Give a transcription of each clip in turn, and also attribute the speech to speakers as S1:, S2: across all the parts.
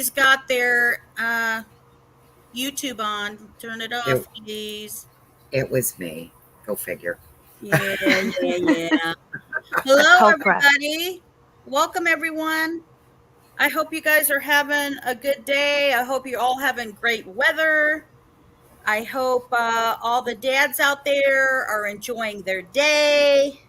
S1: everybody's got their YouTube on. Turn it off, please.
S2: It was me. Go figure.
S1: Yeah. Hello, everybody. Welcome, everyone. I hope you guys are having a good day. I hope you're all having great weather. I hope all the dads out there are enjoying their day.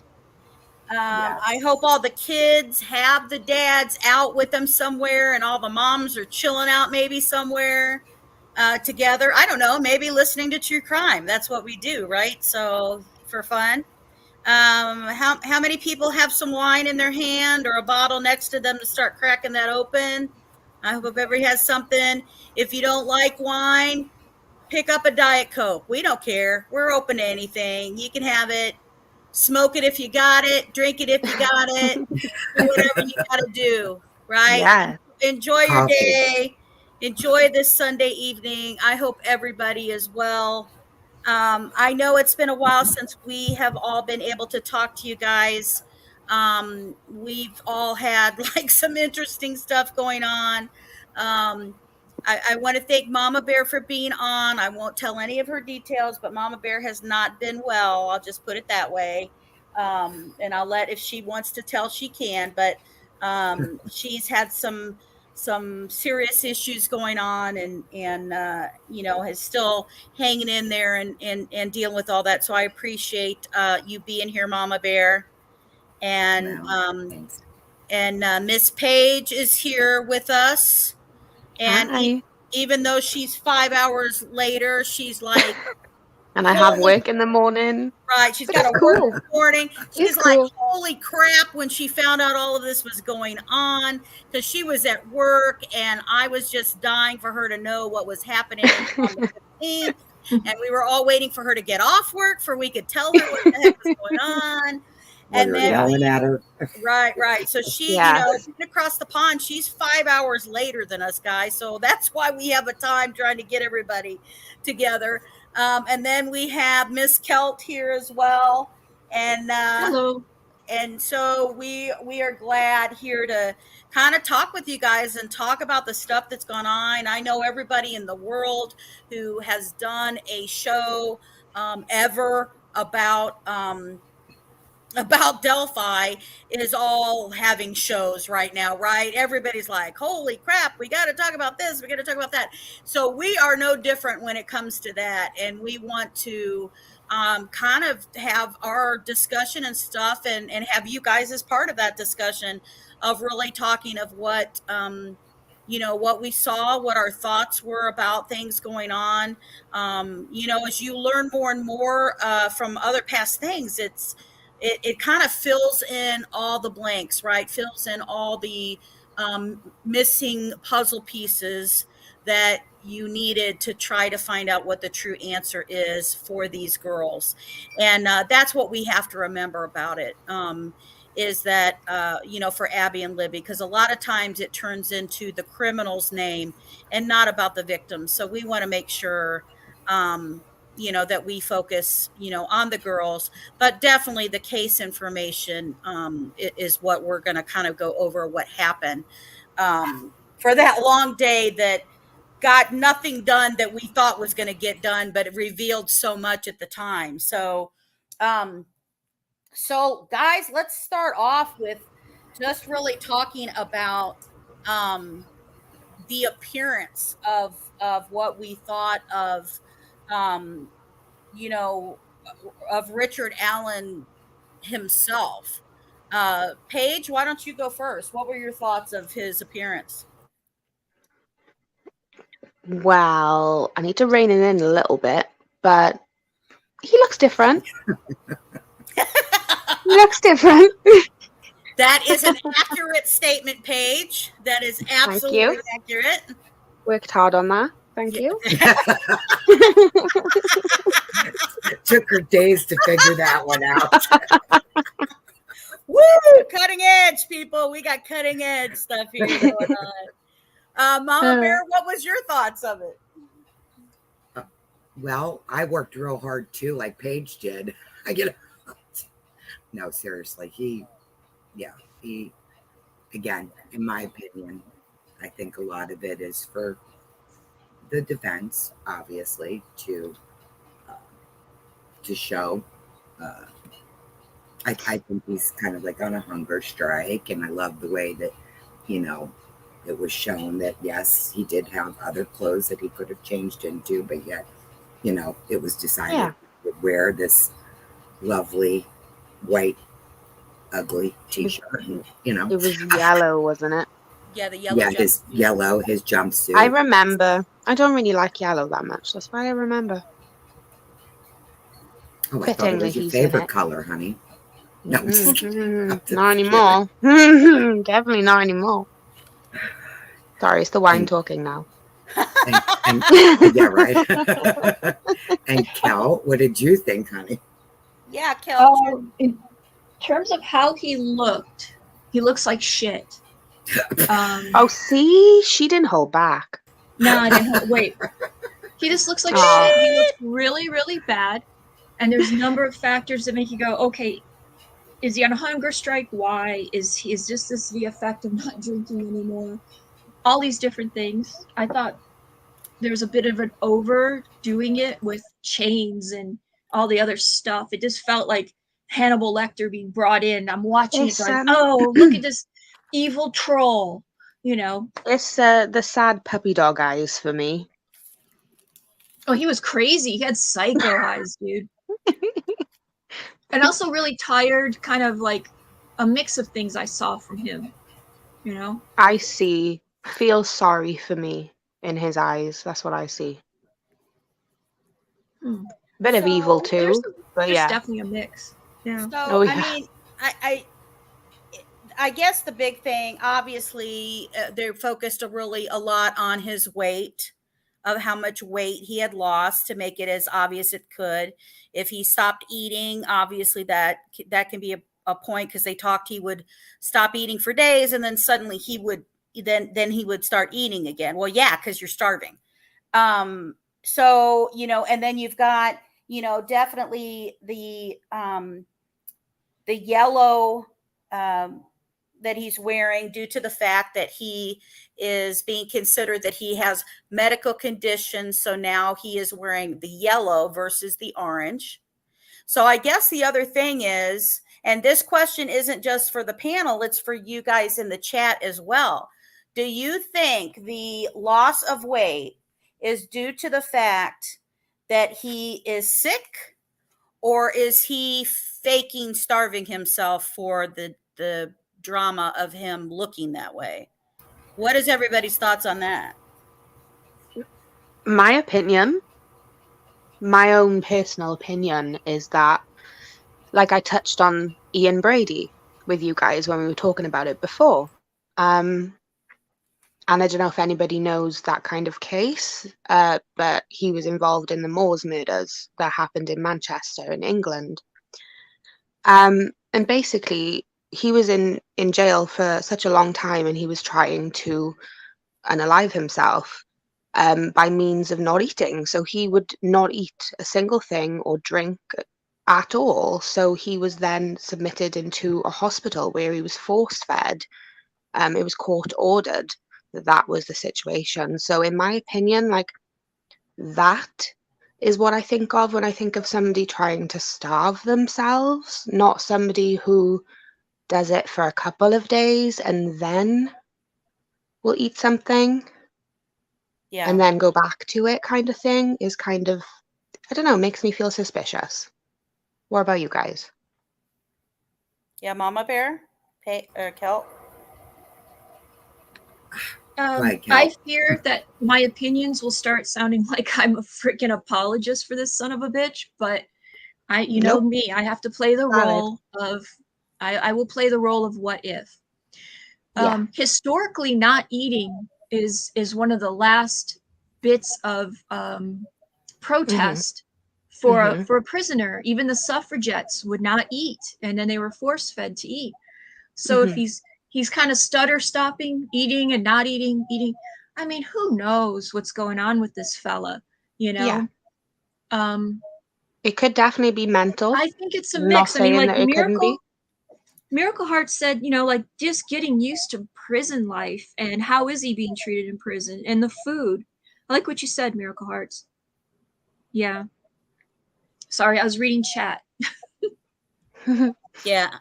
S1: I hope all the kids have the dads out with them somewhere and all the moms are chilling out maybe somewhere together. I don't know, maybe listening to true crime. That's what we do, right? So for fun. How many people have some wine in their hand or a bottle next to them to start cracking that open? I hope everybody has something. If you don't like wine, pick up a Diet Coke. We don't care. We're open to anything. You can have it. Smoke it if you got it. Drink it if you got it. Do whatever you got to do, right?
S3: Yeah.
S1: Enjoy your day. Enjoy this Sunday evening. I hope everybody is well. I know it's been a while since we have all been able to talk to you guys. We've all had like some interesting stuff going on. I want to thank Mama Bear for being on. I won't tell any of her details, but Mama Bear has not been well. I'll just put it that way. And I'll let, if she wants to tell, she can, but she's had some serious issues going on and you know, is still hanging in there and dealing with all that. So I appreciate you being here, Mama Bear. And Miss Paige is here with us. And even though she's 5 hours later, she's like,
S3: and I have work in the morning.
S1: Right. She's got a work in the morning. She's like, holy crap, when she found out all of this was going on, because she was at work and I was just dying for her to know what was happening on the 15th. And we were all waiting for her to get off work for we could tell her what the heck was going on.
S2: And then yelling at her.
S1: Right. So she, you know, across the pond, she's 5 hours later than us guys. So that's why we have a time trying to get everybody together. And then we have Miss Kelt here as well. And
S4: hello.
S1: And so we are glad here to kind of talk with you guys and talk about the stuff that's gone on. I know everybody in the world who has done a show ever about Delphi is all having shows right now, right? Everybody's like, holy crap, we got to talk about this, we got to talk about that. So we are no different when it comes to that, and we want to kind of have our discussion and stuff and have you guys as part of that discussion of really talking of what you know, what we saw, what our thoughts were about things going on. You know, as you learn more and more from other past things, it kind of fills in all the blanks, right? Fills in all the missing puzzle pieces that you needed to try to find out what the true answer is for these girls. And that's what we have to remember about it, is that, you know, for Abby and Libby, because a lot of times it turns into the criminal's name and not about the victims. So we want to make sure you know, that we focus, you know, on the girls, but definitely the case information is what we're going to kind of go over what happened for that long day that got nothing done that we thought was going to get done, but it revealed so much at the time. So guys, let's start off with just really talking about the appearance of what we thought of you know, of Richard Allen himself. Paige, why don't you go first? What were your thoughts of his appearance?
S3: Well, I need to rein it in a little bit, but he looks different. He looks different.
S1: That is an accurate statement, Paige. That is absolutely accurate.
S3: Worked hard on that. Thank you.
S2: Took her days to figure that one out.
S1: Woo! Cutting edge, people. We got cutting edge stuff here going on. Mama Bear, what was your thoughts of it?
S2: Well, I worked real hard too, like Paige did. No, seriously. He, again, in my opinion, I think a lot of it is for the defense, obviously, uh, to show. Uh, I think he's kind of like on a hunger strike, and I love the way that, you know, it was shown that yes, he did have other clothes that he could have changed into, but yet, you know, it was decided
S3: Yeah.
S2: to wear this lovely white ugly t-shirt, and, you know,
S3: It was yellow, wasn't it?
S1: Yeah, the yellow
S2: yeah, his
S1: jumpsuit.
S2: yellow, his jumpsuit.
S3: I remember. I don't really like yellow that much. That's why I remember.
S2: Oh, I thought
S3: Fitting
S2: it
S3: that
S2: was your
S3: he's in
S2: favorite
S3: it.
S2: color, honey. No, I'm just
S3: Not
S2: kidding.
S3: anymore. Definitely not anymore. Sorry, it's the wine talking now.
S2: And yeah, right. And Kel, what did you think, honey?
S1: Yeah, Kel.
S4: In terms of how he looks like shit.
S3: Oh, see? She didn't hold back.
S4: No, I didn't. Wait. He just looks like
S3: Aw.
S4: shit. He looks really, really bad. And there's a number of factors that make you go, okay, is he on a hunger strike? Why? Is this the effect of not drinking anymore? All these different things. I thought there was a bit of an overdoing it with chains and all the other stuff. It just felt like Hannibal Lecter being brought in. I'm watching it going, oh, look at this evil troll, you know.
S3: It's the sad puppy dog eyes for me.
S4: Oh, he was crazy. He had psycho eyes, dude. And also really tired, kind of like a mix of things I saw from him, you know?
S3: I see. Feel sorry for me in his eyes. That's what I see. Bit of evil too, but
S4: There's
S3: yeah.
S4: definitely a mix. Yeah.
S1: So,
S3: Oh, yeah.
S1: I mean, I guess the big thing, obviously, they're focused really a lot on his weight, of how much weight he had lost to make it as obvious it could. If he stopped eating, obviously that can be a point, because they talked he would stop eating for days and then suddenly he would then he would start eating again. Well, yeah, because you're starving. So, you know, and then you've got, you know, definitely the yellow that he's wearing, due to the fact that he is being considered that he has medical conditions. So now he is wearing the yellow versus the orange. So I guess the other thing is, and this question isn't just for the panel, it's for you guys in the chat as well. Do you think the loss of weight is due to the fact that he is sick, or is he faking starving himself for the drama of him looking that way? What is everybody's thoughts on that?
S3: My opinion, my own personal opinion, is that, like I touched on Ian Brady with you guys when we were talking about it before. And I don't know if anybody knows that kind of case, but he was involved in the Moors murders that happened in Manchester in England. And basically, he was in jail for such a long time, and he was trying to unalive himself by means of not eating. So he would not eat a single thing or drink at all. So he was then submitted into a hospital where he was force fed. It was court ordered. That was the situation. So in my opinion, like, that is what I think of when I think of somebody trying to starve themselves, not somebody who does it for a couple of days and then will eat something and then go back to it, kind of thing, is kind of, I don't know, makes me feel suspicious. What about you guys?
S1: Yeah, Mama Bear, Kel.
S4: I fear that my opinions will start sounding like I'm a freaking apologist for this son of a bitch, but you know me, I have to play the role of, I will play the role of what if. Historically, not eating is one of the last bits of protest for a prisoner. Even the suffragettes would not eat, and then they were force fed to eat. So if he's kind of stutter stopping, eating and not eating. I mean, who knows what's going on with this fella, you know?
S3: It could definitely be mental.
S4: I think it's a
S3: I'm
S4: mix.
S3: not
S4: I mean,
S3: saying
S4: like
S3: that it couldn't be.
S4: Miracle Heart said, you know, like just getting used to prison life and how is he being treated in prison and the food. I like what you said, Miracle Hearts. Yeah. Sorry, I was reading chat.
S1: Yeah.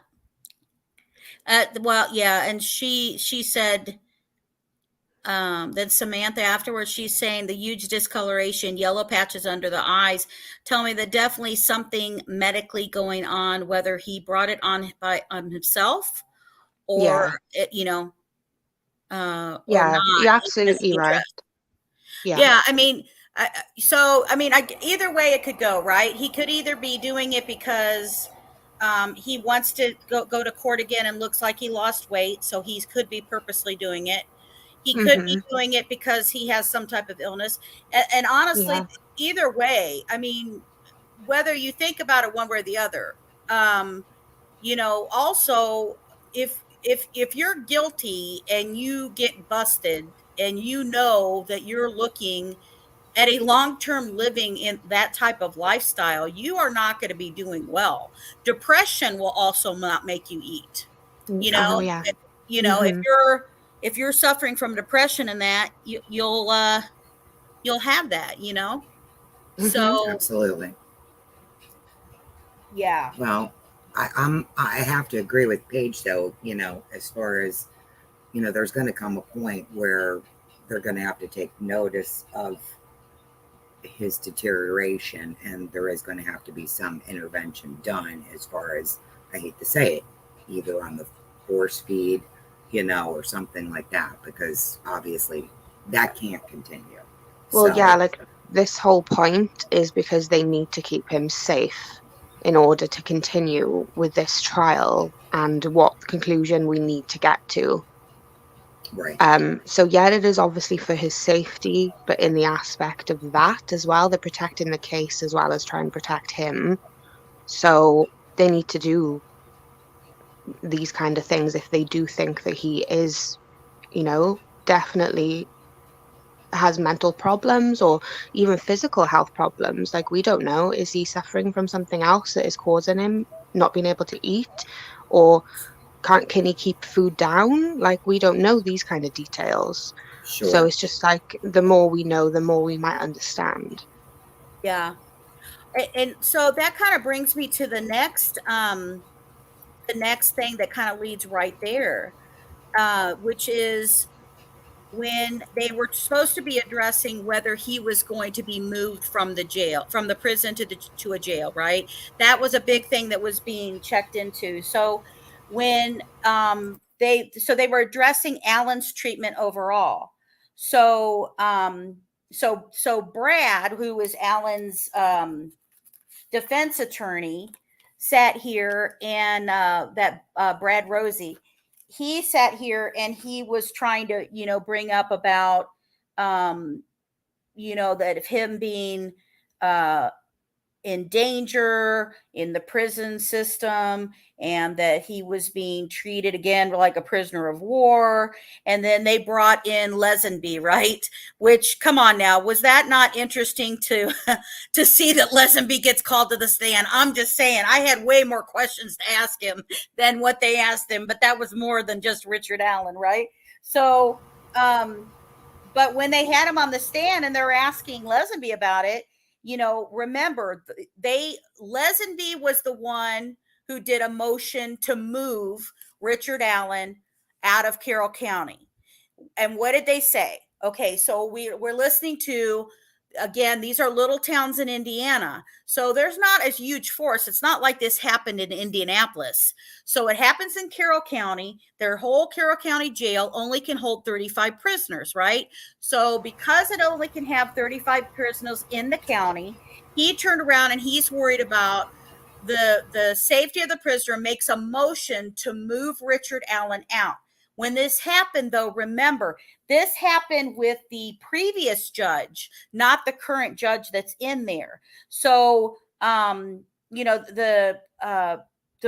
S1: Well, yeah, and she said, then Samantha afterwards, she's saying the huge discoloration, yellow patches under the eyes, tell me that definitely something medically going on, whether he brought it on himself or
S3: Yeah.
S1: it, or
S3: Yeah,
S1: not.
S3: you're
S1: It doesn't
S3: absolutely right.
S1: address.
S3: Yeah.
S1: Yeah, I mean, either way it could go, right? He could either be doing it because he wants to go to court again and looks like he lost weight, so he could be purposely doing it. He could be
S3: Hmm.
S1: doing it because he has some type of illness. And honestly,
S3: Yeah.
S1: either way, I mean, whether you think about it one way or the other, also if you're guilty and you get busted and you know that you're looking at a long-term living in that type of lifestyle, you are not going to be doing well. Depression will also not make you eat. You
S3: Oh
S1: know,
S3: yeah.
S1: if
S3: Hmm.
S1: you're suffering from depression and that you'll have that.
S3: Hmm.
S1: So
S2: Absolutely.
S1: yeah,
S2: Well, I have to agree with Paige though, as far as, there's going to come a point where they're going to have to take notice of his deterioration, and there is going to have to be some intervention done as far as, I hate to say it, either on the force feed, or something like that, because obviously that can't continue.
S3: Well, yeah,
S2: So,
S3: like this whole point is because they need to keep him safe in order to continue with this trial and what conclusion we need to get to.
S2: right.
S3: So yeah, it is obviously for his safety, but in the aspect of that as well, they're protecting the case as well as trying to protect him. So they need to do these kind of things if they do think that he is, definitely has mental problems or even physical health problems. Like, we don't know, is he suffering from something else that is causing him not being able to eat, or can he keep food down? Like, we don't know these kind of details. So
S2: Sure.
S3: it's just like the more we know, the more we might understand.
S1: yeah. And so that kind of brings me to the next thing that kind of leads right there, which is when they were supposed to be addressing whether he was going to be moved from the prison to a jail, right? That was a big thing that was being checked into. So when they were addressing Alan's treatment overall. So Brad, who is Alan's defense attorney, sat here and that Brad Rosie, he sat here and he was trying to, bring up about, that of him being uh, in danger in the prison system and that he was being treated again like a prisoner of war. And then they brought in Lesenby, right? Which, come on now, was that not interesting to to see that Lesenby gets called to the stand? I'm just saying, I had way more questions to ask him than what they asked him, but that was more than just Richard Allen, right? So but when they had him on the stand and they're asking Lesenby about it, remember, Lesenby was the one who did a motion to move Richard Allen out of Carroll County. And what did they say? Okay, so we're listening to, again, these are little towns in Indiana. So there's not a huge force. It's not like this happened in Indianapolis. So it happens in Carroll County. Their whole Carroll County jail only can hold 35 prisoners, right? So because it only can have 35 prisoners in the county, he turned around and he's worried about the safety of the prisoner, makes a motion to move Richard Allen out. When this happened, though, remember, this happened with the previous judge, not the current judge that's in there. So, the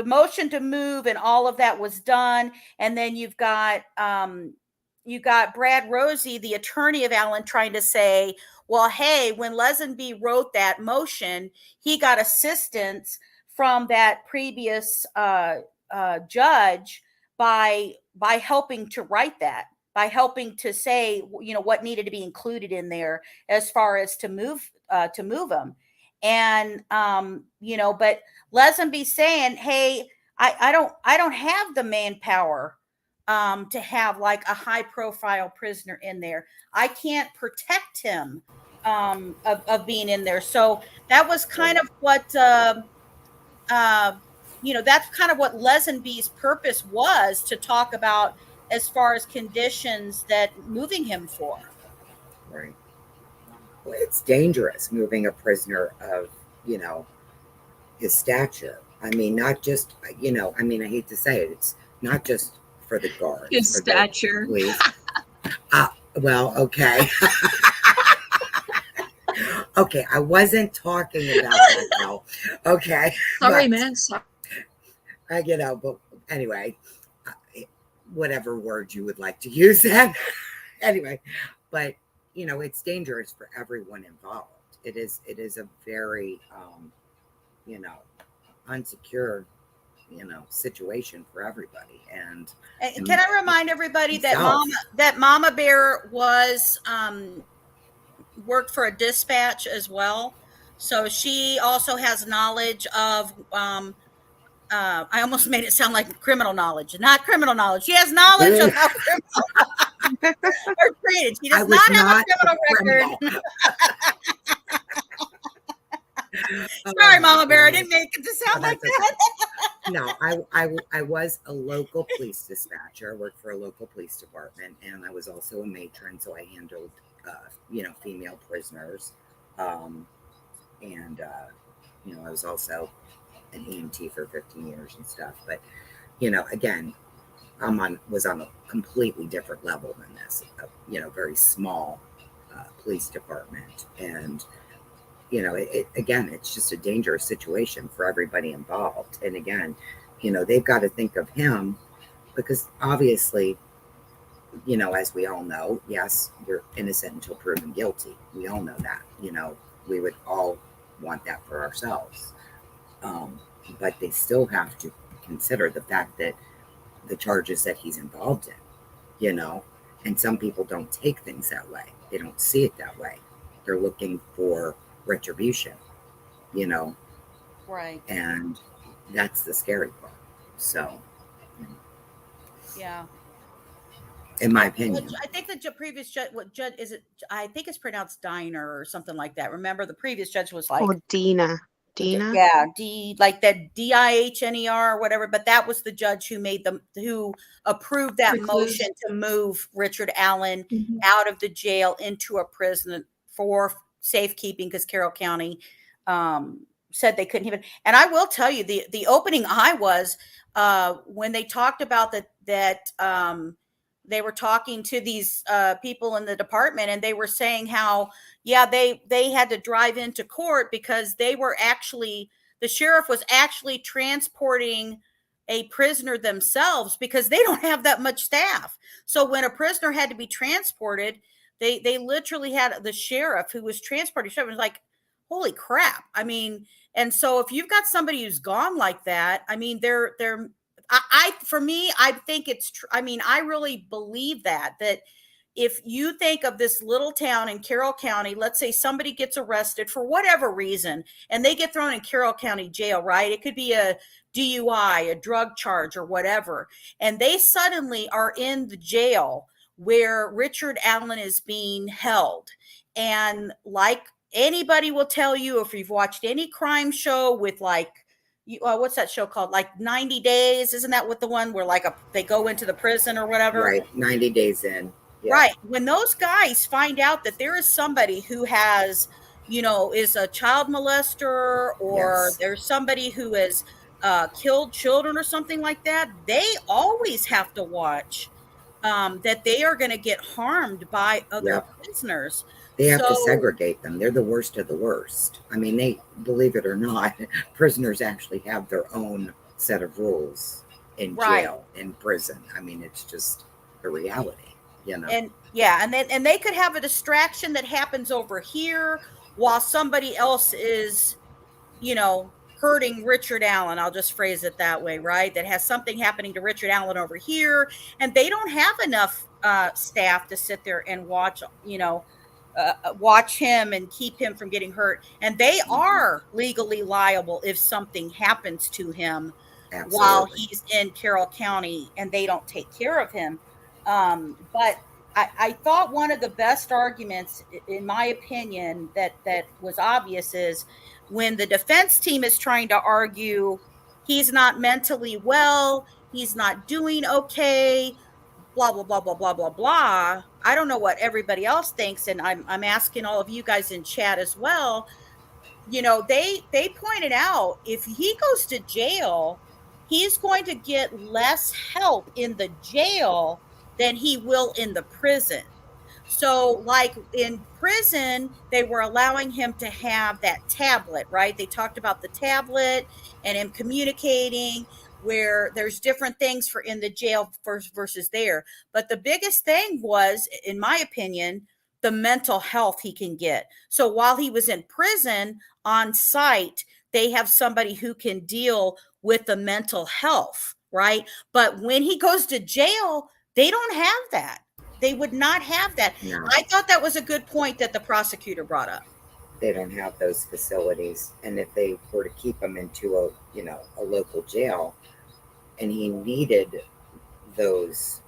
S1: motion to move and all of that was done, and then you got Brad Rosie, the attorney of Allen, trying to say, well, hey, when Lesenby wrote that motion, he got assistance from that previous judge by helping to write that, by helping to say, you know, what needed to be included in there as far as to move them. And you know, but Lesenby saying, hey, I don't have the manpower to have like a high profile prisoner in there. I can't protect him of being in there. So that was kind of what you know, that's kind of what Lesenby's purpose was, to talk about as far as conditions that moving him for.
S2: Right. Well, it's dangerous moving a prisoner of, you know, his stature. I mean, not just, you know, I mean, I hate to say it, it's not just for the guards.
S4: His stature.
S2: Well, okay. Okay, I wasn't talking about that though. Okay.
S4: Sorry, man. Sorry.
S2: You know, but anyway, whatever word you would like to use then. Anyway, but you know, it's dangerous for everyone involved. It is a very you know, unsecure, you know, situation for everybody. And
S1: can I remind everybody that Mama Bear was worked for a dispatch as well, so she also has knowledge of I almost made it sound like criminal knowledge, not criminal knowledge. She has knowledge of how criminals are treated. She does not have a criminal record. Sorry, Mama Bear, I didn't make it to sound like that.
S2: No, I was a local police dispatcher. I worked for a local police department, and I was also a matron, so I handled you know, female prisoners, and you know, I was also an EMT for 15 years and stuff. But you know, again, was on a completely different level than this. You know, very small police department, and you know, again, it's just a dangerous situation for everybody involved. And again, you know, they've got to think of him because obviously, you know, as we all know, yes, you're innocent until proven guilty. We all know that. You know, we would all want that for ourselves. But they still have to consider the fact that the charges that he's involved in, you know, and some people don't take things that way. They don't see it that way. They're looking for retribution, you know.
S1: Right.
S2: And that's the scary part. So,
S1: yeah.
S2: In my opinion.
S1: I think the previous judge, what judge is it? I think it's pronounced Diner or something like that. Remember, the previous judge was like,
S3: or Dina.
S1: Yeah, like that DIHNER or whatever. But that was the judge who approved that motion to move Richard Allen out of the jail into a prison for safekeeping, because Carroll County said they couldn't even. And I will tell you, the opening I was when they talked about that they were talking to these people in the department, and they were saying how, yeah, they had to drive into court because the sheriff was actually transporting a prisoner themselves because they don't have that much staff. So when a prisoner had to be transported, they literally had the sheriff who was transporting. It was like, holy crap. I mean, and so if you've got somebody who's gone like that, I mean, for me, I think it's true. I mean, I really believe that if you think of this little town in Carroll County, let's say somebody gets arrested for whatever reason, and they get thrown in Carroll County jail, right? It could be a DUI, a drug charge, or whatever. And they suddenly are in the jail where Richard Allen is being held. And like anybody will tell you, if you've watched any crime show with like, what's that show called? Like 90 Days. Isn't that what the one where like they go into the prison or whatever?
S2: Right. 90 days in.
S1: Yeah. Right. When those guys find out that there is somebody who has, you know, is a child molester, or there's somebody who has killed children or something like that, they always have to watch that they are going to get harmed by other prisoners.
S2: They have to segregate them. They're the worst of the worst. I mean, they, believe it or not, prisoners actually have their own set of rules in jail, in prison. I mean, it's just a reality, you know.
S1: And and they could have a distraction that happens over here while somebody else is, you know, hurting Richard Allen. I'll just phrase it that way, right? That has something happening to Richard Allen over here, and they don't have enough staff to sit there and watch, watch him and keep him from getting hurt. And they are legally liable if something happens to him while he's in Carroll County and they don't take care of him. But I thought one of the best arguments, in my opinion, that was obvious is when the defense team is trying to argue he's not mentally well, he's not doing okay, blah, blah, blah, blah, blah, blah, blah. I don't know what everybody else thinks, and I'm asking all of you guys in chat as well. They pointed out if he goes to jail, he's going to get less help in the jail than he will in the prison. So like in prison, they were allowing him to have that tablet, right? They talked about the tablet and him communicating, where there's different things for in the jail versus there. But the biggest thing was, in my opinion, the mental health he can get. So while he was in prison on site, they have somebody who can deal with the mental health, right? But when he goes to jail, they don't have that. They would not have that. No. I thought that was a good point that the prosecutor brought up.
S2: They don't have those facilities. And if they were to keep him into a local jail and he needed those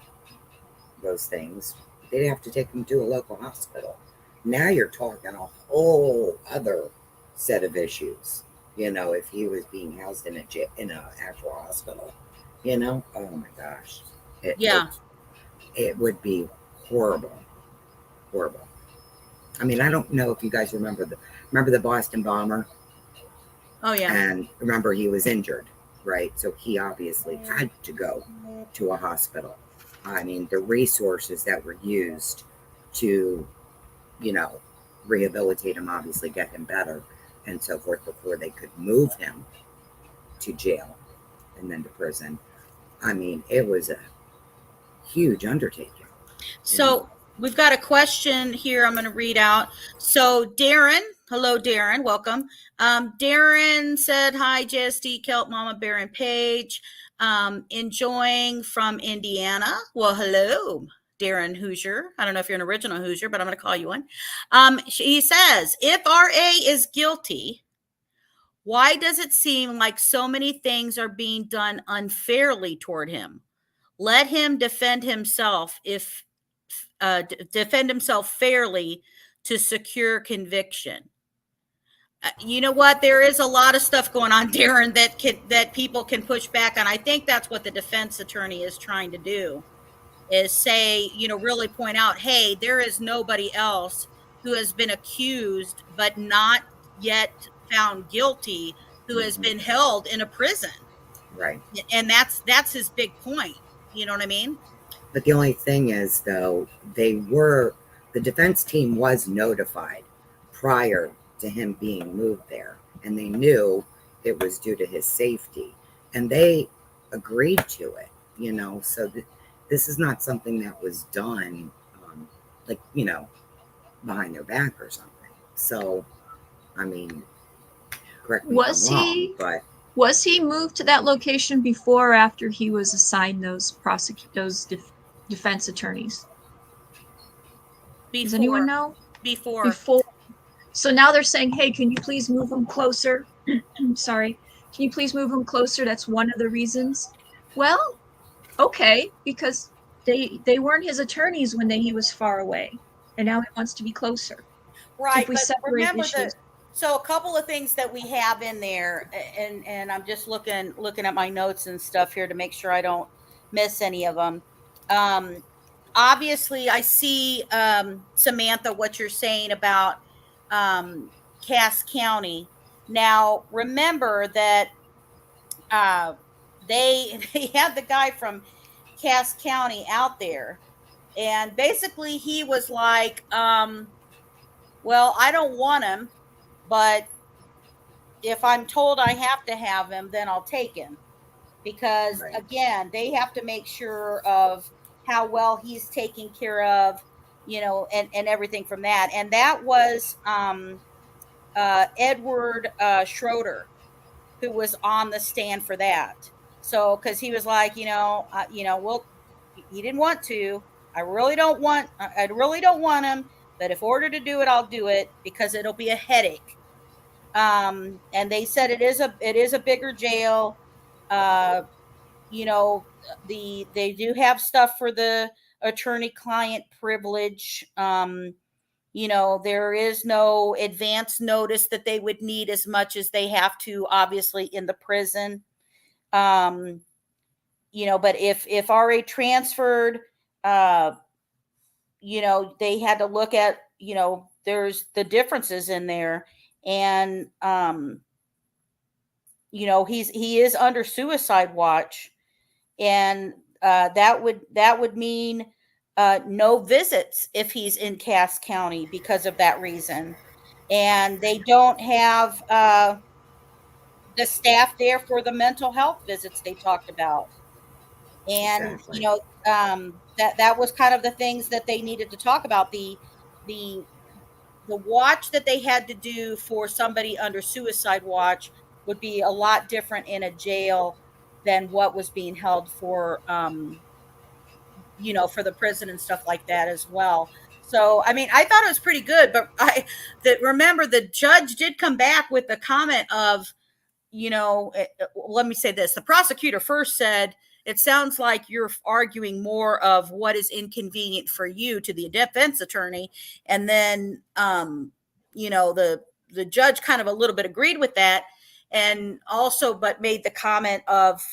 S2: things, they'd have to take him to a local hospital. Now you're talking a whole other set of issues, if he was being housed in an actual hospital, oh my gosh. It would be horrible. I mean, I don't know if you guys remember the Boston bomber.
S1: Oh yeah.
S2: And remember, he was injured, right? So he obviously had to go to a hospital. I mean, the resources that were used to, rehabilitate him, obviously get him better and so forth before they could move him to jail and then to prison. I mean, it was a huge undertaking.
S1: So we've got a question here I'm going to read out. So Darren, hello Darren, welcome. Darren said, hi JSD, Kelp, Mama Bear, and Paige. Enjoying from Indiana. Well, hello Darren Hoosier. I don't know if you're an original Hoosier, but I'm going to call you one. He says, if RA is guilty, why does it seem like so many things are being done unfairly toward him? Let him defend himself defend himself fairly to secure conviction. You know what? There is a lot of stuff going on, Darren, that people can push back on. I think that's what the defense attorney is trying to do, is say, really point out, hey, there is nobody else who has been accused but not yet found guilty who has been held in a prison.
S2: Right.
S1: And that's his big point. You know what I mean?
S2: But the only thing is, though, the defense team was notified prior to him being moved there, and they knew it was due to his safety, and they agreed to it, so this is not something that was done behind their back or something. So, I mean, correct me if I'm wrong, but
S4: was he moved to that location before or after he was assigned those defense attorneys?
S1: Before.
S4: Does anyone know?
S1: Before.
S4: So now they're saying, hey, can you please move him closer? Sorry. Can you please move him closer? That's one of the reasons. Well, okay, because they weren't his attorneys when he was far away, and now he wants to be closer.
S1: Right, but remember so a couple of things that we have in there, and I'm just looking at my notes and stuff here to make sure I don't miss any of them. Obviously, I see, Samantha, what you're saying about Cass County. Now, remember that they had the guy from Cass County out there, and basically he was like, well, I don't want him, but if I'm told I have to have him, then I'll take him. Because, right, again, they have to make sure of how well he's taken care of, and everything from that. And that was Edward Schroeder, who was on the stand for that. So, because he was like, well, he didn't want to. I really don't want him, but if ordered to do it, I'll do it because it'll be a headache. And they said it is a bigger jail. They do have stuff for the attorney-client privilege. There is no advance notice that they would need as much as they have to, obviously, in the prison. But if RA transferred, they had to look at, there's the differences in there. And, he is under suicide watch. And that would mean no visits if he's in Cass County because of that reason. And they don't have the staff there for the mental health visits they talked about. And,
S2: Exactly.
S1: that was kind of the things that they needed to talk about. The watch that they had to do for somebody under suicide watch would be a lot different in a jail than what was being held for, for the prison and stuff like that as well. So, I mean, I thought it was pretty good, but remember the judge did come back with the comment of, let me say this. The prosecutor first said, it sounds like you're arguing more of what is inconvenient for you to the defense attorney. And then, the judge kind of a little bit agreed with that, and also, but made the comment of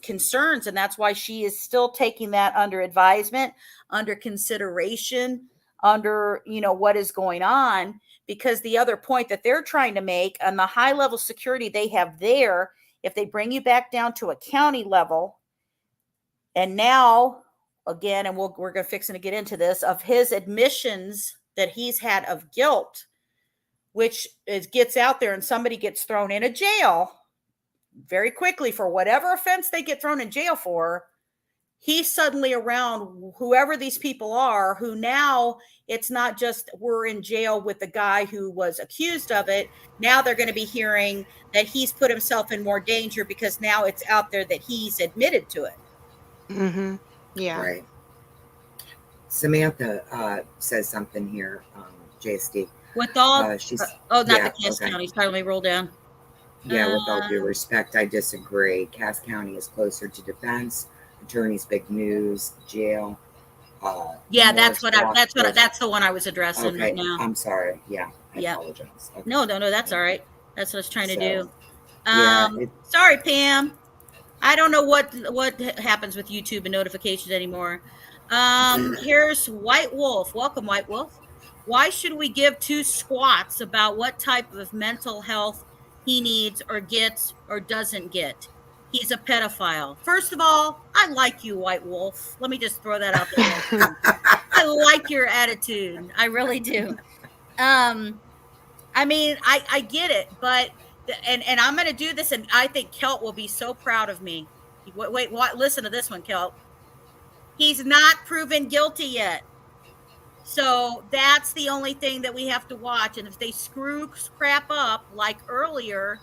S1: concerns. And that's why she is still taking that under advisement, under consideration, under, what is going on. Because the other point that they're trying to make on the high level security they have there, if they bring you back down to a county level, and now, again, and we're going to fix and get into this, of his admissions that he's had of guilt, which gets out there and somebody gets thrown in a jail very quickly for whatever offense they get thrown in jail for, he's suddenly around whoever these people are, who now it's not just we're in jail with the guy who was accused of it. Now they're going to be hearing that he's put himself in more danger because now it's out there that he's admitted to it.
S3: Mm-hmm. Yeah.
S2: Right. Samantha says something here, JSD.
S1: With all,
S2: she's
S1: not the Cass County. Sorry, let me roll down.
S2: Yeah, with all due respect, I disagree. Cass County is closer to defense. Attorneys, big news, jail.
S1: That's the one I was addressing right now.
S2: I'm sorry. Yeah, I apologize. Okay.
S1: No, that's all right. That's what I was trying to do.
S2: Sorry,
S1: Pam. I don't know what happens with YouTube and notifications anymore. Here's White Wolf. Welcome, White Wolf. Why should we give two squats about what type of mental health he needs or gets or doesn't get? He's a pedophile. First of all, I like you, White Wolf. Let me just throw that out there. I like your attitude. I really do. I mean, I get it, but and I'm going to do this, and I think Kelt will be so proud of me. Wait, listen to this one, Kelt. He's not proven guilty yet. So that's the only thing that we have to watch. And if they screw crap up, like earlier,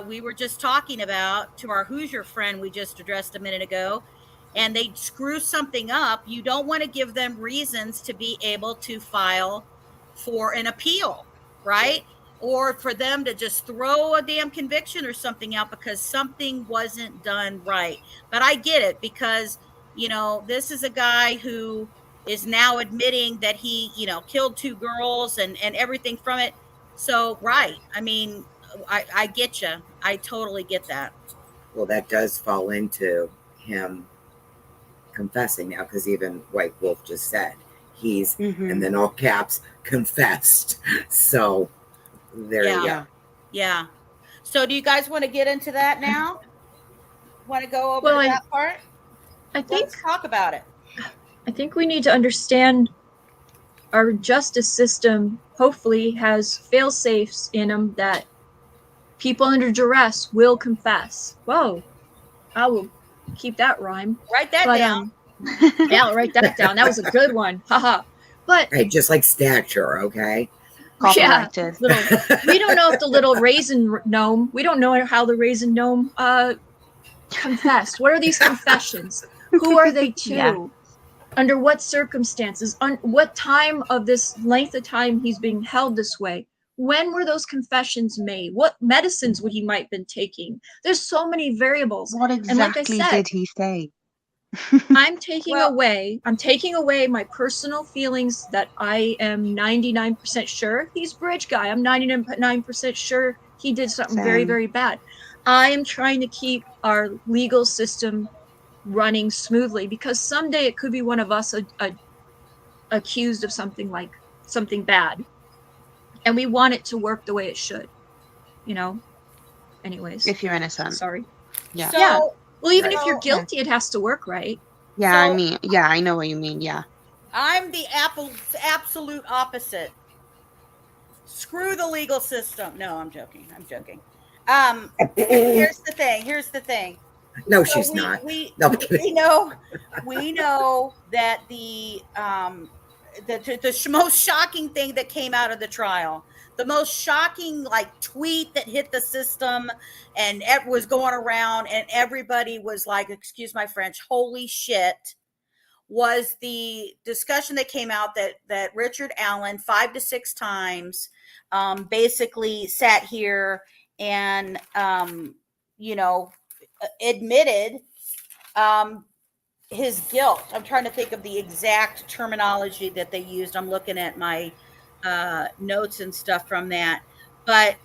S1: we were just talking about to our Hoosier friend we just addressed a minute ago, and they screw something up, you don't want to give them reasons to be able to file for an appeal, right? Or for them to just throw a damn conviction or something out because something wasn't done right. But I get it, because, this is a guy who is now admitting that he, killed two girls and everything from it. So, right. I mean, I get you. I totally get that.
S2: Well, that does fall into him confessing now, because even White Wolf just said he's, and then all caps, confessed. So there you go.
S1: Yeah. So do you guys want to get into that now? Want to go over that part? Let's talk about it.
S4: I think we need to understand our justice system hopefully has fail-safes in them that people under duress will confess. Whoa, I will keep that rhyme.
S1: Write that down.
S4: Yeah, I'll write that down. That was a good one. Haha. But
S2: right, just like stature, okay?
S3: Copyrighted.
S4: We don't know if the little raisin gnome, we don't know how the raisin gnome confessed. What are these confessions? Who are they to?
S3: Yeah.
S4: Under what circumstances? On what time of this length of time he's being held this way? When were those confessions made? What medicines would he might have been taking? There's so many variables.
S3: What
S4: And like I
S3: exactly
S4: said,
S3: did he say?
S4: I'm taking away my personal feelings that I am 99% sure he's bridge guy. I'm 99% sure he did something very,
S3: Same.
S4: very bad. I am trying to keep our legal system running smoothly because someday it could be one of us accused of something bad, and we want it to work the way it should, you know. Anyways,
S3: If you're innocent.
S4: sorry.
S3: Yeah.
S1: So,
S4: Yeah. Well, even
S2: Right.
S4: if you're guilty, it has to work, right?
S3: Yeah,
S1: So-
S3: I mean, yeah, I know what you mean. Yeah.
S1: I'm the absolute opposite. Screw the legal system. No, I'm joking. I'm joking. Here's the thing.
S2: No,
S1: So
S2: she's not.
S1: We
S2: No, I'm kidding.
S1: we know that the most shocking thing that came out of the trial, the most shocking tweet that hit the system and it was going around and everybody was like, excuse my French, holy shit, was the discussion that came out that Richard Allen 5 to 6 times basically sat here and admitted his guilt. I'm trying to think of the exact terminology that they used. I'm looking at my notes and stuff from that. But,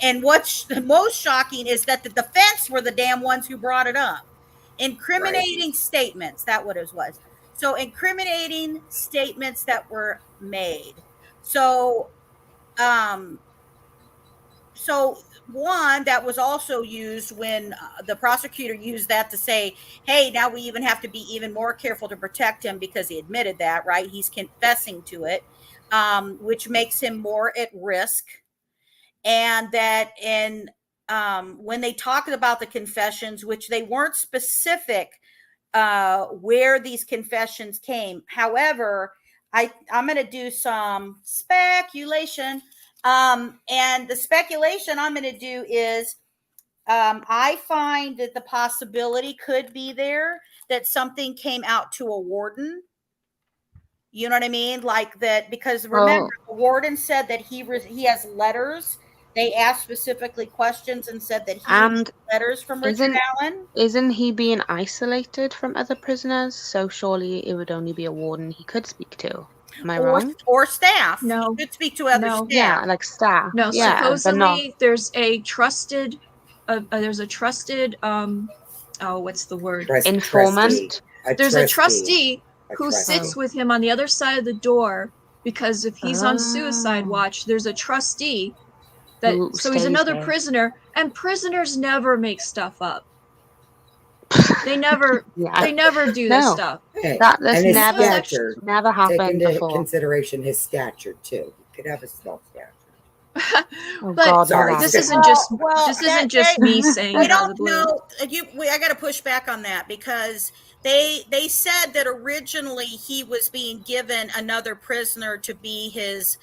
S1: and what's the most shocking is that the defense were the damn ones who brought it up. Incriminating statements, that what it was. So incriminating statements that were made. So one that was also used when the prosecutor used that to say, hey, now we even have to be even more careful to protect him because he admitted that, right? He's confessing to it, which makes him more at risk. And that when they talked about the confessions, which they weren't specific where these confessions came. However, I'm going to do some speculation. And the speculation I'm going to do is I find that the possibility could be there that something came out to a warden. You know what I mean? Like that, because remember, the warden said that he has letters. They asked specifically questions and said that he had letters from Richard Allen.
S3: Isn't he being isolated from other prisoners? So surely it would only be a warden he could speak to. Am I wrong?
S1: Or staff.
S4: No.
S1: He could speak to other staff.
S3: Yeah, like staff.
S4: No,
S3: yeah,
S4: supposedly there's a trusted, what's the word?
S3: Informant.
S4: There's a trustee who sits with him on the other side of the door, because if he's on suicide watch, there's a trustee so he's another prisoner, and prisoners never make stuff up. They never do this stuff.
S2: Okay.
S3: That's
S2: never
S3: happened
S2: take into
S3: before.
S2: consideration his stature too. He could have a small stature.
S3: Oh,
S4: but
S3: God,
S2: sorry.
S4: this isn't just me saying
S1: I
S4: it out of
S1: don't
S4: the blue.
S1: know. I got to push back on that because they said that originally he was being given another prisoner to be his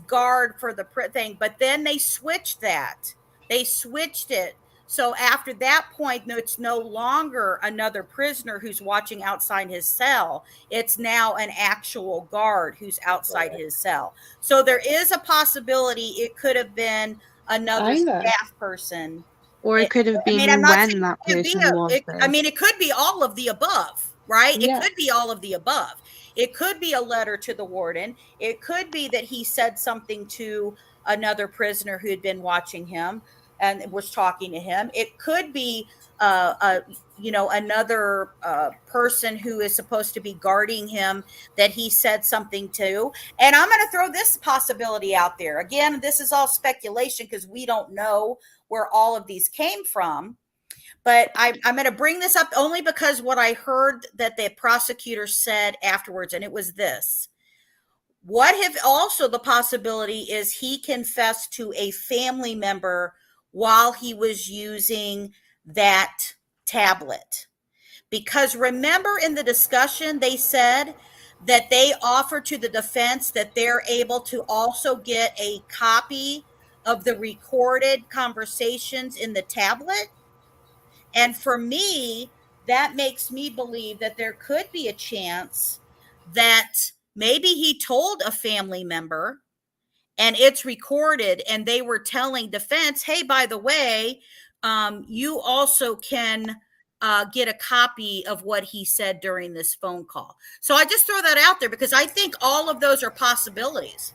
S1: guard for the thing, but then they switched that. They switched it. So after that point, it's no longer another prisoner who's watching outside his cell. It's now an actual guard who's outside his cell. So there is a possibility it could have been another staff person.
S3: Or it could have been when that person was there.
S1: I mean, it could be all of the above, right? It could be all of the above. It could be a letter to the warden. It could be that he said something to another prisoner who had been watching him and was talking to him. It could be another person who is supposed to be guarding him that he said something to. And I'm going to throw this possibility out there. Again, this is all speculation because we don't know where all of these came from. But I'm going to bring this up only because what I heard that the prosecutor said afterwards, and it was this. What if also the possibility is he confessed to a family member while he was using that tablet? Because remember in the discussion, they said that they offer to the defense that they're able to also get a copy of the recorded conversations in the tablet. And for me, that makes me believe that there could be a chance that maybe he told a family member and it's recorded and they were telling defense, hey, by the way, you also can get a copy of what he said during this phone call. So I just throw that out there because I think all of those are possibilities.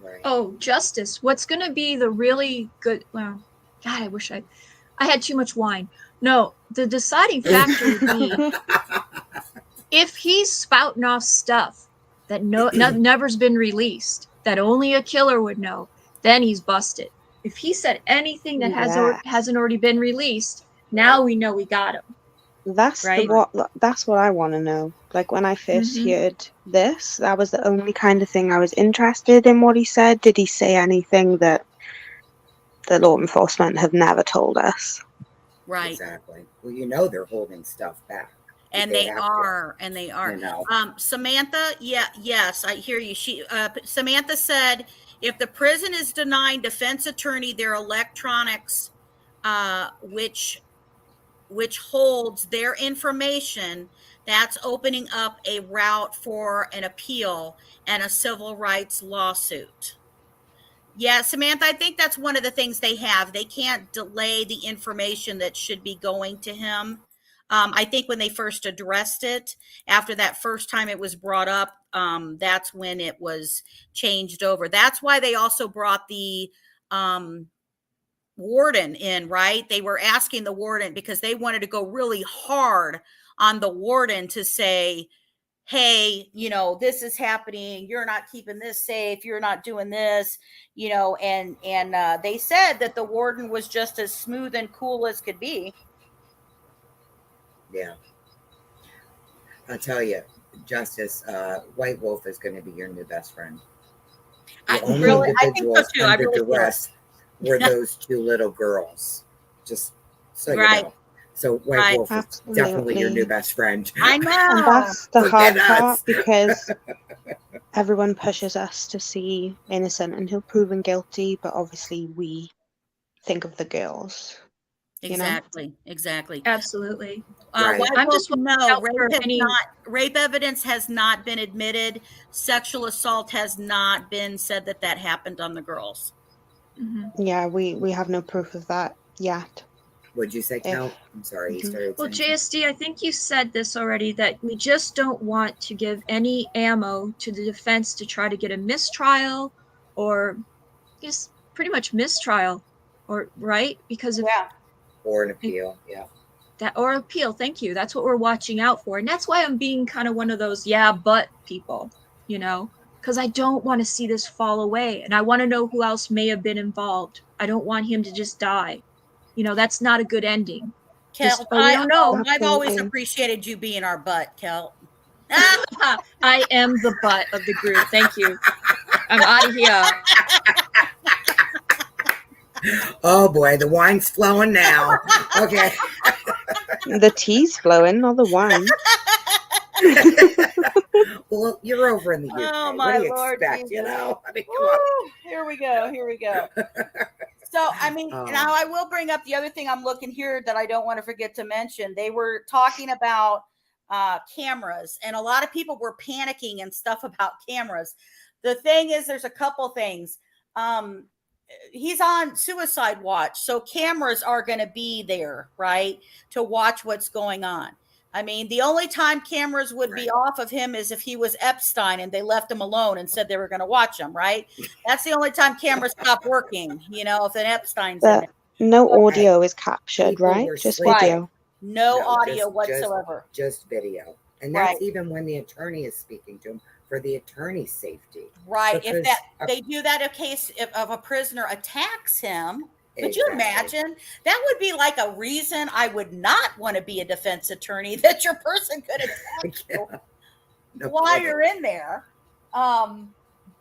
S2: Right.
S4: Oh, Justice, what's going to be the really good, well, God, I wish I had too much wine. No, the deciding factor would be if he's spouting off stuff that never's been released, that only a killer would know, then he's busted. If he said anything that hasn't already been released, now we know we got him.
S3: That's
S4: right?
S3: That's what I want to know. Like when I first heard this, that was the only kind of thing I was interested in what he said. Did he say anything that the law enforcement have never told us?
S1: Right.
S2: Exactly. Well, you know they're holding stuff back.
S1: And they are. You know. Samantha, yes, I hear you. Samantha said, if the prison is denying defense attorney their electronics, which holds their information, that's opening up a route for an appeal and a civil rights lawsuit. Yeah, Samantha, I think that's one of the things they have. They can't delay the information that should be going to him. I think when they first addressed it, after that first time it was brought up, that's when it was changed over. That's why they also brought the warden in, right? They were asking the warden because they wanted to go really hard on the warden to say, hey, you know, this is happening. You're not keeping this safe. You're not doing this, you know, and they said that the warden was just as smooth and cool as could be.
S2: Yeah. I'll tell you, Justice, White Wolf is going to be your new best friend. The only individuals under duress were those two little girls. Just so you know. So White Wolf is definitely your new best friend.
S1: I know.
S3: And that's the hard part because everyone pushes us to see innocent until proven guilty, but obviously we think of the girls.
S1: Exactly.
S4: Absolutely.
S1: I'm just rape evidence has not been admitted. Sexual assault has not been said that happened on the girls.
S3: Yeah, we have no proof of that yet.
S2: Would you say, Cal? I'm sorry, you started.
S4: Well, JSD, I think you said this already, that we just don't want to give any ammo to the defense to try to get a mistrial or just pretty much mistrial, or right? Because of
S2: or an appeal,
S4: or appeal. Thank you. That's what we're watching out for, and that's why I'm being kind of one of those but people, you know, because I don't want to see this fall away, and I want to know who else may have been involved. I don't want him to just die. You know, that's not a good ending.
S1: Kel, I don't know. I've always appreciated you being our butt, Kel.
S4: I am the butt of the group. Thank you. I'm out of here.
S2: Oh boy, the wine's flowing now. Okay.
S3: The tea's flowing, not the wine.
S2: Well, you're over in the UK.
S1: Oh, my
S2: what do you
S1: Lord,
S2: expect?
S1: Jesus.
S2: You know, I mean, come on.
S1: Here we go. So, I mean, now I will bring up the other thing I'm looking here that I don't want to forget to mention. They were talking about cameras, and a lot of people were panicking and stuff about cameras. The thing is, there's a couple things. He's on suicide watch, so cameras are going to be there, right, to watch what's going on. I mean, the only time cameras would be off of him is if he was Epstein and they left him alone and said they were going to watch him, right? That's the only time cameras stop working, you know, if an Epstein's in it.
S3: No audio is captured, right? Just video.
S1: No audio whatsoever.
S2: Just video. And that's even when the attorney is speaking to him for the attorney's safety.
S1: Right. If they do that in case of a prisoner attacks him. Could you imagine? That would be like a reason I would not want to be a defense attorney, that your person could attack you while you're in there.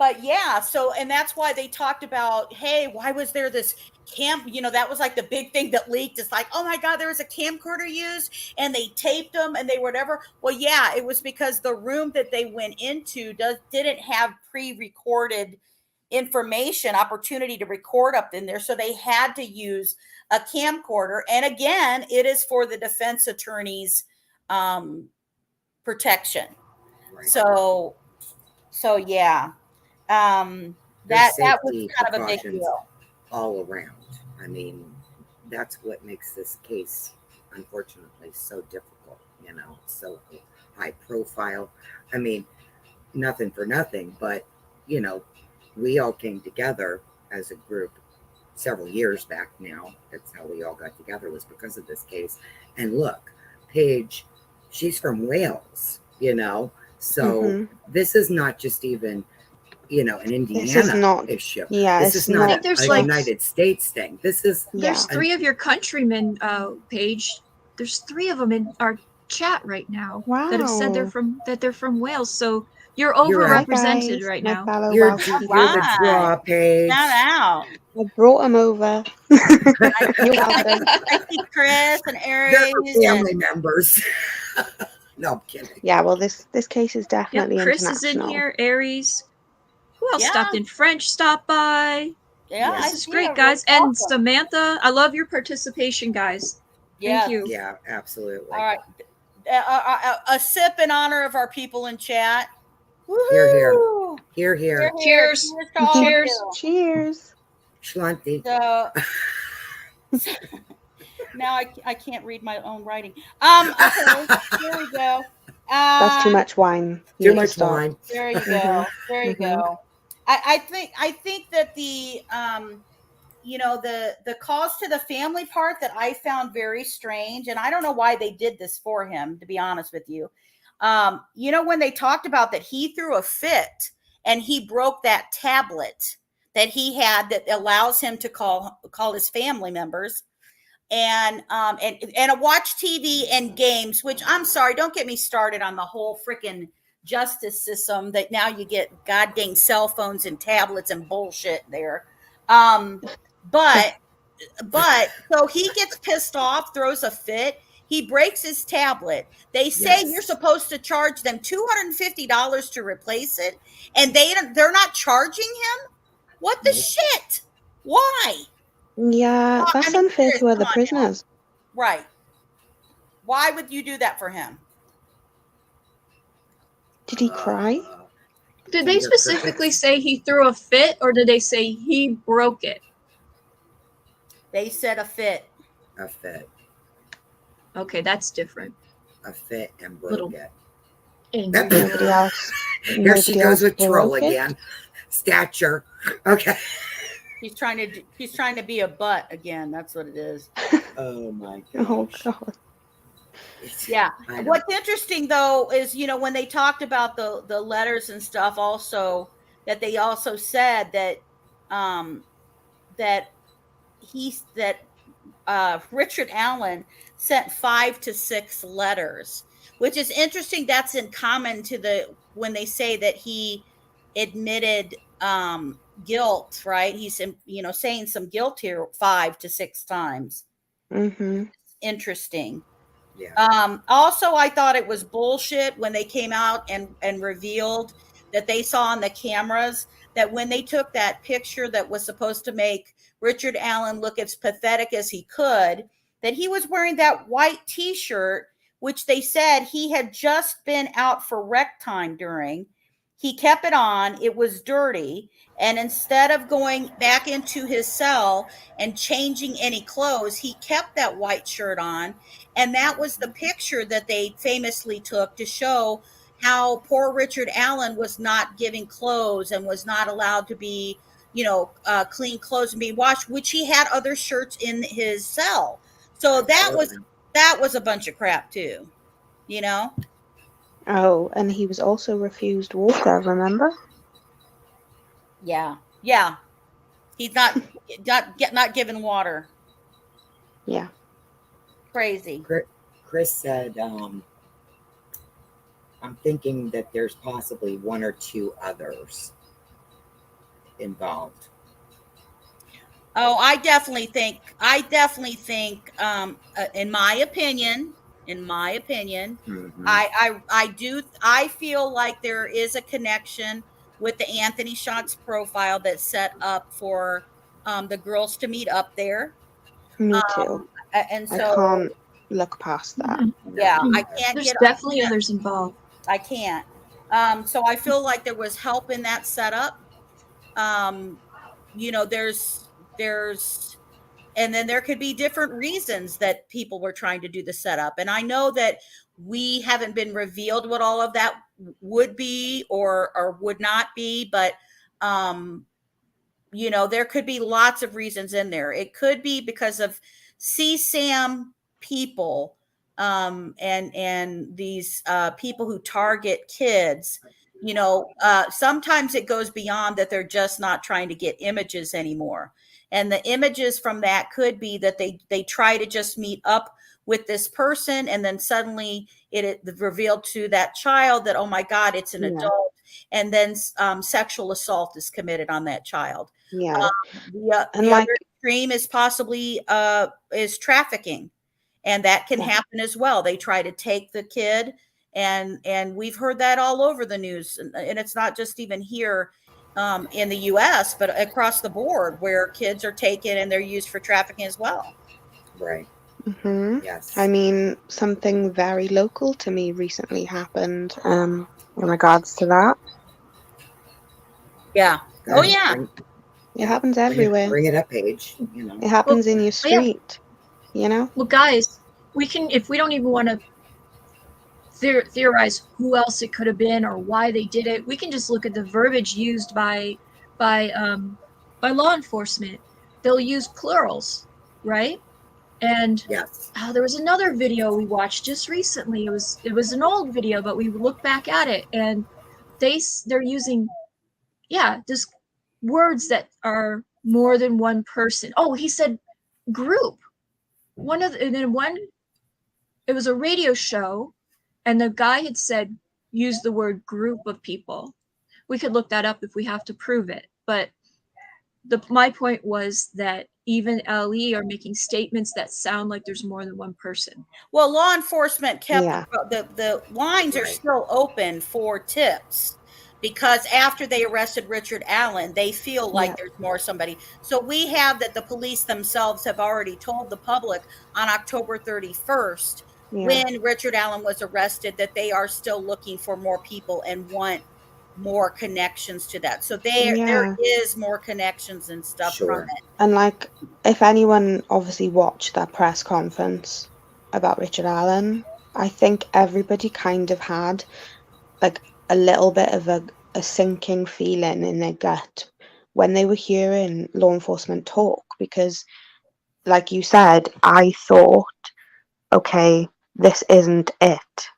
S1: but yeah, so, and that's why they talked about, hey, why was there this camp? You know, that was like the big thing that leaked. It's like, oh my God, there was a camcorder used and they taped them and they whatever. Well, yeah, it was because the room that they went into didn't have pre-recorded information, opportunity to record up in there. So they had to use a camcorder. And again, it is for the defense attorney's protection.
S2: Right.
S1: So yeah. That was
S2: Safety
S1: kind of a big
S2: precautions
S1: deal.
S2: all around. I mean, that's what makes this case, unfortunately, so difficult. You know, so high profile. I mean, nothing for nothing, but you know, we all came together as a group several years back now. That's how we all got together, was because of this case. And look, Paige, she's from Wales, you know, so this is not just even, you know, an Indiana issue.
S3: Yeah,
S2: this is not
S4: there's
S2: a
S4: like,
S2: United States thing. This is
S4: there's 3 of your countrymen, Paige. There's 3 of them in our chat right now that have said they're from Wales. So you're overrepresented right now.
S2: You're the draw, Paige.
S1: Shout out.
S3: I brought them over.
S1: I see Chris and Aries.
S2: They're family members. No, I'm kidding.
S3: Yeah, well, this case is definitely
S4: Chris
S3: international.
S4: is in here. Aries. Who else stopped in? French stopped by.
S1: Yeah,
S4: this is great, guys. And Samantha, I love your participation, guys. Thank you.
S2: Yeah, absolutely.
S1: All right. A sip in honor of our people in chat.
S2: Woohoo! Here, here.
S4: Cheers. Cheers.
S3: Cheers.
S2: Schlanti.
S1: So now I can't read my own writing. Okay, here we go.
S3: That's too much wine.
S2: Too much wine.
S1: There you go. There you go. I think that the you know, the cause to the family part that I found very strange, and I don't know why they did this for him, to be honest with you. You know, when they talked about that he threw a fit and he broke that tablet that he had that allows him to call his family members and watch TV and games, which I'm sorry, don't get me started on the whole freaking justice system that now you get goddamn cell phones and tablets and bullshit there. But so he gets pissed off, throws a fit. He breaks his tablet. They say you're supposed to charge them $250 to replace it, and they're not charging him. What the shit? Why?
S3: Yeah, that's unfair to other prisoners.
S1: Right. Why would you do that for him?
S3: Did he cry?
S4: Did they specifically say he threw a fit, or did they say he broke it?
S1: They said a fit.
S2: A fit.
S4: Okay, that's different.
S2: A fit and broke it.
S3: Nobody else.
S2: Here she goes with troll again. Stature. Okay.
S1: He's trying to be a butt again. That's what it is.
S2: Oh my gosh.
S3: Oh God.
S1: Yeah. What's interesting though is, you know, when they talked about the letters and stuff, also that they also said that Richard Allen sent 5 to 6 letters, which is interesting. That's in common to when they say that he admitted guilt, right? He's, you know, saying some guilt here 5 to 6 times. Interesting.
S2: Yeah.
S1: Also, I thought it was bullshit when they came out and revealed that they saw on the cameras that when they took that picture that was supposed to make Richard Allen look as pathetic as he could, that he was wearing that white t-shirt, which they said he had just been out for rec time during. He kept it on. It was dirty. And instead of going back into his cell and changing any clothes, he kept that white shirt on. And that was the picture that they famously took to show how poor Richard Allen was not giving clothes and was not allowed to be, you know, clean clothes and be washed, which he had other shirts in his cell. So that was a bunch of crap too, you know?
S3: Oh, and he was also refused water, remember?
S1: Yeah. He's not given water.
S3: Yeah.
S1: Crazy.
S2: Chris said, I'm thinking that there's possibly 1 or 2 others involved.
S1: Oh, I definitely think, in my opinion,
S2: Mhm.
S1: I feel like there is a connection with the Anthony Shots profile that's set up for the girls to meet up there.
S3: Me too.
S1: And
S3: I
S1: so,
S3: can't look past that.
S1: yeah,
S2: No.
S1: I can't
S4: There's
S1: get,
S4: definitely others involved.
S1: I can't. So I feel like there was help in that setup. You know, there's, and then there could be different reasons that people were trying to do the setup. And I know that we haven't been revealed what all of that would be or would not be, but you know, there could be lots of reasons in there. It could be because of CSAM people, and these people who target kids. You know, sometimes it goes beyond that. They're just not trying to get images anymore, and the images from that could be that they try to just meet up with this person, and then suddenly it revealed to that child that, oh my God, it's an
S3: Yeah.
S1: adult, and then sexual assault is committed on that child.
S3: Yeah. And
S1: The
S3: like,
S1: other extreme is possibly is trafficking, and that can
S3: Yeah.
S1: happen as well. They try to take the kid, and we've heard that all over the news, and it's not just even here in the U.S., but across the board, where kids are taken and they're used for trafficking as well.
S2: Right. Yes.
S3: I mean, something very local to me recently happened in regards to that.
S1: Yeah.
S2: Go
S1: Oh
S2: ahead,
S1: yeah.
S3: It happens everywhere.
S2: Bring it up, Paige. You know.
S3: It happens in your
S4: yeah.
S3: street, you know?
S4: Well, guys, we can, if we don't even want to theorize who else it could have been or why they did it, we can just look at the verbiage used by law enforcement. They'll use plurals, right? And
S2: Yes.
S4: there was another video we watched just recently. It was an old video, but we looked back at it, and they're using just words that are more than one person. Oh, he said group. It was a radio show, and the guy had said use the word group of people. We could look that up if we have to prove it, but my point was that even LE are making statements that sound like there's more than one person.
S1: Well, law enforcement kept
S3: Yeah.
S1: the lines are
S2: Right.
S1: still open for tips, because after they arrested Richard Allen, they feel like
S3: Yeah.
S1: there's more somebody. So we have that the police themselves have already told the public on October 31st,
S3: Yeah.
S1: when Richard Allen was arrested, that they are still looking for more people and want more connections to that. So there
S3: Yeah.
S1: is more connections and stuff
S2: Sure.
S1: from it.
S3: And like, if anyone obviously watched that press conference about Richard Allen, I think everybody kind of had like a little bit of a sinking feeling in their gut when they were hearing law enforcement talk, because like you said, I thought, okay, this isn't it.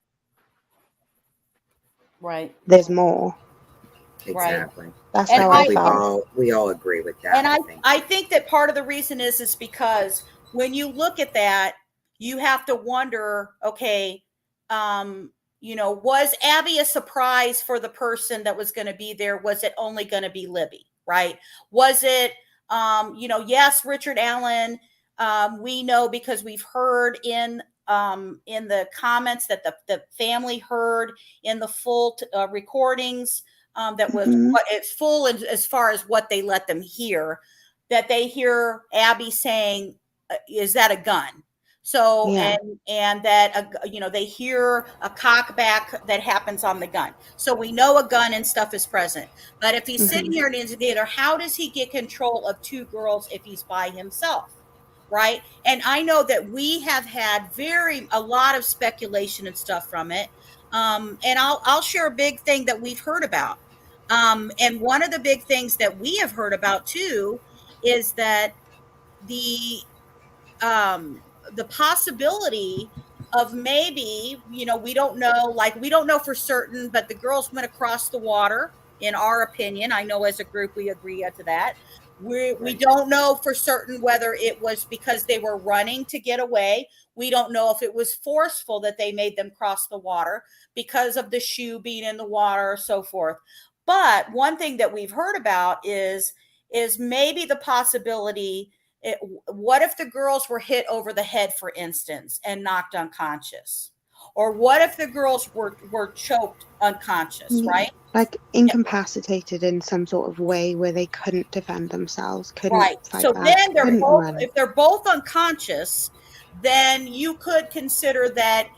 S1: Right.
S3: There's more.
S2: Exactly.
S3: That's
S1: And
S3: how I felt.
S2: We all agree with that.
S1: And
S2: think.
S1: I think that part of the reason is because when you look at that, you have to wonder, okay, you know, was Abby a surprise for the person that was going to be there? Was it only going to be Libby, right? Was it, you know, yes, Richard Allen, we know because we've heard in the comments that the family heard in the full recordings, that was what it's full as far as what they let them hear, that they hear Abby saying, is that a gun? So,
S3: Yeah.
S1: and that, you know, they hear a cock back that happens on the gun. So we know a gun and stuff is present. But if he's sitting here an instigator, how does he get control of two girls if he's by himself? Right. And I know that we have had a lot of speculation and stuff from it. And I'll share a big thing that we've heard about. And one of the big things that we have heard about too is that the possibility of maybe, you know, we don't know for certain, but the girls went across the water, in our opinion. I know as a group we agree to that. We don't know for certain whether it was because they were running to get away. We don't know if it was forceful that they made them cross the water because of the shoe being in the water or so forth. But one thing that we've heard about is maybe the possibility, what if the girls were hit over the head, for instance, and knocked unconscious? Or what if the girls were choked unconscious, right?
S3: Like incapacitated in some sort of way where they couldn't defend themselves, couldn't
S1: Right.
S3: fight
S1: So
S3: back,
S1: then
S3: couldn't run.
S1: if they're both unconscious, then you could consider that.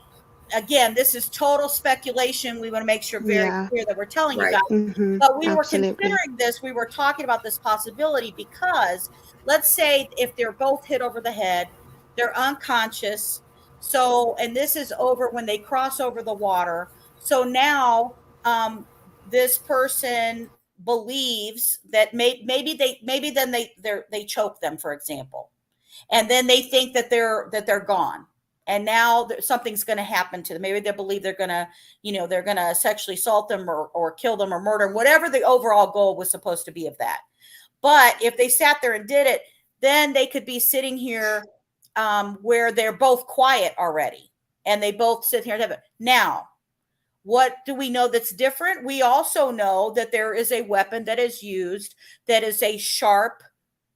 S1: Again, this is total speculation. We want to make sure very clear that we're telling you
S2: Right.
S1: guys. But we were
S3: Absolutely.
S1: considering this. We were talking about this possibility because let's say if they're both hit over the head, they're unconscious. So, and this is over when they cross over the water. So now this person believes that maybe they choke them, for example, and then they think that they're gone, and now something's going to happen to them. Maybe they believe they're going to sexually assault them or kill them or murder them, whatever the overall goal was supposed to be of that. But if they sat there and did it, then they could be sitting here where they're both quiet already, and they both sit here. Now, what do we know that's different? We also know that there is a weapon that is used that is a sharp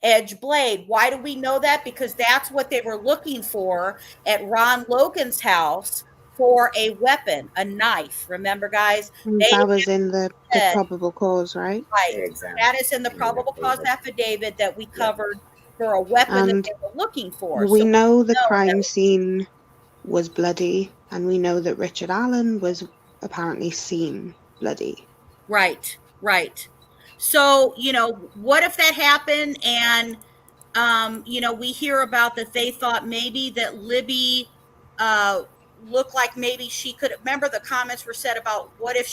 S1: edge blade. Why do we know that? Because that's what they were looking for at Ron Logan's house, for a weapon, a knife. Remember, guys?
S3: That was in the probable cause, right?
S1: Right.
S2: Exactly.
S1: That is in the probable cause affidavit that we covered for a weapon that they were looking for.
S3: We know the crime scene was bloody, and we know that Richard Allen was apparently seen bloody.
S1: Right, right. So, what if that happened and, we hear about that they thought maybe that Libby looked like maybe she could, remember the comments were said about what if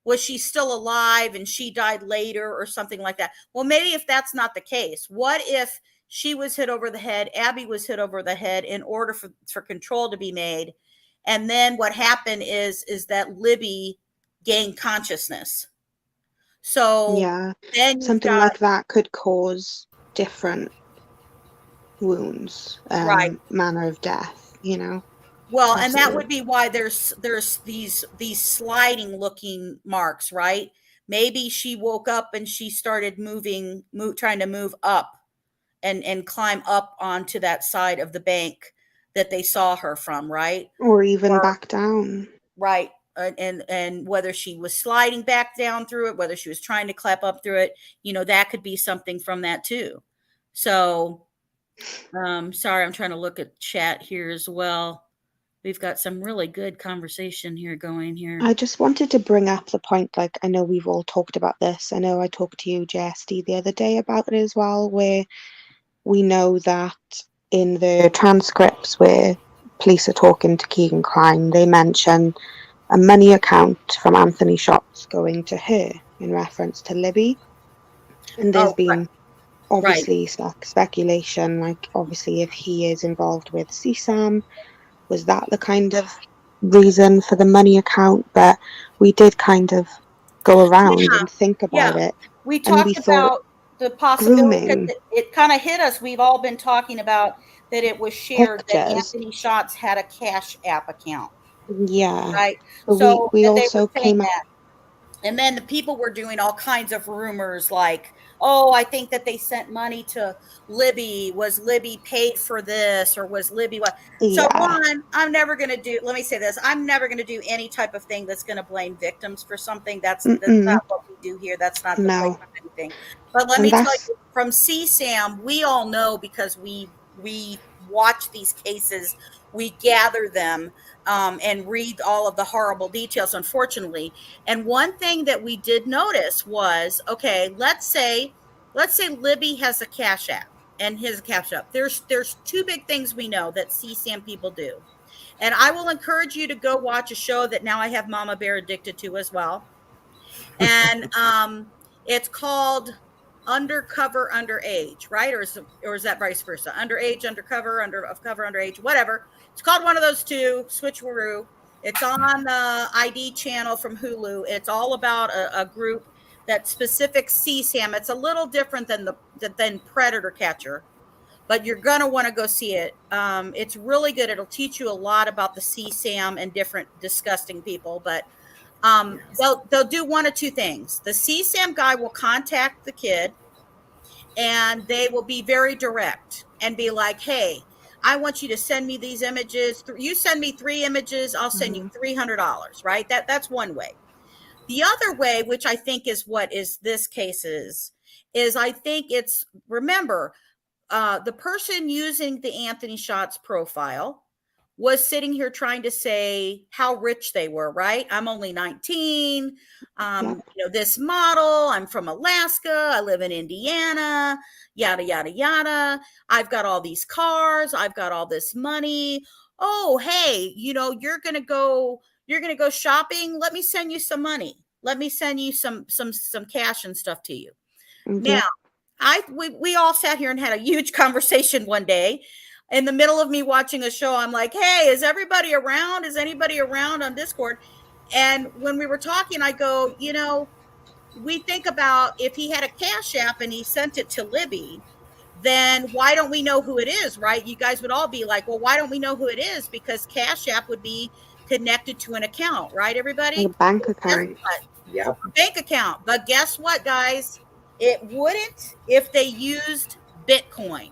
S1: was she still alive and she died later or something like that? Well, maybe if that's not the case, what if she was hit over the head, Abby was hit over the head in order for control to be made, and then what happened is that Libby gained consciousness. So then
S3: something like that could cause different wounds, manner of death,
S1: Well, and that would be why there's these sliding looking marks, right? Maybe she woke up and she started trying to move up and climb up onto that side of the bank that they saw her from, right?
S3: Or even back down.
S1: Right. And whether she was sliding back down through it, whether she was trying to clap up through it, that could be something from that too. So, sorry, I'm trying to look at chat here as well. We've got some really good conversation here going here.
S3: I just wanted to bring up the point, like, I know we've all talked about this. I know I talked to you, JSD, the other day about it as well, where we know that in the transcripts where police are talking to Keegan Kline, they mention a money account from Anthony Shots going to her in reference to Libby. And there's been obviously speculation, like obviously if he is involved with CSAM, was that the kind of reason for the money account? But we did kind of go around and think about it.
S1: We talked about the possibility, it kind of hit us. We've all been talking about that it was shared that Anthony Shots had a Cash App account.
S3: Yeah.
S1: Right.
S3: So we also came up.
S1: And then the people were doing all kinds of rumors like, oh, I think that they sent money to Libby. Was Libby paid for this, or was Libby what? So one, I'm never going to do, let me say this, I'm never going to do any type of thing that's going to blame victims for something. That's not what we do here. That's not the place for anything. But let me tell you, from CSAM, we all know, because we watch these cases, we gather them and read all of the horrible details, unfortunately. And one thing that we did notice was, okay, let's say Libby has a Cash App and his Cash App. There's two big things we know that CSAM people do. And I will encourage you to go watch a show that now I have Mama Bear addicted to as well. And it's called Undercover Underage, right? Or is that vice versa? Underage, undercover, underage, whatever. It's called one of those two, switcheroo. It's on the ID channel from Hulu. It's all about a group that specific CSAM. It's a little different than Predator Catcher, but you're going to want to go see it. It's really good. It'll teach you a lot about the CSAM and different disgusting people. But They'll do one of two things. The CSAM guy will contact the kid, and they will be very direct and be like, hey, I want you to send me these images. You send me 3 images, I'll send you $300, right? That's one way. The other way, which I think is what is this case is I think it's, remember, the person using the Anthony Shots profile was sitting here trying to say how rich they were, right? I'm only 19. This model, I'm from Alaska, I live in Indiana, yada, yada, yada. I've got all these cars, I've got all this money. Oh, hey, you're going to go shopping. Let me send you some money. Let me send you some cash and stuff to you. Now, we all sat here and had a huge conversation one day in the middle of me watching a show. I'm like, hey, is everybody around? Is anybody around on Discord? And when we were talking, I go, we think about if he had a Cash App and he sent it to Libby, then why don't we know who it is, right? You guys would all be like, well, why don't we know who it is? Because Cash App would be connected to an account, right, everybody?
S3: A bank account.
S2: Yep.
S1: A bank account. But guess what, guys? It wouldn't if they used Bitcoin.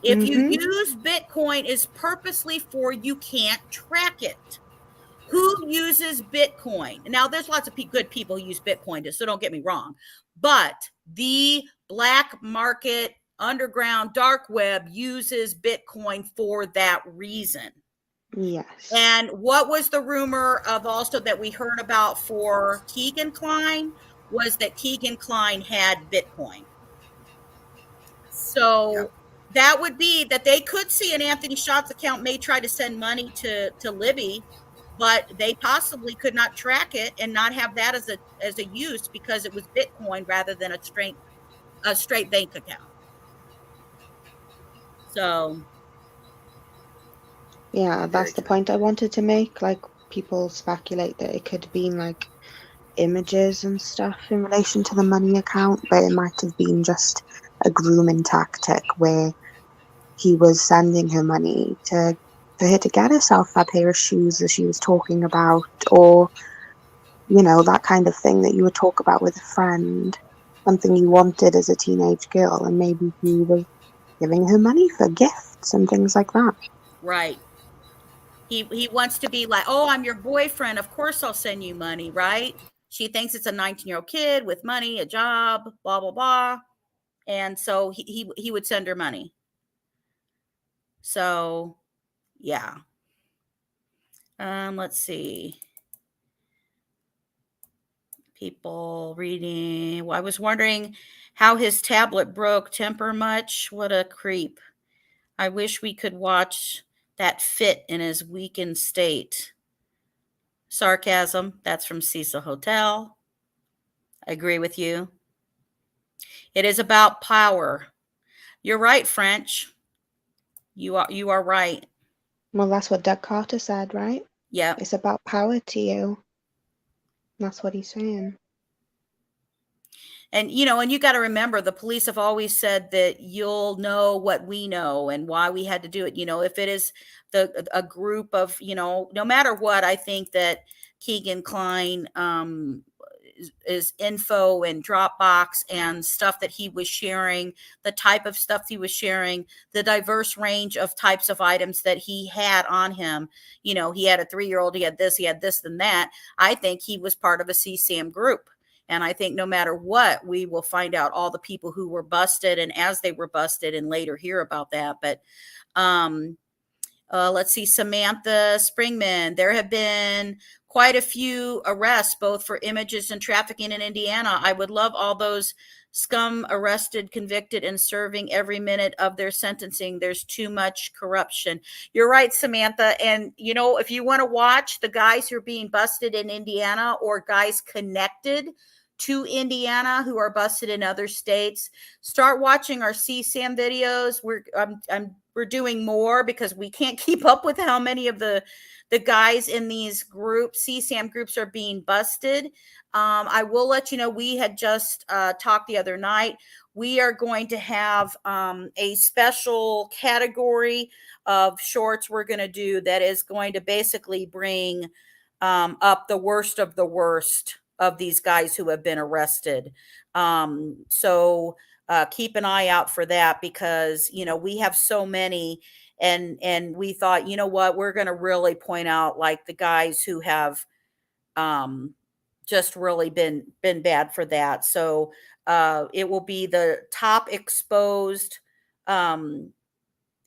S1: If you use Bitcoin, is purposely for you can't track it. Who uses Bitcoin? Now, there's lots of good people who use Bitcoin, so don't get me wrong. But the black market, underground, dark web uses Bitcoin for that reason.
S3: Yes.
S1: And what was the rumor of also that we heard about for Keegan Kline was that Keegan Kline had Bitcoin. So that would be that they could see an Anthony Shots account may try to send money to Libby, but they possibly could not track it and not have that as a use because it was Bitcoin rather than a straight bank account. So
S3: yeah, that's the point I wanted to make. Like, people speculate that it could have been like images and stuff in relation to the money account, but it might have been just a grooming tactic where he was sending her money for her to get herself that pair of shoes that she was talking about, or that kind of thing that you would talk about with a friend, something you wanted as a teenage girl, and maybe he was giving her money for gifts and things like that.
S1: Right. He wants to be like, oh, I'm your boyfriend, of course I'll send you money, right? She thinks it's a 19-year-old kid with money, a job, blah, blah, blah. And so he would send her money. So, yeah. Let's see. People reading. Well, I was wondering how his tablet broke. Temper much? What a creep. I wish we could watch that fit in his weakened state. Sarcasm. That's from Cecil Hotel. I agree with you. It is about power. You're right, French. You are right.
S3: Well, that's what Doug Carter said, right?
S1: Yeah.
S3: It's about power to you. That's what he's saying.
S1: And, and you got to remember, the police have always said that you'll know what we know and why we had to do it. If it is a group of, no matter what, I think that Keegan Kline is info and Dropbox and stuff that he was sharing, the type of stuff he was sharing, the diverse range of types of items that he had on him. He had a 3-year-old, he had this and that. I think he was part of a CSAM group. And I think no matter what, we will find out all the people who were busted and as they were busted and later hear about that. But let's see, Samantha Springman. There have been quite a few arrests, both for images and trafficking in Indiana. I would love all those scum arrested, convicted, and serving every minute of their sentencing. There's too much corruption. You're right, Samantha. And, if you want to watch the guys who are being busted in Indiana or guys connected to Indiana who are busted in other states, start watching our CSAM videos. We're doing more because we can't keep up with how many of the guys in these groups, CSAM groups, are being busted. I will let you know, we had just talked the other night. We are going to have a special category of shorts we're going to do that is going to basically bring up the worst of these guys who have been arrested. So keep an eye out for that, because, you know, we have so many, and we thought, you know what, we're going to really point out like the guys who have just really been bad for that. So it will be the top exposed,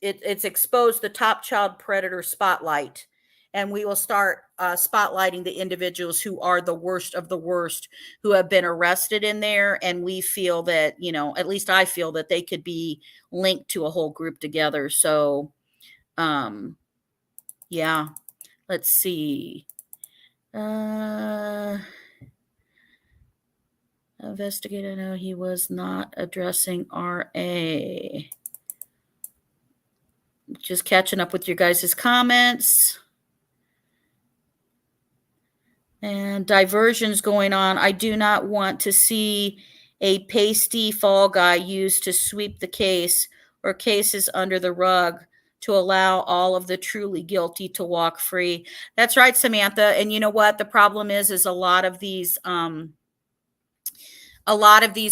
S1: it's exposed the top child predator spotlight, and we will start spotlighting the individuals who are the worst of the worst, who have been arrested in there, and we feel that, you know, at least I feel that they could be linked to a whole group together. So yeah, let's see. Investigator, no, he was not addressing RA. Just catching up with your guys' comments. And diversions going on. I do not want to see a pasty fall guy used to sweep the case or cases under the rug to allow all of the truly guilty to walk free. That's right, Samantha. And you know what? The problem is a lot of these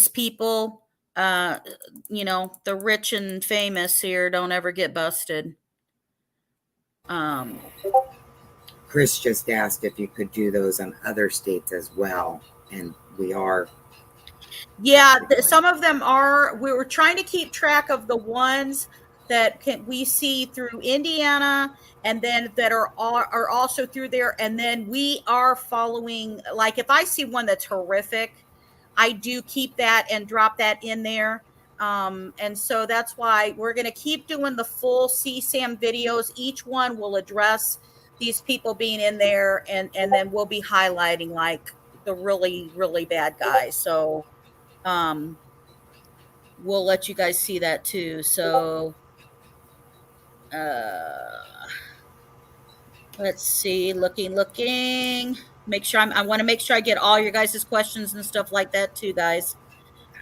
S1: people, you know, the rich and famous here don't ever get busted.
S2: Chris just asked if you could do those on other states as well, and we are.
S1: Yeah, some of them are. We were trying to keep track of the ones that we see through Indiana, and then that are also through there. And then we are following, like if I see one that's horrific, I do keep that and drop that in there. And so that's why we're going to keep doing the full CSAM videos. Each one will address these people being in there, and then we'll be highlighting like the really, really bad guys. So we'll let you guys see that too. So let's see, looking, make sure I want to make sure I get all your guys' questions and stuff like that too, guys.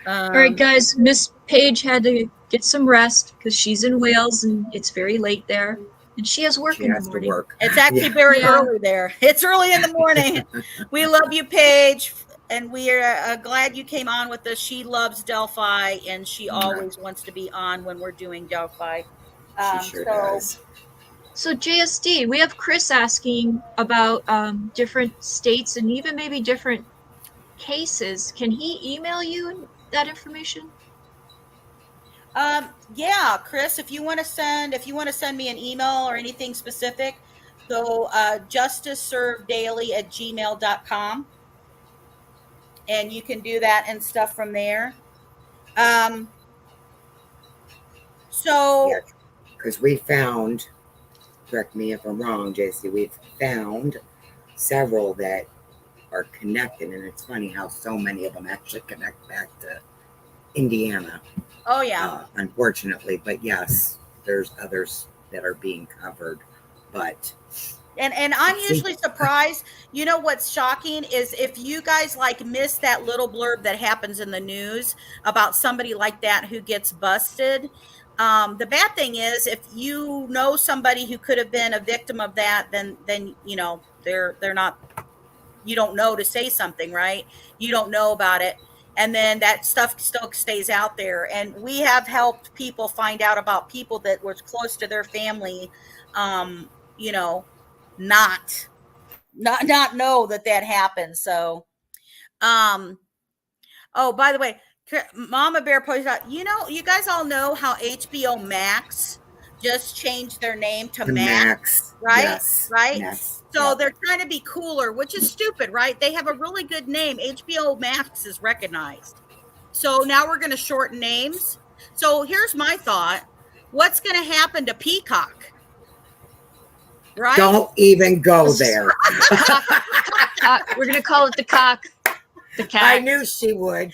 S4: All right, guys, Miss Paige had to get some rest because she's in Wales and it's very late there. And she has work in the morning.
S1: It's actually very early there. It's early in the morning. We love you, Paige. And we are glad you came on with us. She loves Delphi, and she always wants to be on when we're doing Delphi.
S2: She sure does.
S4: So JSD, we have Chris asking about different states and even maybe different cases. Can he email you that information?
S1: Yeah, Chris, if you want to send me an email or anything specific, go justiceserveddaily@gmail.com, and you can do that and stuff from there. So
S2: yeah, because we found, correct me if I'm wrong, JC, we've found several that are connected, and it's funny how so many of them actually connect back to Indiana.
S1: Oh yeah.
S2: Unfortunately, but yes, there's others that are being covered, but
S1: and I'm usually surprised. You know what's shocking is if you guys like miss that little blurb that happens in the news about somebody like that who gets busted. The bad thing is if you know somebody who could have been a victim of that, then you know they're not. You don't know to say something, right? You don't know about it. And then that stuff still stays out there. And we have helped people find out about people that were close to their family, you know, not know that happened. So, oh, by the way, Mama Bear pointed out, you know, you guys all know how HBO Max just changed their name to Max, right?
S2: Yes.
S1: Right?
S2: Yes.
S1: So they're trying to be cooler, which is stupid, right? They have a really good name. HBO Max is recognized. So now we're going to shorten names. So here's my thought. What's going to happen to Peacock? Right?
S2: Don't even go there.
S4: We're going to call it the cock. The cat.
S2: I knew she would.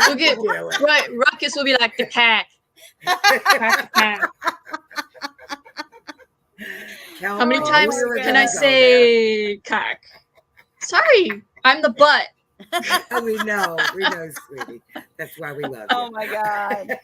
S4: We'll get, right, Ruckus will be like the cat. Crack the cat. How many times can I say cock? Sorry, I'm the butt.
S2: we know, sweetie. That's why we love
S1: Oh
S2: you.
S1: my God.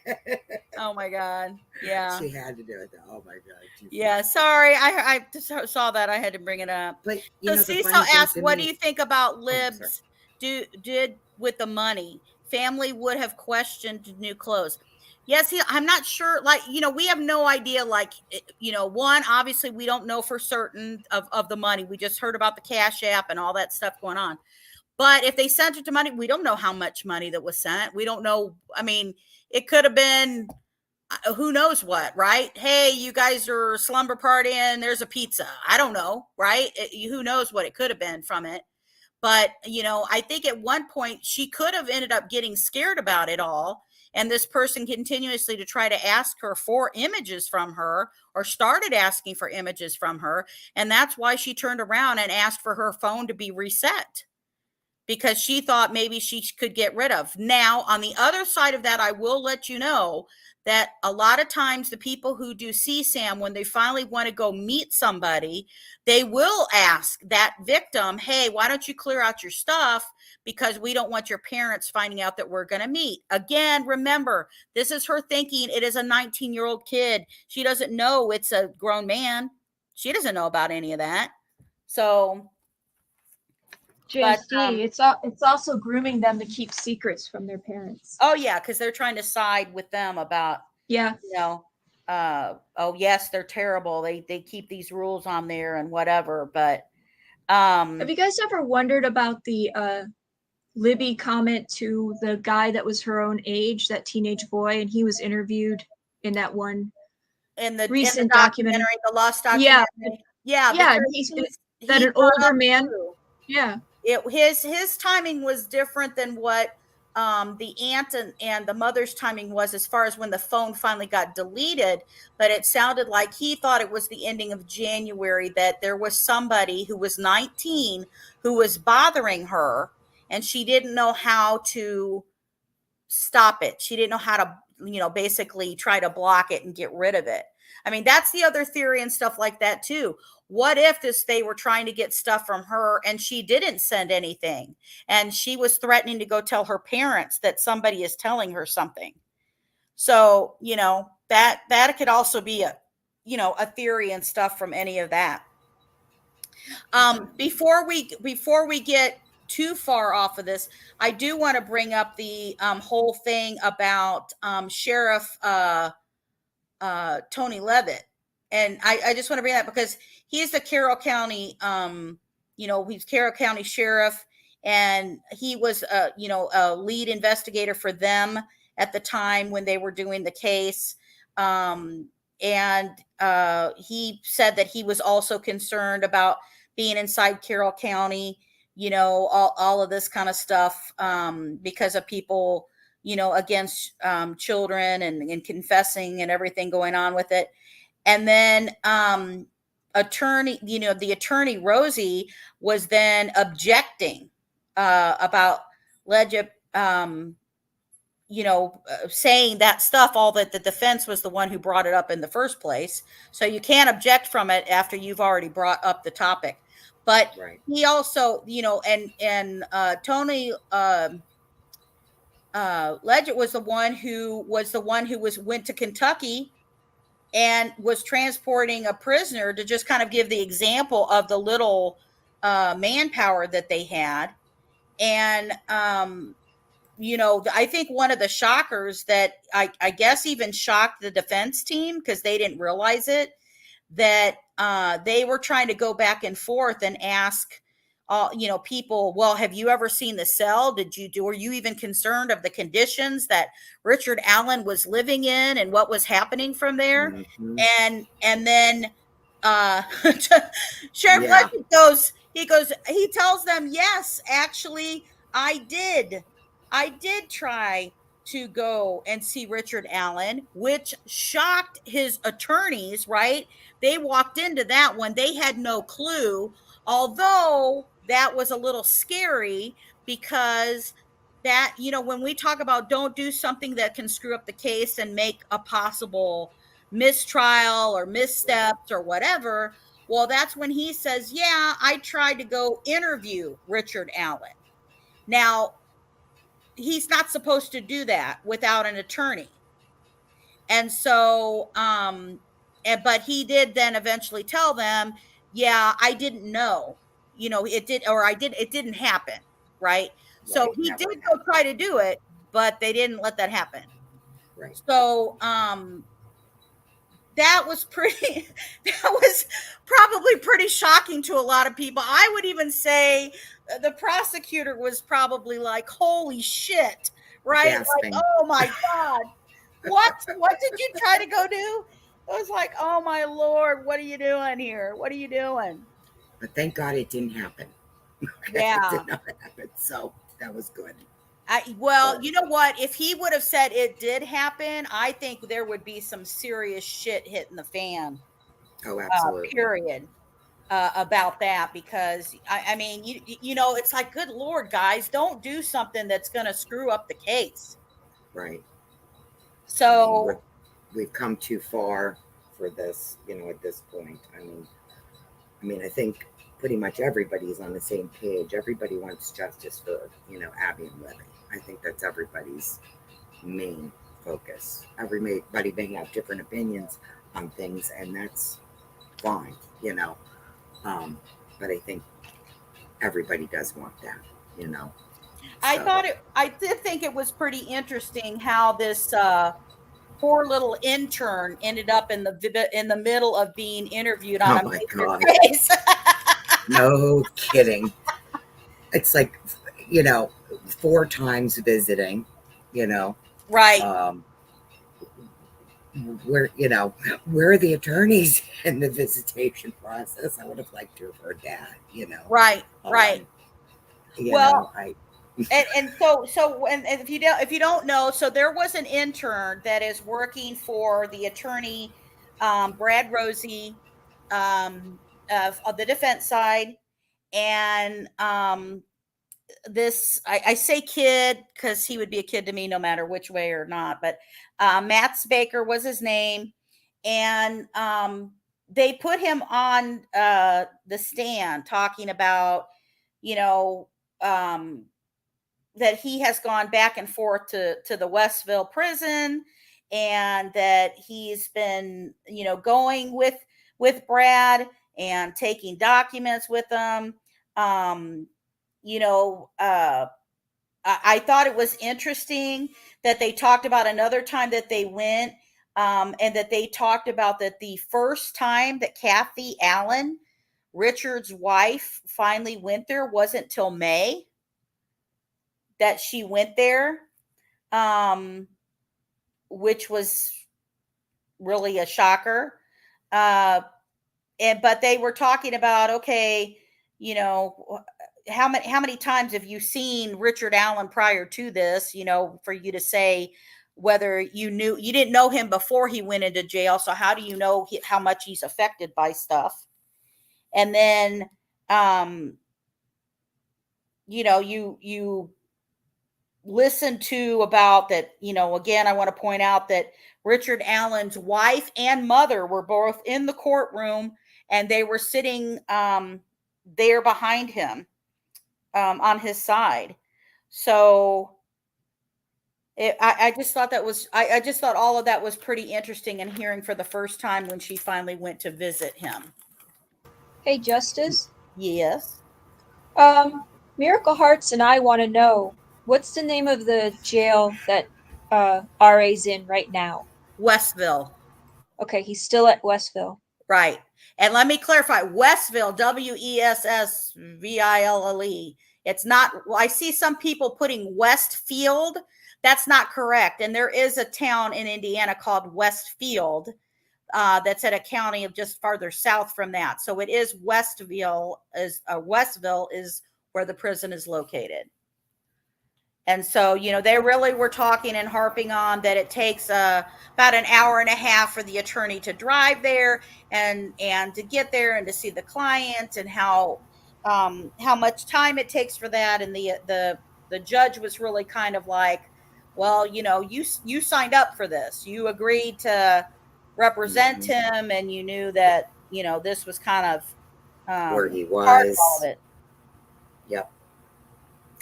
S1: Oh my God. Yeah.
S2: She had to do it though. Oh my God.
S1: Yeah. Sorry. I just saw that. I had to bring it up.
S2: But
S1: So
S2: the
S1: Cecil
S2: funny thing
S1: asked,
S2: to
S1: what
S2: me,
S1: do you think about
S2: sorry.
S1: Libs did with the money? Family would have questioned new clothes. Yes, I'm not sure. Like, we have no idea. Like, one, obviously, we don't know for certain of the money. We just heard about the Cash App and all that stuff going on. But if they sent it to money, we don't know how much money that was sent. We don't know. I mean, it could have been who knows what, right? Hey, you guys are slumber partying. There's a pizza. I don't know, right? Who knows what it could have been from it. But, I think at one point she could have ended up getting scared about it all. And this person continuously to try to ask her for images from her, or started asking for images from her. And that's why she turned around and asked for her phone to be reset, because she thought maybe she could get rid of. Now, on the other side of that, I will let you know that a lot of times the people who do CSAM, when they finally want to go meet somebody, they will ask that victim, hey, why don't you clear out your stuff? Because we don't want your parents finding out that we're going to meet. Again, remember, this is her thinking it is a 19-year-old kid. She doesn't know it's a grown man. She doesn't know about any of that. So...
S4: JC, it's also grooming them to keep secrets from their parents.
S1: Oh yeah, because they're trying to side with them about, oh yes, they're terrible. They keep these rules on there and whatever. But
S4: have you guys ever wondered about the Libby comment to the guy that was her own age, that teenage boy, and he was interviewed in that one
S1: in the
S4: recent
S1: documentary, the Lost documentary?
S4: Yeah, he's that an older man.
S1: Through.
S4: Yeah.
S1: His timing was different than what the aunt and the mother's timing was, as far as when the phone finally got deleted. But it sounded like he thought it was the ending of January, that there was somebody who was 19 who was bothering her, and she didn't know how to stop it. She didn't know how to, basically try to block it and get rid of it. I mean, that's the other theory and stuff like that too. What if they were trying to get stuff from her and she didn't send anything, and she was threatening to go tell her parents that somebody is telling her something? So, that could also be a theory and stuff from any of that. Before we get too far off of this, I do want to bring up the whole thing about Sheriff Tony Levitt. And I just want to bring that because he's the Carroll County, he's Carroll County Sheriff, and he was, a lead investigator for them at the time when they were doing the case. And he said that he was also concerned about being inside Carroll County, all of this kind of stuff, because of people, against children and confessing and everything going on with it. And then the attorney Rosie was then objecting about Legip, saying that stuff, all that the defense was the one who brought it up in the first place. So you can't object from it after you've already brought up the topic. But right. He also, and Tony Legit was the one who went to Kentucky and was transporting a prisoner, to just kind of give the example of the little manpower that they had. And, I think one of the shockers that I guess even shocked the defense team, because they didn't realize it, that they were trying to go back and forth and ask people, well, have you ever seen the cell? Were you even concerned of the conditions that Richard Allen was living in and what was happening from there? Mm-hmm. And then Sheriff Legend he tells them, yes, actually, I did try to go and see Richard Allen, which shocked his attorneys, right? They walked into that one. They had no clue, although that was a little scary, because that, when we talk about don't do something that can screw up the case and make a possible mistrial or missteps or whatever, well, that's when he says, yeah, I tried to go interview Richard Allen. Now, he's not supposed to do that without an attorney. And so, but he did then eventually tell them, yeah, I didn't know, it didn't happen. Right. So
S2: Right,
S1: he
S2: never
S1: did go
S2: happened.
S1: try to do it, but they didn't let that happen.
S2: Right.
S1: So, that was pretty, that was probably pretty shocking to a lot of people. I would even say the prosecutor was probably like, holy shit. Right. Like,
S2: Gasping.
S1: oh my God. What did you try to go do? It was like, oh my Lord, what are you doing here? What are you doing?
S2: But thank God it didn't happen.
S1: Yeah.
S2: It did not happen. So that was good.
S1: Well,
S2: But
S1: you know what? If he would have said it did happen, I think there would be some serious shit hitting the fan.
S2: oh, absolutely.
S1: Period. About that, because I mean, it's like, good Lord, guys, don't do something that's going to screw up the case.
S2: Right.
S1: So
S2: we've come too far for this, at this point. I mean, I think pretty much everybody's on the same page. Everybody wants justice for, Abby and Libby. I think that's everybody's main focus. Everybody may have different opinions on things, and that's fine, but I think everybody does want that,
S1: I did think it was pretty interesting how this poor little intern ended up in the middle of being interviewed on
S2: Oh
S1: a
S2: my
S1: major
S2: God.
S1: case.
S2: No kidding. It's like, 4 times visiting,
S1: Right.
S2: Where where are the attorneys in the visitation process? I would have liked to have heard that,
S1: Right. Well,
S2: I
S1: and so and if you don't know, so there was an intern that is working for the attorney, Brad Rosie, of the defense side, and this I say kid because he would be a kid to me no matter which way or not, but Matt Baker was his name, and they put him on the stand talking about, you know um, that he has gone back and forth to the Westville prison, and that he's been, going with Brad and taking documents with them. Um, I thought it was interesting that they talked about another time that they went, and that they talked about that the first time that Kathy Allen, Richard's wife, finally went there wasn't till May that she went there, um, which was really a shocker. But they were talking about, okay, how many times have you seen Richard Allen prior to this? For you to say whether you didn't know him before he went into jail. So how do you know how much he's affected by stuff? And then, you listen to about that, again, I want to point out that Richard Allen's wife and mother were both in the courtroom, and they were sitting there behind him, on his side. So I just thought I just thought all of that was pretty interesting, and hearing for the first time when she finally went to visit him.
S4: Hey, Justice.
S1: Yes.
S4: Miracle Hearts and I want to know, what's the name of the jail that RA's in right now?
S1: Westville.
S4: Okay, he's still at Westville.
S1: Right. And let me clarify, Westville, Westville. It's not, I see some people putting Westfield. That's not correct. And there is a town in Indiana called Westfield, that's at a county of just farther south from that. So it is Westville is where the prison is located. And so, they really were talking and harping on that it takes about an hour and a half for the attorney to drive there and to get there and to see the client, and how much time it takes for that. And the judge was really kind of like, well, you signed up for this. You agreed to represent him, and you knew that, this was kind of
S2: where he
S1: part of all
S2: was.
S1: of it.
S2: Yep.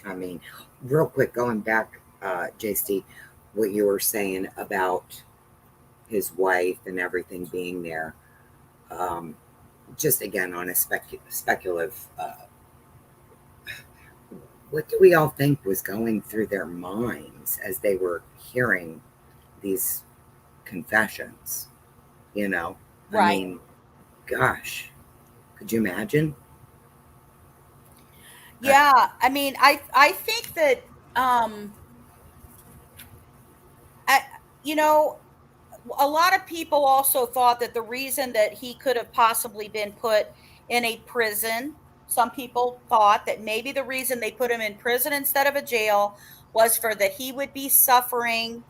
S2: I mean, real quick, going back JC, what you were saying about his wife and everything being there. Just again on a speculative, what do we all think was going through their minds as they were hearing these confessions? You know,
S1: Right.
S2: I mean, gosh, could you imagine?
S1: Yeah, I mean, I think that you know, a lot of people also thought that the reason that he could have possibly been put in a prison, some people thought that maybe the reason they put him in prison instead of a jail was for that he would be suffering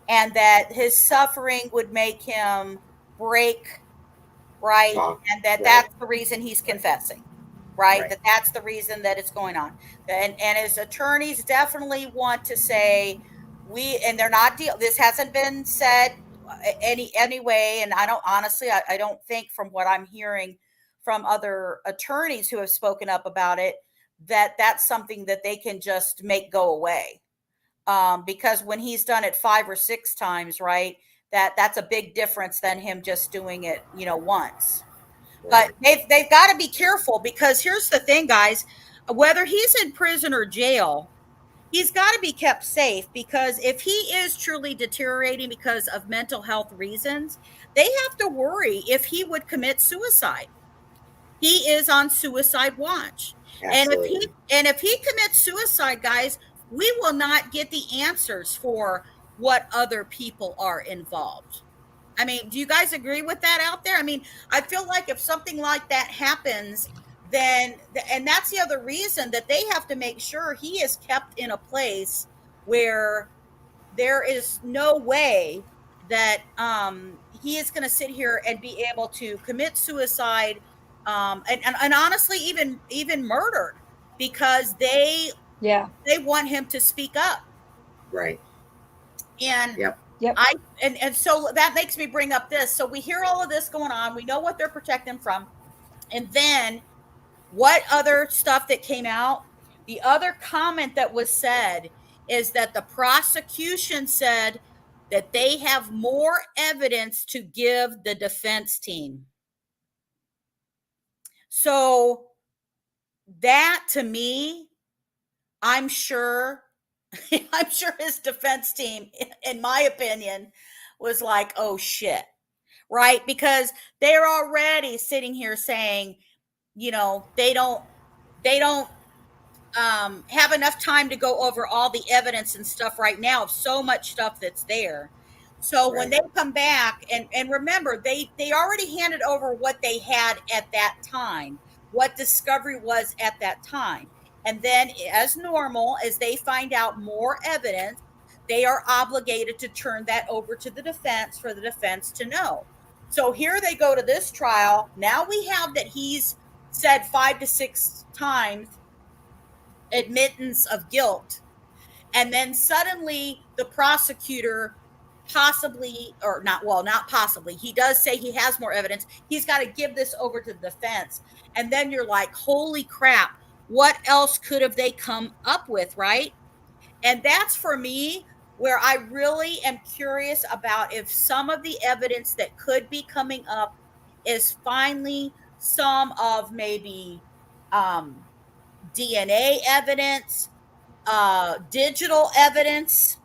S1: and that his suffering would make him break, right?
S2: Talk.
S1: And that
S2: Right.
S1: that's the reason he's confessing, right?
S2: Right.
S1: That that's the reason that it's going on. And his attorneys definitely want to say and they're not this hasn't been said anyway, and I don't honestly I don't think from what I'm hearing from other attorneys who have spoken up about it that that's something that they can just make go away. Because when he's done it 5 or 6 times, right, that's a big difference than him just doing it, once. But they've got to be careful because here's the thing, guys, whether he's in prison or jail, he's got to be kept safe because if he is truly deteriorating because of mental health reasons, they have to worry if he would commit suicide. He is on suicide watch.
S2: Absolutely.
S1: And if he commits suicide, guys, we will not get the answers for what other people are involved. I mean, do you guys agree with that out there? I mean, I feel like if something like that happens, then, and that's the other reason that they have to make sure he is kept in a place where there is no way that he is going to sit here and be able to commit suicide and honestly even murdered because they want him to speak up.
S2: Right.
S1: And
S2: yep.
S1: And so that makes me bring up this. So we hear all of this going on. We know what they're protecting from. And then what other stuff that came out? The other comment that was said is that the prosecution said that they have more evidence to give the defense team. So that to me, I'm sure his defense team, in my opinion, was like, oh shit, right? Because they're already sitting here saying, they don't have enough time to go over all the evidence and stuff right now of so much stuff that's there. So when they come back and remember, they already handed over what they had at that time, what discovery was at that time. And then as normal, as they find out more evidence, they are obligated to turn that over to the defense for the defense to know. So here they go to this trial. Now we have that he's said 5 to 6 times admittance of guilt. And then suddenly the prosecutor possibly, or not possibly, he does say he has more evidence. He's got to give this over to the defense. And then you're like, holy crap, what else could have they come up with, right? And that's for me where I really am curious about if some of the evidence that could be coming up is finally some of maybe DNA evidence, digital evidence,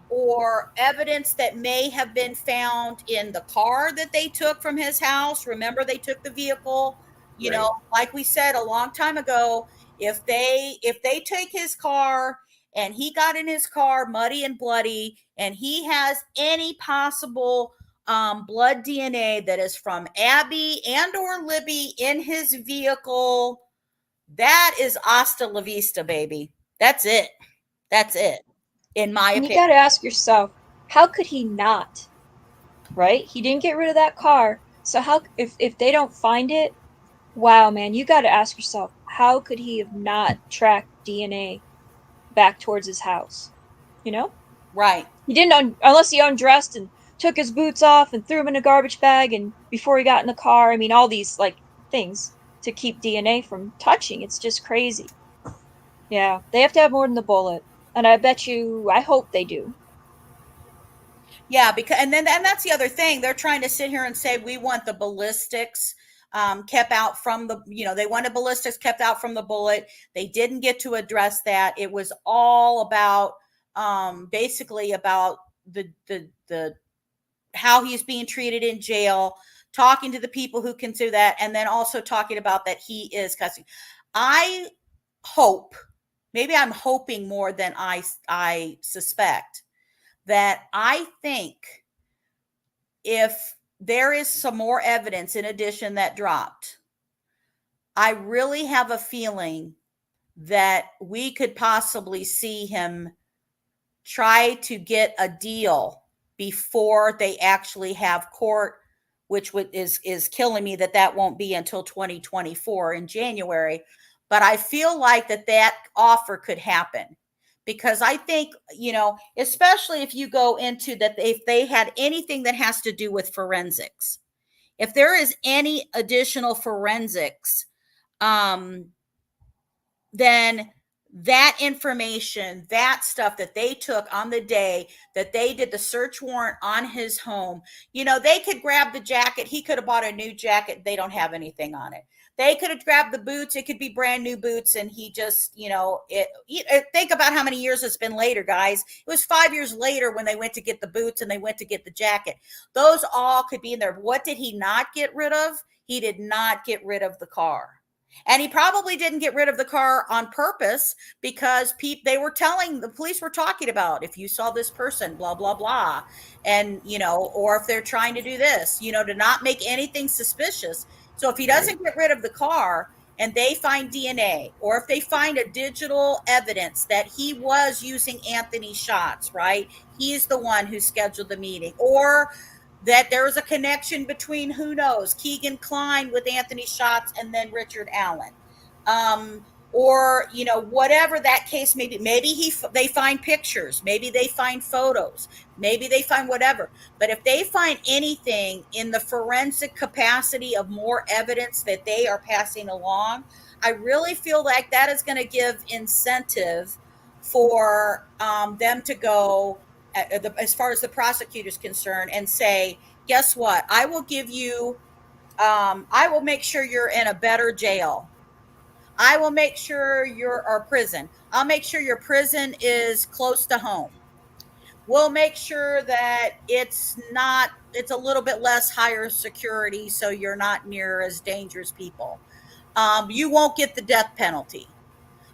S1: or evidence that may have been found in the car that they took from his house. Remember, they took the vehicle, like we said a long time ago, if they take his car and he got in his car muddy and bloody and he has any possible blood DNA that is from Abby and or Libby in his vehicle, that is hasta la vista, baby. That's it. In my opinion.
S4: You got to ask yourself, how could he not? Right? He didn't get rid of that car. So how, if they don't find it, wow, man, you got to ask yourself, how could he have not tracked DNA back towards his house?
S1: Right.
S4: He didn't, unless he undressed and took his boots off and threw them in a garbage bag and before he got in the car. I mean, all these things to keep DNA from touching. It's just crazy. Yeah, they have to have more than the bullet. And I hope they do.
S1: Yeah, because and that's the other thing. They're trying to sit here and say we want the ballistics kept out from the, they wanted ballistics kept out from the bullet. They didn't get to address that. It was all about basically about the how he's being treated in jail, talking to the people who can do that, and then also talking about that he is cussing. I hope, maybe I'm hoping more than I suspect, that I think if there is some more evidence in addition that dropped, I really have a feeling that we could possibly see him try to get a deal before they actually have court, which is killing me that won't be until 2024 in January. But I feel like that offer could happen, because I think, especially if you go into that, if they had anything that has to do with forensics, if there is any additional forensics, then that information, that stuff that they took on the day that they did the search warrant on his home, they could grab the jacket. He could have bought a new jacket. They don't have anything on it. They could have grabbed the boots. It could be brand new boots. And he just, think about how many years it's been later, guys. It was 5 years later when they went to get the boots and they went to get the jacket. Those all could be in there. What did he not get rid of? He did not get rid of the car. And he probably didn't get rid of the car on purpose, because the police were talking about, if you saw this person, blah, blah, blah. And, or if they're trying to do this, to not make anything suspicious. So if he doesn't get rid of the car and they find DNA, or if they find a digital evidence that he was using Anthony's shots, right? He's the one who scheduled the meeting, or that there was a connection between, who knows, Keegan Kline with Anthony shots and then Richard Allen. Or, whatever that case may be. Maybe they find pictures. Maybe they find photos. Maybe they find whatever. But if they find anything in the forensic capacity of more evidence that they are passing along, I really feel like that is going to give incentive for them to go, as far as the prosecutor's concerned, and say, guess what? I will give you, I will make sure you're in a better jail. I will make sure or prison. I'll make sure your prison is close to home. We'll make sure that it's a little bit less higher security, so you're not near as dangerous people. You won't get the death penalty,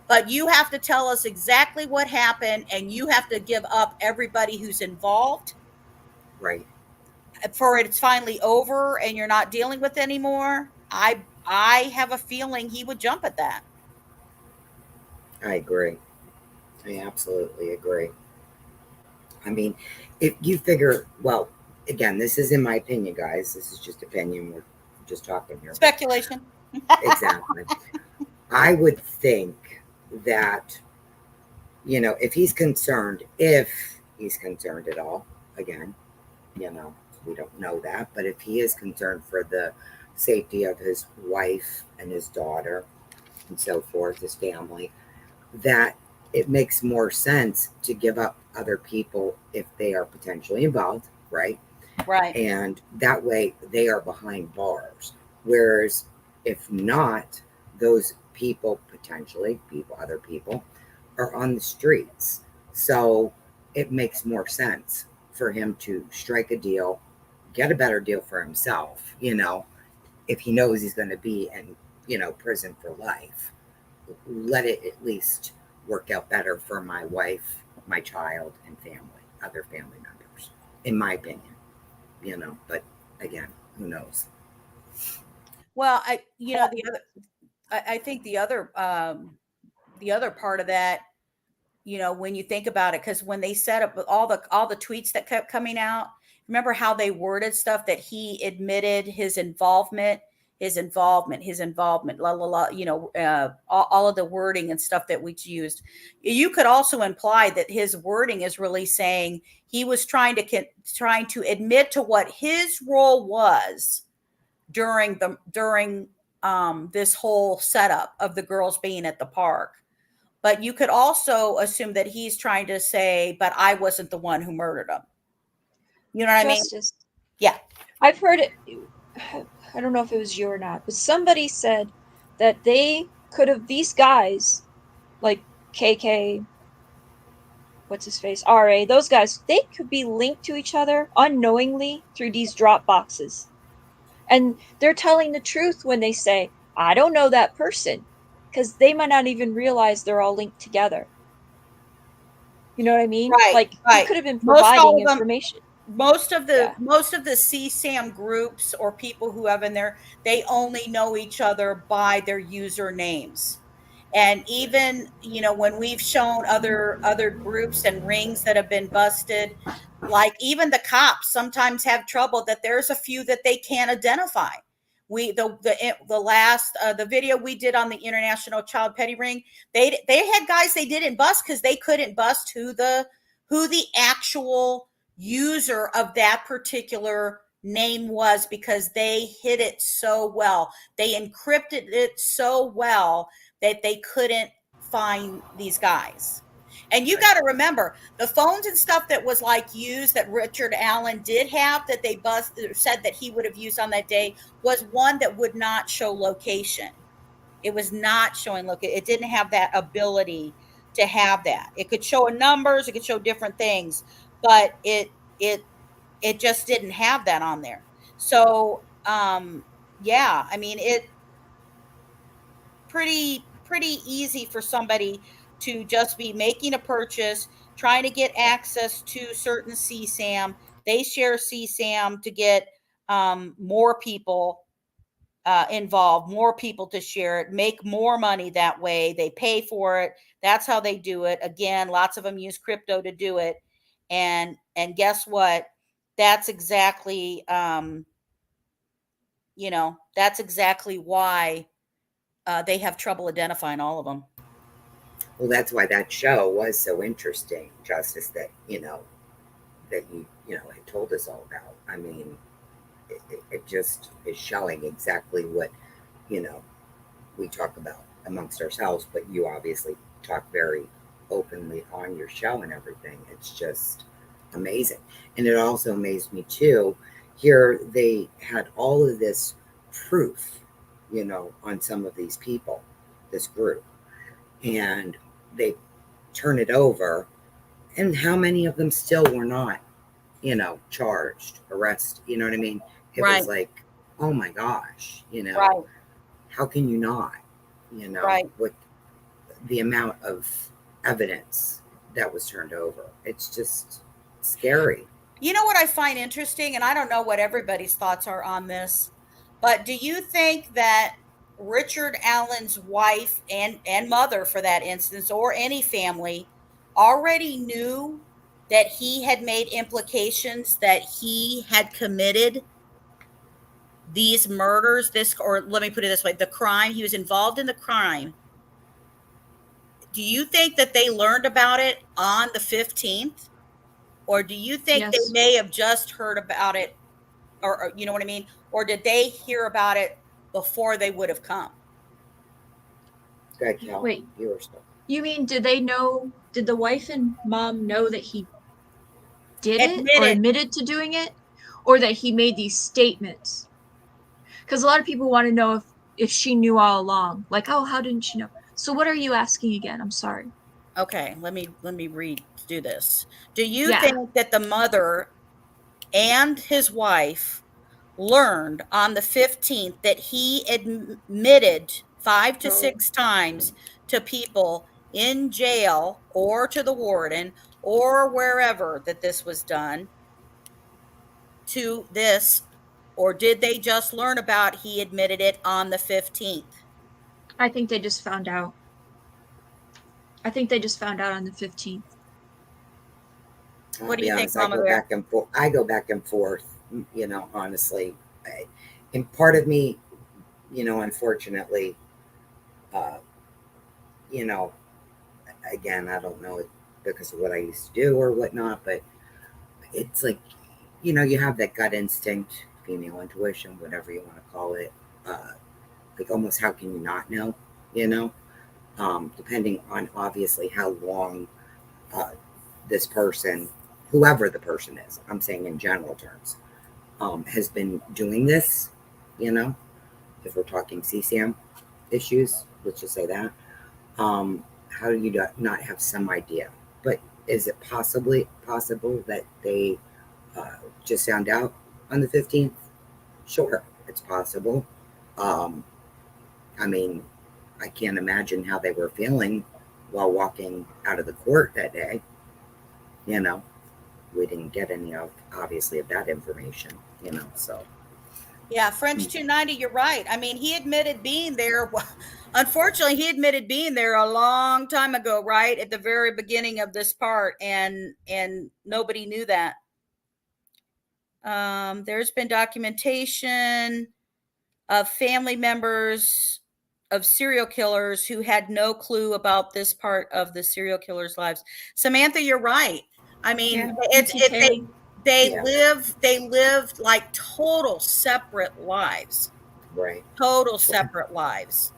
S1: but you have to tell us exactly what happened, and you have to give up everybody who's involved.
S2: Right.
S1: For it's finally over and you're not dealing with anymore. I have a feeling he would jump at that.
S2: I agree. I absolutely agree. I mean, if you figure, well, again, this is in my opinion, guys. This is just opinion. We're just talking here.
S1: Speculation.
S2: Exactly. I would think that, if he's concerned at all, again, we don't know that, but if he is concerned for the safety of his wife and his daughter and so forth, his family, that it makes more sense to give up other people if they are potentially involved, right?
S1: Right.
S2: And that way they are behind bars. Whereas if not, those people, other people, are on the streets. So it makes more sense for him to strike a deal, get a better deal for himself, if he knows he's going to be in, prison for life. Let it at least work out better for my wife, my child, and family, other family members, in my opinion, but again, who knows?
S1: Well, I think the other part of that, when you think about it, because when they set up all the tweets that kept coming out, remember how they worded stuff that he admitted his involvement, la la la, all of the wording and stuff that we used. You could also imply that his wording is really saying he was trying to admit to what his role was during this whole setup of the girls being at the park. But you could also assume that he's trying to say, but I wasn't the one who murdered him. You know what I mean?
S4: Justice.
S1: Yeah.
S4: I've heard it. I don't know if it was you or not, but somebody said that they could have, these guys, like KK, what's his face, RA, those guys, they could be linked to each other unknowingly through these drop boxes. And they're telling the truth when they say, I don't know that person, because they might not even realize they're all linked together. You know what I mean?
S1: Right.
S4: Like, he
S1: Right.
S4: could have been
S1: Most all
S4: providing
S1: of them,
S4: information.
S1: most of the
S4: Yeah.
S1: CSAM groups or people who have in there, they only know each other by their usernames. And even, you know, when we've shown other groups and rings that have been busted, like even the cops sometimes have trouble that there's a few that they can't identify. We the last the video we did on the International Child Petty Ring, they had guys they didn't bust because they couldn't bust who the actual user of that particular name was, because they hid it so well. They encrypted it so well that they couldn't find these guys. And you got to remember, the phones and stuff that was like used that Richard Allen did have that they said that he would have used on that day was one that would not show location. It was not showing location. It didn't have that ability to have that. It could show numbers, it could show different things, but it just didn't have that on there. So yeah, I mean pretty easy for somebody to just be making a purchase, trying to get access to certain CSAM. They share CSAM to get more people involved, more people to share it, make more money that way. They pay for it. That's how they do it. Again, lots of them use crypto to do it. And guess what? That's exactly that's exactly why they have trouble identifying all of them.
S2: Well, that's why that show was so interesting, Justice, that that you had told us all about. I mean, it just is showing exactly what we talk about amongst ourselves, but you obviously talk very openly on your show and everything. It's just amazing. And it also amazed me too. Here they had all of this proof, on some of these people, this group, and they turn it over. And how many of them still were not, charged, arrested? You know what I mean? It
S1: Right.
S2: was like, oh my gosh,
S1: Right.
S2: how can you not,
S1: Right.
S2: with the amount of evidence that was turned over? It's just scary.
S1: You know what I find interesting, and I don't know what everybody's thoughts are on this, but do you think that Richard Allen's wife and mother, for that instance, or any family, already knew that he had made implications that he had committed these murders, or let me put it this way, the crime, he was involved in the crime? Do you think that they learned about it on the 15th? Or do you think they
S4: Yes.
S1: may have just heard about it, or you know what I mean? Or did they hear about it before they would have come?
S2: Go ahead, Cal.
S4: Wait.
S2: You were still.
S4: You mean, did the wife and mom know that he did it or admitted to doing it, or that he made these statements? Because a lot of people want to know if she knew all along. Like, oh, how didn't she know? So what are you asking again? I'm sorry.
S1: Okay, let me do this. Do you think that the mother and his wife learned on the 15th that he admitted 5 to 6 times to people in jail or to the warden or wherever that this was done to this, or did they just learn about he admitted it on the 15th?
S4: I think they just found out. I think they just found out on the 15th.
S1: What do you think, Mama
S2: Bear? I go back and forth, honestly. And part of me, unfortunately, again, I don't know because of what I used to do or whatnot, but it's like, you have that gut instinct, female intuition, whatever you want to call it. Like almost, how can you not know, depending on obviously how long this person, whoever the person is, I'm saying in general terms, has been doing this, you know, if we're talking CCM issues, let's just say that. How do you not have some idea? But is it possible that they just found out on the 15th? Sure, it's possible. I mean, I can't imagine how they were feeling while walking out of the court that day. You know, we didn't get any of, obviously, of that information, you know, so.
S1: Yeah, French 290, you're right. I mean, he admitted being there. Unfortunately, he admitted being there a long time ago, right? At the very beginning of this part, and nobody knew that. There's been documentation of family members of serial killers who had no clue about this part of the serial killers' lives. Samantha, you're right. I mean,
S4: Yeah,
S1: they lived like total separate lives.
S2: Right.
S1: Total separate lives.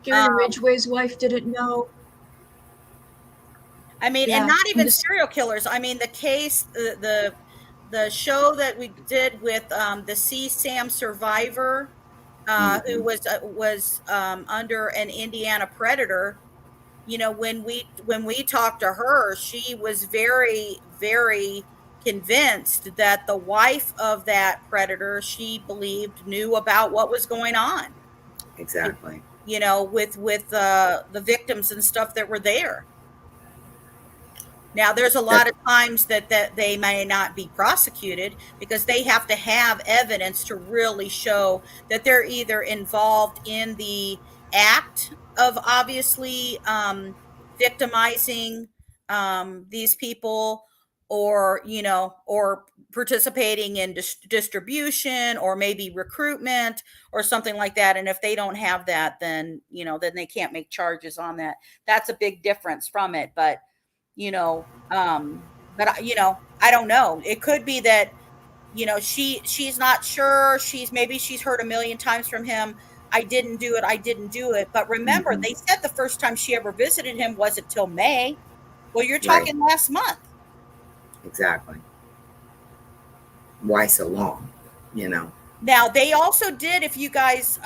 S4: Gary Ridgway's wife didn't know.
S1: I mean,
S4: Yeah.
S1: and not even serial killers. I mean, the case, the show that we did with the CSAM survivor, who was under an Indiana predator. You know, when we talked to her, she was very, very convinced that the wife of that predator, she believed, knew about what was going on.
S2: Exactly.
S1: You know, with the victims and stuff that were there. Now, there's a lot of times that they may not be prosecuted because they have to have evidence to really show that they're either involved in the act of obviously victimizing these people, or, you know, or participating in distribution, or maybe recruitment or something like that. And if they don't have that, then, you know, then they can't make charges on that. That's a big difference from it. But you know, you know, I don't know. It could be that, you know, she's not sure. Maybe she's heard a million times from him, I didn't do it, I didn't do it. But remember, they said the first time she ever visited him wasn't till May. Well, you're talking last month.
S2: Exactly. Why so long, you know?
S1: Now, they also did, if you guys,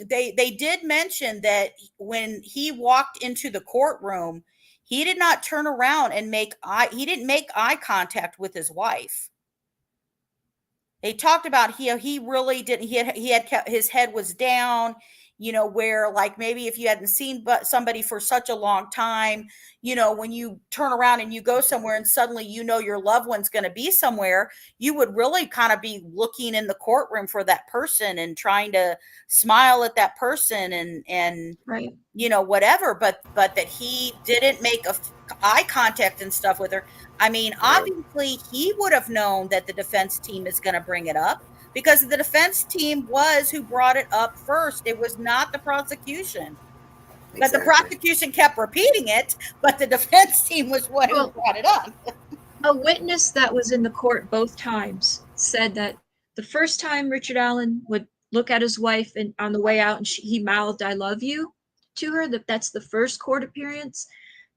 S1: they did mention that when he walked into the courtroom, he did not turn around and he didn't make eye contact with his wife. They talked about he really didn't, he had kept, his head was down, you know, where like maybe if you hadn't seen somebody for such a long time, you know, when you turn around and you go somewhere and suddenly, you know, your loved one's going to be somewhere, you would really kind of be looking in the courtroom for that person and trying to smile at that person and
S4: right,
S1: you know, whatever, but that he didn't make eye contact and stuff with her. I mean, obviously he would have known that the defense team is going to bring it up, because the defense team was who brought it up first. It was not the prosecution. Exactly. But the prosecution kept repeating it, but the defense team was what who brought it up.
S4: A witness that was in the court both times said that the first time Richard Allen would look at his wife and on the way out, and he mouthed, "I love you" to her. That's the first court appearance.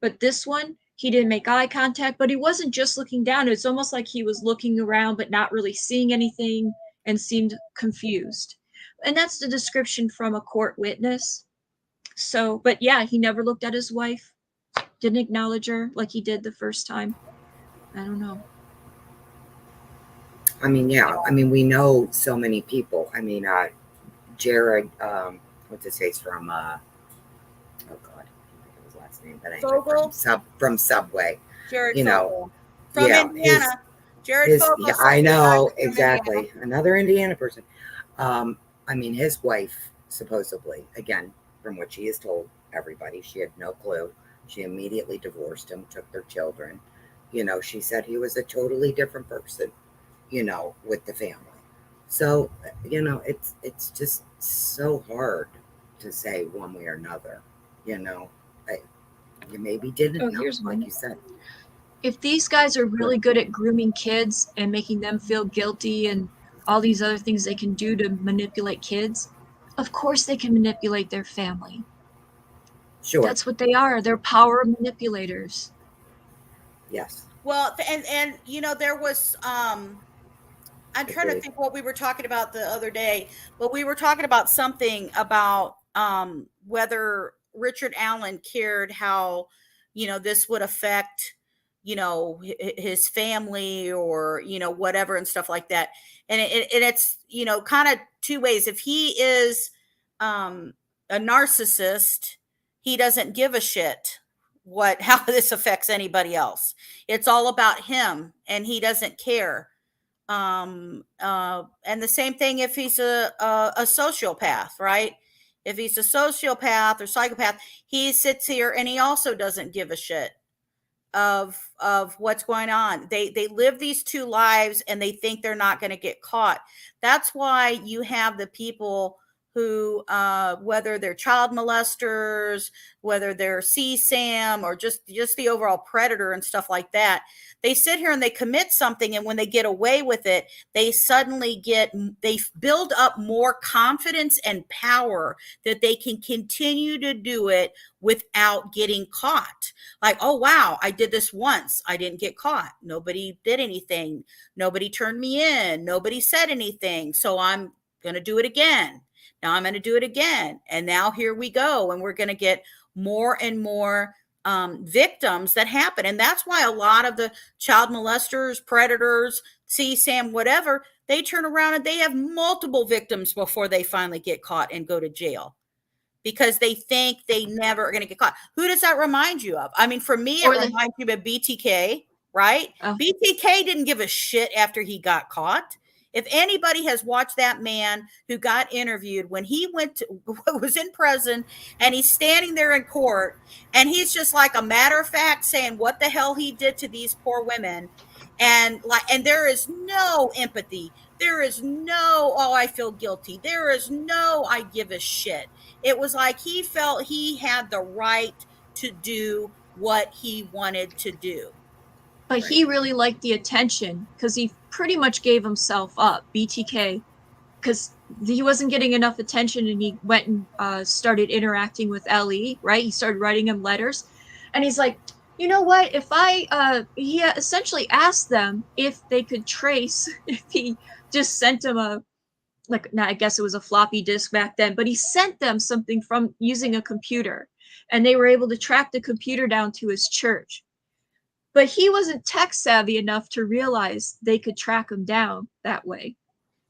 S4: But this one, he didn't make eye contact, but he wasn't just looking down. It's almost like he was looking around, but not really seeing anything, and seemed confused. And that's the description from a court witness. So, but yeah, he never looked at his wife, didn't acknowledge her like he did the first time. I don't know.
S2: I mean, yeah. I mean, we know so many people. I mean, Jared, what's his face from? Oh God, I think his last name, but anyway, from Subway.
S1: Jared,
S2: you know,
S1: from Indiana. Jared Fogle.
S2: Yeah, I know exactly. Indiana. Another Indiana person. I mean, his wife supposedly, again, from what she has told everybody, she had no clue. She immediately divorced him, took their children. You know, she said he was a totally different person, you know, with the family. So, you know, it's just so hard to say one way or another, you know. You maybe didn't know, like you said.
S4: If these guys are really good at grooming kids and making them feel guilty and all these other things they can do to manipulate kids, of course they can manipulate their family.
S2: Sure.
S4: That's what they are. They're power manipulators.
S2: Yes.
S1: Well, and you know, there was I'm trying to
S2: Agreed.
S1: think what we were talking about the other day, but we were talking about something about whether Richard Allen cared how, you know, this would affect, you know, his family or, you know, whatever and stuff like that. And it's, you know, kind of two ways. If he is a narcissist, he doesn't give a shit how this affects anybody else. It's all about him and he doesn't care. And the same thing if he's a sociopath, right? If he's a sociopath or psychopath, he sits here and he also doesn't give a shit of what's going on. They live these two lives and they think they're not going to get caught. That's why you have the people who whether they're child molesters, whether they're CSAM or just the overall predator and stuff like that, they sit here and they commit something, and when they get away with it, they build up more confidence and power that they can continue to do it without getting caught. Like, oh wow, I did this once, I didn't get caught, nobody did anything, nobody turned me in, nobody said anything, so I'm gonna do it again. Now I'm going to do it again. And now here we go. And we're going to get more and more victims that happen. And that's why a lot of the child molesters, predators, CSAM, whatever, they turn around and they have multiple victims before they finally get caught and go to jail because they think they never are going to get caught. Who does that remind you of? I mean, for me, it reminds you of BTK, right? Oh. BTK didn't give a shit after he got caught. If anybody has watched that man who got interviewed when he was in prison and he's standing there in court and he's just like a matter of fact saying what the hell he did to these poor women, and there is no empathy. There is no, oh, I feel guilty. There is no, I give a shit. It was like he felt he had the right to do what he wanted to do.
S4: But he really liked the attention because he pretty much gave himself up, BTK, because he wasn't getting enough attention, and he went and started interacting with LE, right? He started writing him letters, and he's like, you know what? If he essentially asked them if they could trace, if he just sent him I guess it was a floppy disk back then, but he sent them something from using a computer, and they were able to track the computer down to his church. But he wasn't tech savvy enough to realize they could track him down that way.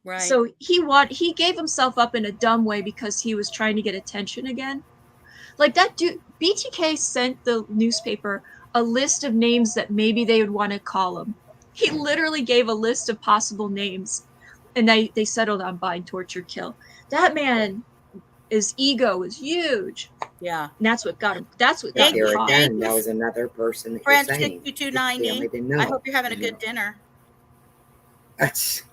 S1: Right.
S4: So he gave himself up in a dumb way because he was trying to get attention again. Like that dude, BTK sent the newspaper a list of names that maybe they would want to call him. He literally gave a list of possible names, and they settled on bind, torture, kill. That man, his ego was huge.
S1: Yeah.
S4: And that's what got him. That's what got him caught.
S2: Again, that was another person that
S1: French
S2: you're saying.
S1: 6290. I hope you're having a good dinner.
S2: That's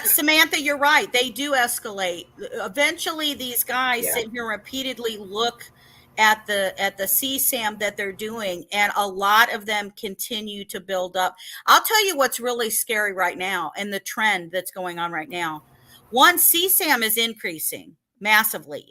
S1: Samantha, you're right. They do escalate. Eventually, these guys sit here and repeatedly look at the CSAM that they're doing, and a lot of them continue to build up. I'll tell you what's really scary right now, and the trend that's going on right now. One, CSAM is increasing massively,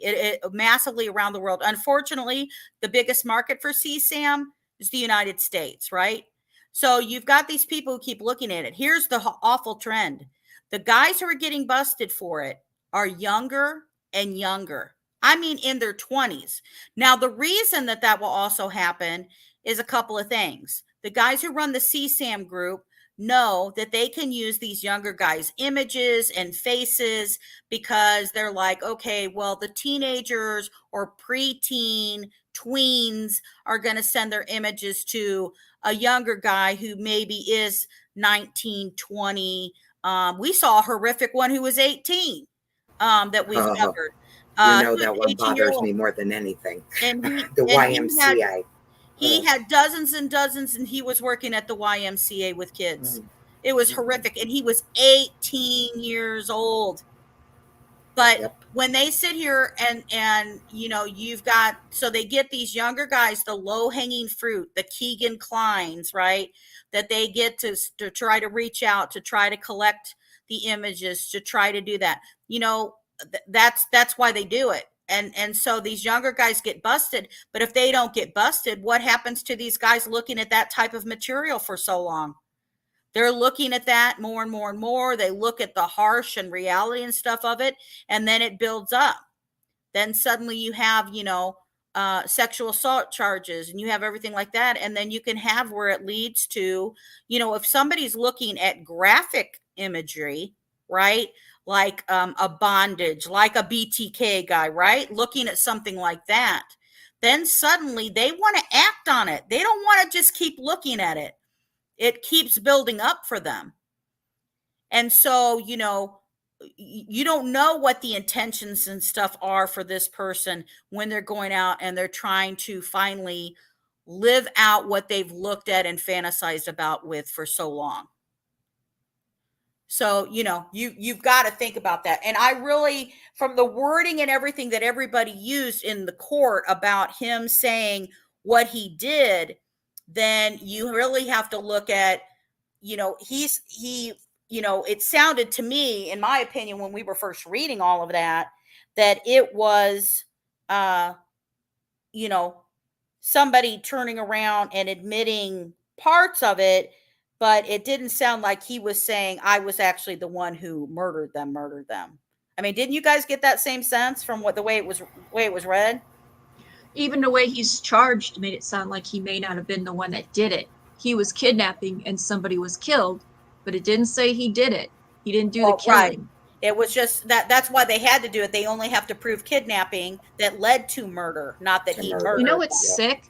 S1: massively around the world. Unfortunately, the biggest market for CSAM is the United States, right? So you've got these people who keep looking at it. Here's the awful trend. The guys who are getting busted for it are younger and younger. I mean, in their 20s. Now, the reason that will also happen is a couple of things. The guys who run the CSAM group know that they can use these younger guys' images and faces because they're like, okay, well, the teenagers or preteen tweens are going to send their images to a younger guy who maybe is 19, 20. We saw a horrific one who was 18 that we've covered.
S2: That one bothers me more than anything.
S1: And
S2: the YMCA.
S1: He had dozens and dozens, and he was working at the YMCA with kids. It was horrific. And he was 18 years old. But when they sit here and you've got, so they get these younger guys, the low hanging fruit, the Keegan Kleins, right? That they get to try to reach out, to try to collect the images, to try to do that. That's why they do it. and so these younger guys get busted. But if they don't get busted, what happens to these guys looking at that type of material for so long? They're looking at that more and more and more. They look at the harsh and reality and stuff of it, and then it builds up. Then suddenly you have, sexual assault charges, and you have everything like that. And then you can have where it leads to, if somebody's looking at graphic imagery, right? Like a bondage, like a BTK guy, right? Looking at something like that, then suddenly they want to act on it. They don't want to just keep looking at it. It keeps building up for them. And so, you don't know what the intentions and stuff are for this person when they're going out and they're trying to finally live out what they've looked at and fantasized about with for so long. So, you've got to think about that. And I really, from the wording and everything that everybody used in the court about him saying what he did, then you really have to look at, it sounded to me, in my opinion, when we were first reading all of that it was, somebody turning around and admitting parts of it, but it didn't sound like he was saying, I was actually the one who murdered them. I mean, didn't you guys get that same sense from the way it was read?
S4: Even the way he's charged made it sound like he may not have been the one that did it. He was kidnapping and somebody was killed, but it didn't say he did it. He didn't do the killing. Right.
S1: It was just that's why they had to do it. They only have to prove kidnapping that led to murder, not that he murdered.
S4: You know what's sick?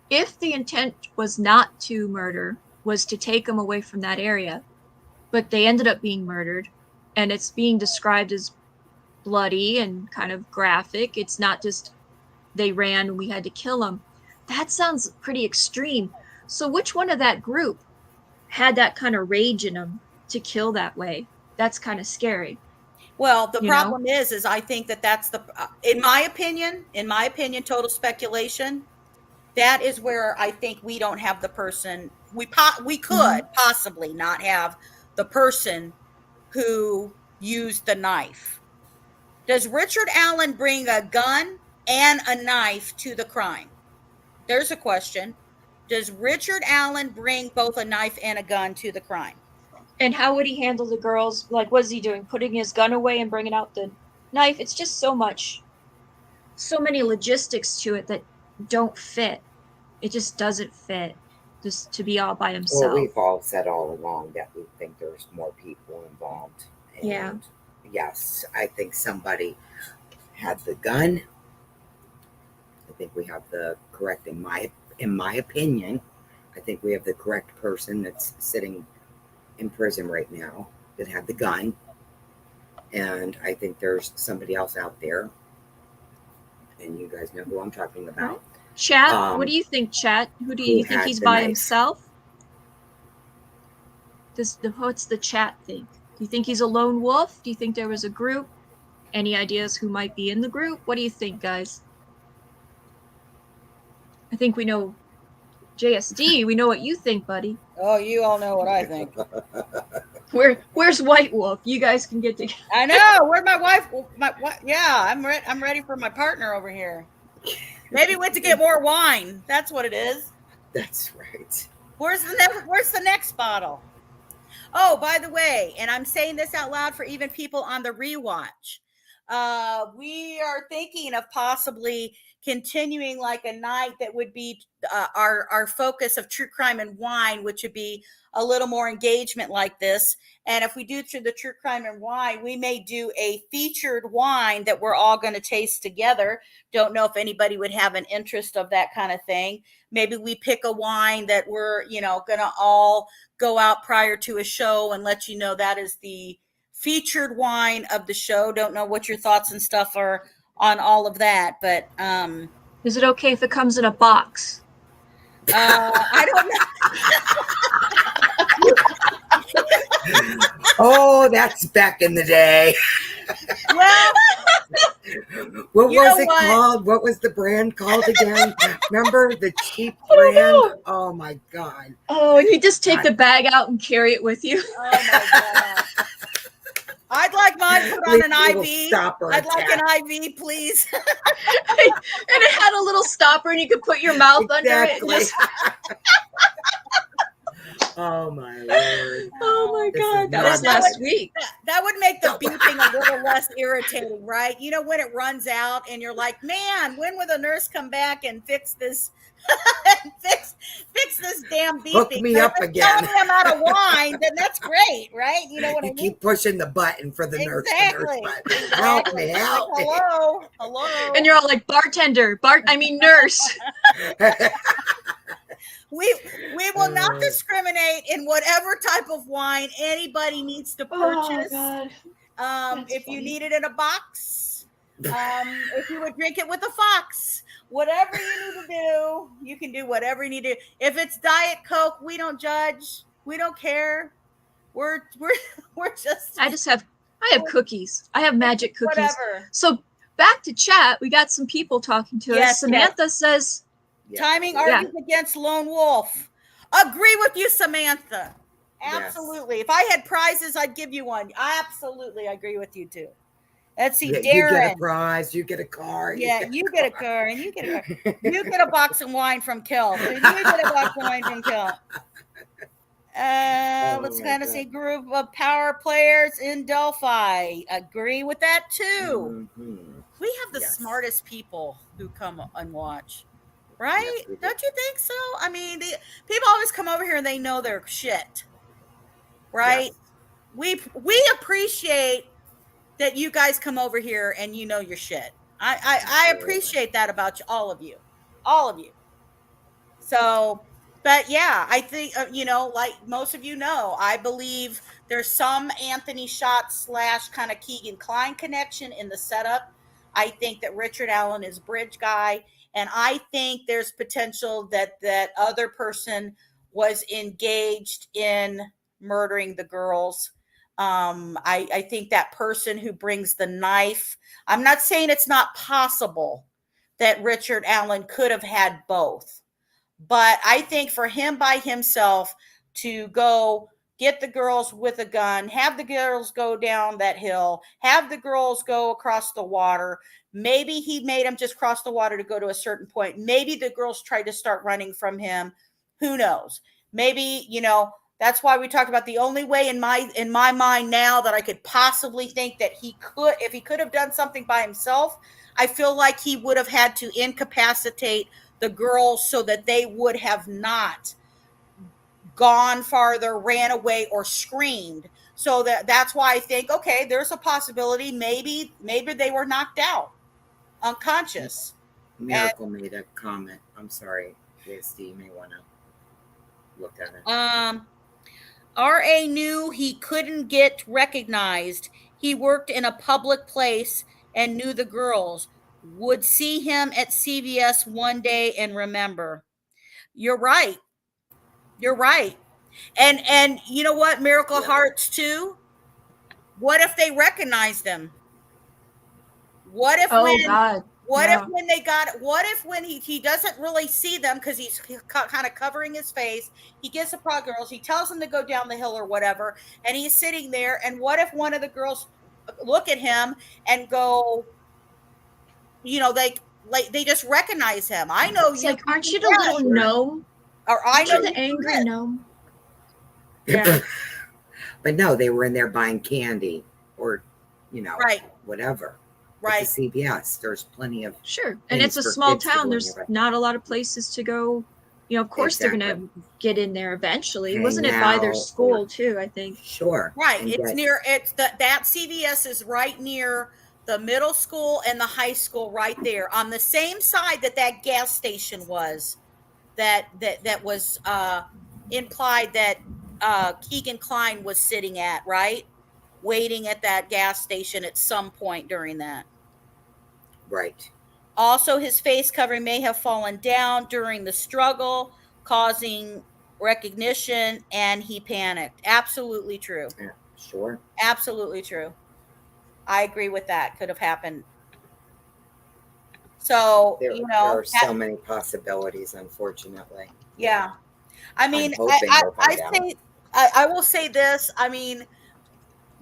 S4: If the intent was not to murder, was to take him away from that area, but they ended up being murdered, and it's being described as bloody and kind of graphic. It's not just they ran and we had to kill them. That sounds pretty extreme. So which one of that group had that kind of rage in them to kill that way? That's kind of scary.
S1: Well, the problem is I think that's in my opinion, total speculation. That is where I think we don't have the person. We could possibly not have the person who used the knife. Does Richard Allen bring a gun and a knife to the crime? There's a question. Does Richard Allen bring both a knife and a gun to the crime?
S4: And how would he handle the girls? Like, what is he doing? Putting his gun away and bringing out the knife? It's just so many logistics to it that don't fit. It just doesn't fit, just to be all by himself.
S2: Well, we've all said all along that we think there's more people involved. And
S4: yeah.
S2: Yes, I think somebody had the gun. I think we have the correct, in my opinion, I think we have the correct person that's sitting in prison right now that had the gun. And I think there's somebody else out there, and you guys know who I'm talking about.
S4: Chat, what do you think, Chat? Who do you think he's by himself? What's the chat think? Do you think he's a lone wolf? Do you think there was a group? Any ideas who might be in the group? What do you think, guys? I think we know. JSD, we know what you think, buddy.
S1: Oh, you all know what I think.
S4: Where's White Wolf? You guys can get together.
S1: I know. Where's my wife? Yeah, I'm ready for my partner over here. Maybe went to get more wine. That's what it is.
S2: That's right.
S1: Where's the next bottle? Oh, by the way, and I'm saying this out loud for even people on the rewatch. We are thinking of possibly continuing like a night that would be our focus of true crime and wine, which would be a little more engagement like this. And if we do through the true crime and wine, we may do a featured wine that we're all going to taste together. Don't know if anybody would have an interest of that kind of thing. Maybe we pick a wine that we're, going to all go out prior to a show and let you know that is the featured wine of the show. Don't know what your thoughts and stuff are on all of that, but
S4: is it okay if it comes in a box?
S1: I don't
S2: know. Oh, that's back in the day.
S1: Well,
S2: what was it called? What was the brand called again? Remember the cheap brand? Oh my God.
S4: Oh, and you just take the bag out and carry it with you.
S1: Oh my God. I'd like mine put on an IV.
S2: Stopper
S1: I'd like
S2: attack.
S1: an IV, please.
S4: And it had a little stopper, and you could put your mouth under it.
S2: Exactly.
S4: Just,
S2: Oh my Lord.
S4: oh my
S2: This is
S4: God, that
S2: not
S4: was
S2: good.
S4: last week.
S1: That would make the beeping a little less irritating, right? You know, when it runs out and you're like, man, when will the nurse come back and fix this? fix this damn beeping.
S2: Hook me
S1: But
S2: up
S1: if it's
S2: again.
S1: telling me I'm out of wine, then that's great, right? You know what I
S2: You
S1: mean?
S2: keep pushing the button for the nurse. The nurse button. Help me, help
S1: Like,
S2: me.
S1: hello.
S4: And you're all like, bartender, nurse.
S1: We will not discriminate in whatever type of wine anybody needs to purchase.
S4: God.
S1: If you
S4: funny.
S1: need it in a box, if you would drink it with a fox, whatever you need to do, you can do whatever you need to do. If it's Diet Coke, we don't judge. We don't care. We're just
S4: I have cookies. I have magic cookies.
S1: whatever.
S4: So back to chat, we got some people talking to
S1: Yes,
S4: us. Samantha says,
S2: Yeah.
S1: Timing argues against lone wolf. Agree with you, Samantha. Absolutely. If I had prizes, I'd give you one. Absolutely, I agree with you too. Let's see,
S2: Yeah,
S1: Darren.
S2: you get a prize, you get a car.
S1: Yeah, you get a car and you get a car. You get a box of wine from Kel. You get a box of wine from Kel. Let's
S2: my
S1: kind of
S2: God.
S1: see group of power players in Delphi. Agree with that too.
S2: Mhm.
S1: We have the
S2: Yes.
S1: smartest people who come and watch, right?
S2: Yes, we do.
S1: Don't you think so? I mean, people always come over here and they know their shit, right?
S2: Yes.
S1: We appreciate that you guys come over here and you know your shit. I appreciate that about you, all of you. So, but yeah, I think, like most of you know, I believe there's some Anthony Schott / kind of Keegan Kline connection in the setup. I think that Richard Allen is bridge guy. And I think there's potential that that other person was engaged in murdering the girls. I think that person who brings the knife, I'm not saying it's not possible that Richard Allen could have had both. But I think for him by himself to go get the girls with a gun, have the girls go down that hill, have the girls go across the water. Maybe he made them just cross the water to go to a certain point. Maybe the girls tried to start running from him. Who knows? Maybe, that's why we talked about the only way in my mind now that I could possibly think that he could, if he could have done something by himself, I feel like he would have had to incapacitate the girls so that they would have not gone farther, ran away, or screamed. So that's why I think, okay, there's a possibility maybe they were knocked out, unconscious.
S2: Miracle made a comment. I'm sorry, JSD, you may want to look at it.
S1: RA knew he couldn't get recognized. He worked in a public place and knew the girls. Would see him at CVS one day and remember. You're right. And you know what? Miracle Hearts too. What if they recognized them? What if when he doesn't really see them because he's kind of covering his face, he gets the prog girls, he tells them to go down the hill or whatever, and he's sitting there, and what if one of the girls look at him and go, they just recognize him. I know
S4: It's
S1: you.
S4: like, aren't you the little gnome?
S1: Or I
S4: Aren't
S1: know
S4: you the angry gnome?
S1: Yeah.
S2: But no, they were in there buying candy or,
S1: Right.
S2: whatever.
S1: Right.
S2: At the CVS, there's plenty of.
S4: Sure. And
S2: things
S4: it's a
S2: for
S4: small
S2: kids to go
S4: town.
S2: in
S4: There's
S2: there.
S4: not a lot of places to go. Of course they're going to get in there eventually.
S2: Hang
S4: Wasn't it by their
S2: out
S4: school
S2: or-
S4: too, I think?
S2: Sure.
S1: Right.
S2: And
S1: It's
S2: get-
S1: near, that CVS is right near the middle school and the high school right there on the same side that gas station was that was implied that Keegan Kline was sitting at, right? Waiting at that gas station at some point during that.
S2: Right.
S1: Also, his face covering may have fallen down during the struggle, causing recognition, and he panicked. Absolutely true.
S2: Yeah, sure.
S1: Absolutely true. I agree with that. Could have happened. So,
S2: There are so many possibilities, unfortunately.
S1: yeah. I mean,
S2: I'm hoping we'll find out.
S1: I will say this. I mean,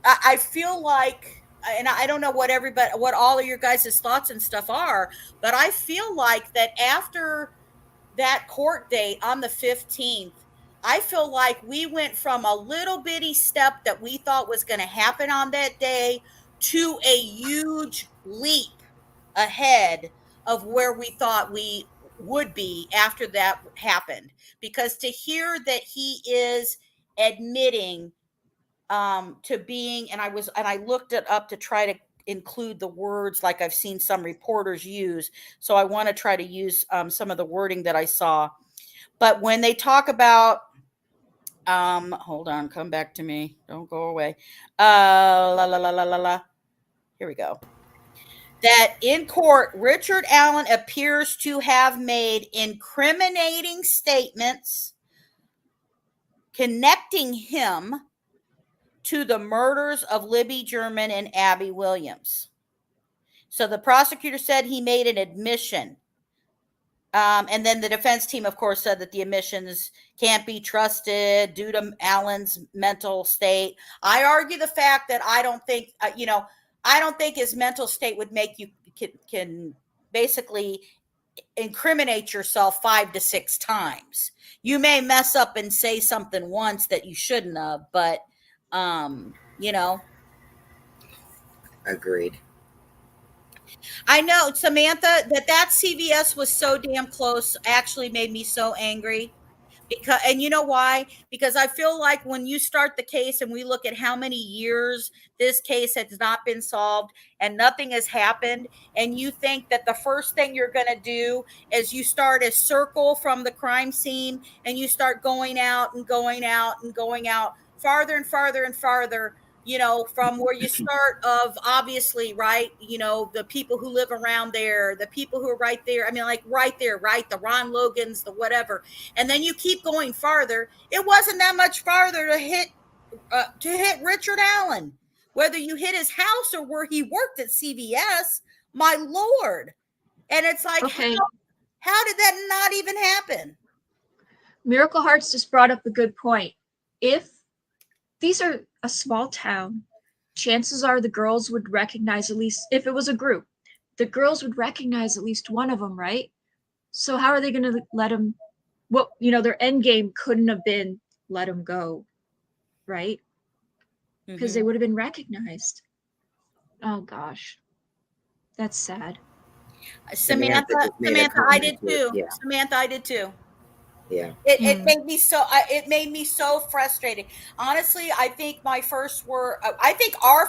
S1: I feel like, and I don't know what all of your guys' thoughts and stuff are, but I feel like that after that court date on the 15th, I feel like we went from a little bitty step that we thought was going to happen on that day to a huge leap ahead of where we thought we would be after that happened. Because to hear that he is admitting to being, and I looked it up to try to include the words like I've seen some reporters use. So I want to try to use some of the wording that I saw. But when they talk about, hold on, come back to me, don't go away. La la la la la la. Here we go. That in court, Richard Allen appears to have made incriminating statements connecting him to the murders of Libby German and Abby Williams. So the prosecutor said he made an admission. And then the defense team, of course, said that the admissions can't be trusted due to Allen's mental state. I argue the fact that I don't think, I don't think his mental state would make you can basically incriminate yourself 5 to 6 times. You may mess up and say something once that you shouldn't have, but
S2: Agreed.
S1: I know, Samantha, that CVS was so damn close actually made me so angry. Because, and you know why? Because I feel like when you start the case and we look at how many years this case has not been solved and nothing has happened, and you think that the first thing you're going to do is you start a circle from the crime scene and you start going out and going out and going out farther and farther and farther, from where you start of, obviously, right, the people who live around there, the people who are right there. I mean, like right there, right? The Ron Logans, the whatever. And then you keep going farther. It wasn't that much farther to hit Richard Allen, whether you hit his house or where he worked at CVS, my Lord. And it's like,
S4: Okay.
S1: How did that not even happen?
S4: Miracle Hearts just brought up a good point. If these are a small town, chances are the girls would recognize, at least if it was a group, the girls would recognize at least one of them, right? So how are they going to let them, their end game couldn't have been let them go, right? Because they would have been recognized. Oh gosh, that's sad.
S1: Samantha, I did too. Yeah. Samantha, I did too.
S2: Yeah.
S1: It made me so. It made me so frustrated. Honestly, I think our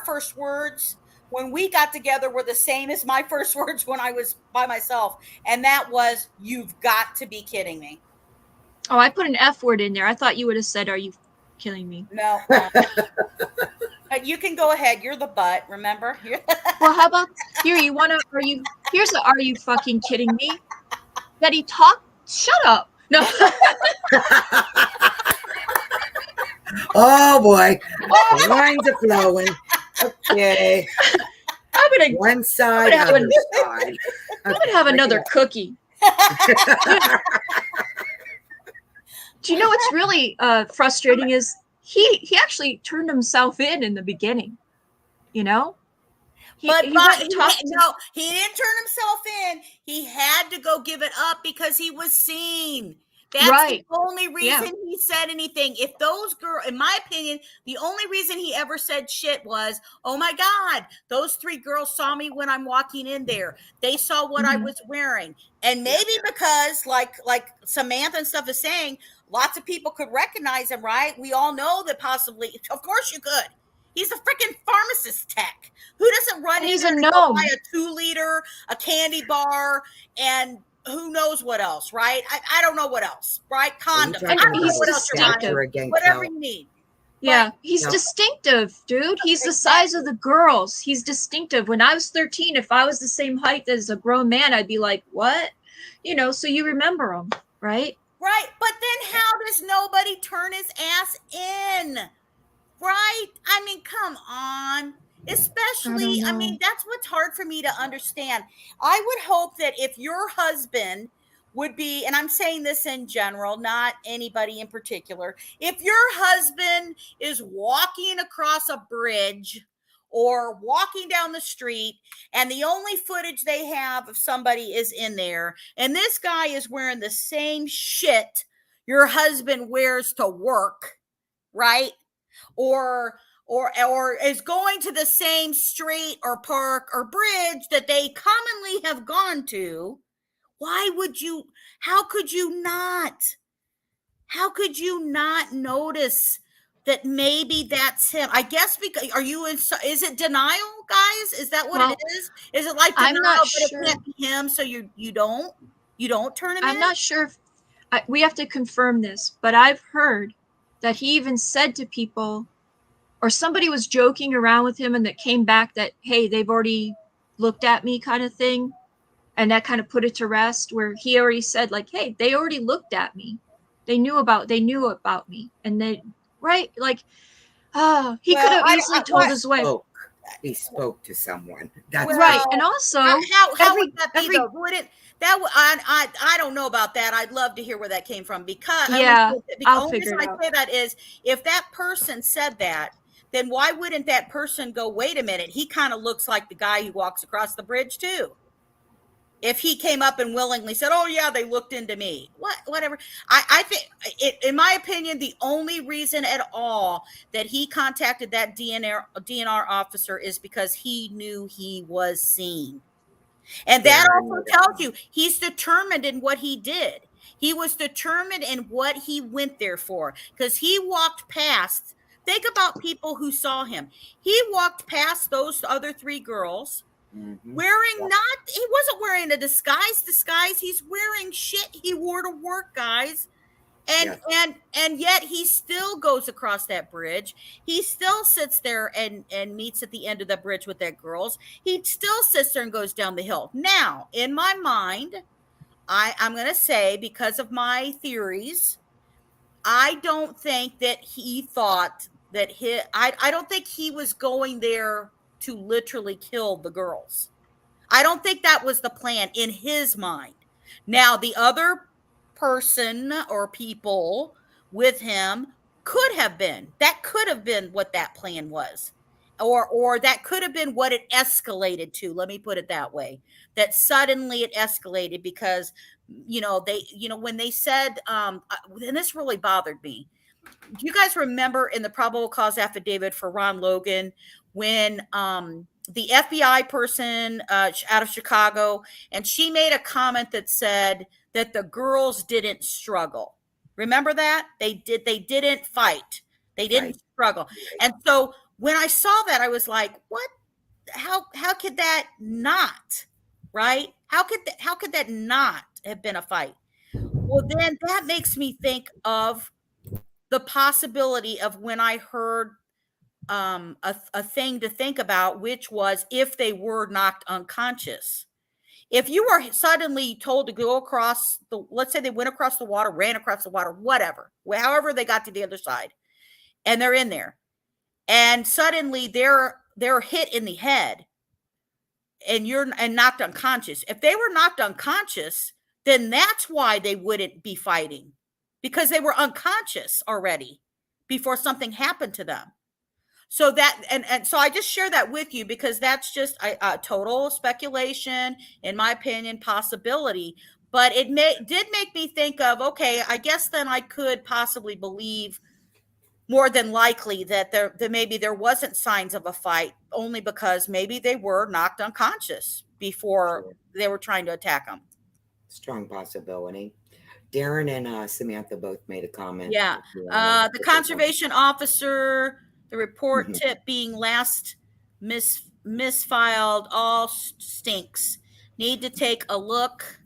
S1: first words when we got together were the same as my first words when I was by myself, and that was, "You've got to be kidding me."
S4: Oh, I put an F word in there. I thought you would have said, "Are you killing me?"
S1: No. You can go ahead. You're the butt. Remember?
S4: Well, how about here? Here's the "Are you fucking kidding me?" That he talked. Shut up. No.
S2: Oh boy, the lines are flowing. Okay. One side, other side.
S4: I'm gonna have another cookie. Do you know what's really frustrating is he actually turned himself in the beginning. He didn't
S1: turn himself in. He had to go give it up because he was seen. That's right. The only reason he said anything. If those girls, in my opinion, the only reason he ever said shit was, "Oh my God, those 3 girls saw me when I'm walking in there. They saw what I was wearing." And maybe because like Samantha and stuff is saying, lots of people could recognize him, right? We all know that possibly, of course you could. He's a freaking pharmacist tech. Who doesn't run
S4: He's
S1: in
S4: a gnome.
S1: Buy a 2-liter, a candy bar, and who knows what else, right? I don't know what else, right? Condoms. I don't know what else you're buying. Whatever you need.
S4: Yeah, he's distinctive, dude. He's the size of the girls. He's distinctive. When I was 13, if I was the same height as a grown man, I'd be like, what? So you remember him, right?
S1: Right. But then how does nobody turn his ass in? Right? I mean, come on. Especially, that's what's hard for me to understand. I would hope that if your husband would be, and I'm saying this in general, not anybody in particular, if your husband is walking across a bridge or walking down the street and the only footage they have of somebody is in there, and this guy is wearing the same shit your husband wears to work, right? Or is going to the same street or park or bridge that they commonly have gone to, why would you, how could you not notice that maybe that's him? I guess because, are you in, is it denial, guys? Is that what
S4: Well,
S1: it is? Is it like
S4: I'm
S1: denial,
S4: not
S1: but
S4: sure.
S1: it can't be him, so you don't turn him in?
S4: I'm not sure if we have to confirm this, but I've heard that he even said to people, or somebody was joking around with him and that came back that, hey, they've already looked at me, kind of thing. And that kind of put it to rest, where he already said, like, hey, they already looked at me. They knew about me. And they, right? Like, he could have easily told his wife.
S2: He spoke to someone. That's
S4: right. And also,
S1: how would that be though? Would it, that I don't know about that. I'd love to hear where that came from, because
S4: I'll figure it out.
S1: I say that is, if that person said that, then why wouldn't that person go, wait a minute, he kind of looks like the guy who walks across the bridge too? If he came up and willingly said, oh yeah, they looked into me, whatever. I think, in my opinion, the only reason at all that he contacted that DNR officer is because he knew he was seen. And that also tells you he's determined in what he did. He was determined in what he went there for, because he walked past, think about people who saw him. He walked past those other 3 girls, wearing he wasn't wearing a disguise. He's wearing shit he wore to work, guys. And yet he still goes across that bridge. He still sits there and meets at the end of the bridge with that girls. He still sits there and goes down the hill. Now, in my mind, I'm going to say, because of my theories, I don't think that he thought that I don't think he was going there to literally kill the girls. I don't think that was the plan in his mind. Now, the other person or people with him could have been what that plan was, or that could have been what it escalated to. Let me put it that way, that suddenly it escalated because, when they said, and this really bothered me. Do you guys remember in the probable cause affidavit for Ron Logan, when the FBI person out of Chicago, and she made a comment that said that the girls didn't struggle? Remember that? They didn't fight. They didn't struggle. And so when I saw that, I was like, what? How could that not, right? How could that not have been a fight? Well, then that makes me think of the possibility of when I heard a thing to think about, which was if they were knocked unconscious. If you were suddenly told to go across let's say they went across the water, ran across the water, whatever, however they got to the other side, and they're in there, and suddenly they're hit in the head, and knocked unconscious. If they were knocked unconscious, then that's why they wouldn't be fighting, because they were unconscious already before something happened to them. So that, and so I just share that with you, because that's just a total speculation, in my opinion, possibility. But it did make me think of, okay, I guess then I could possibly believe more than likely that maybe there wasn't signs of a fight, only because maybe they were knocked unconscious before they were trying to attack them.
S2: Strong possibility. Darren and Samantha both made a comment.
S1: Yeah. The conservation officer, the report tip being last misfiled, all stinks. Need to take a look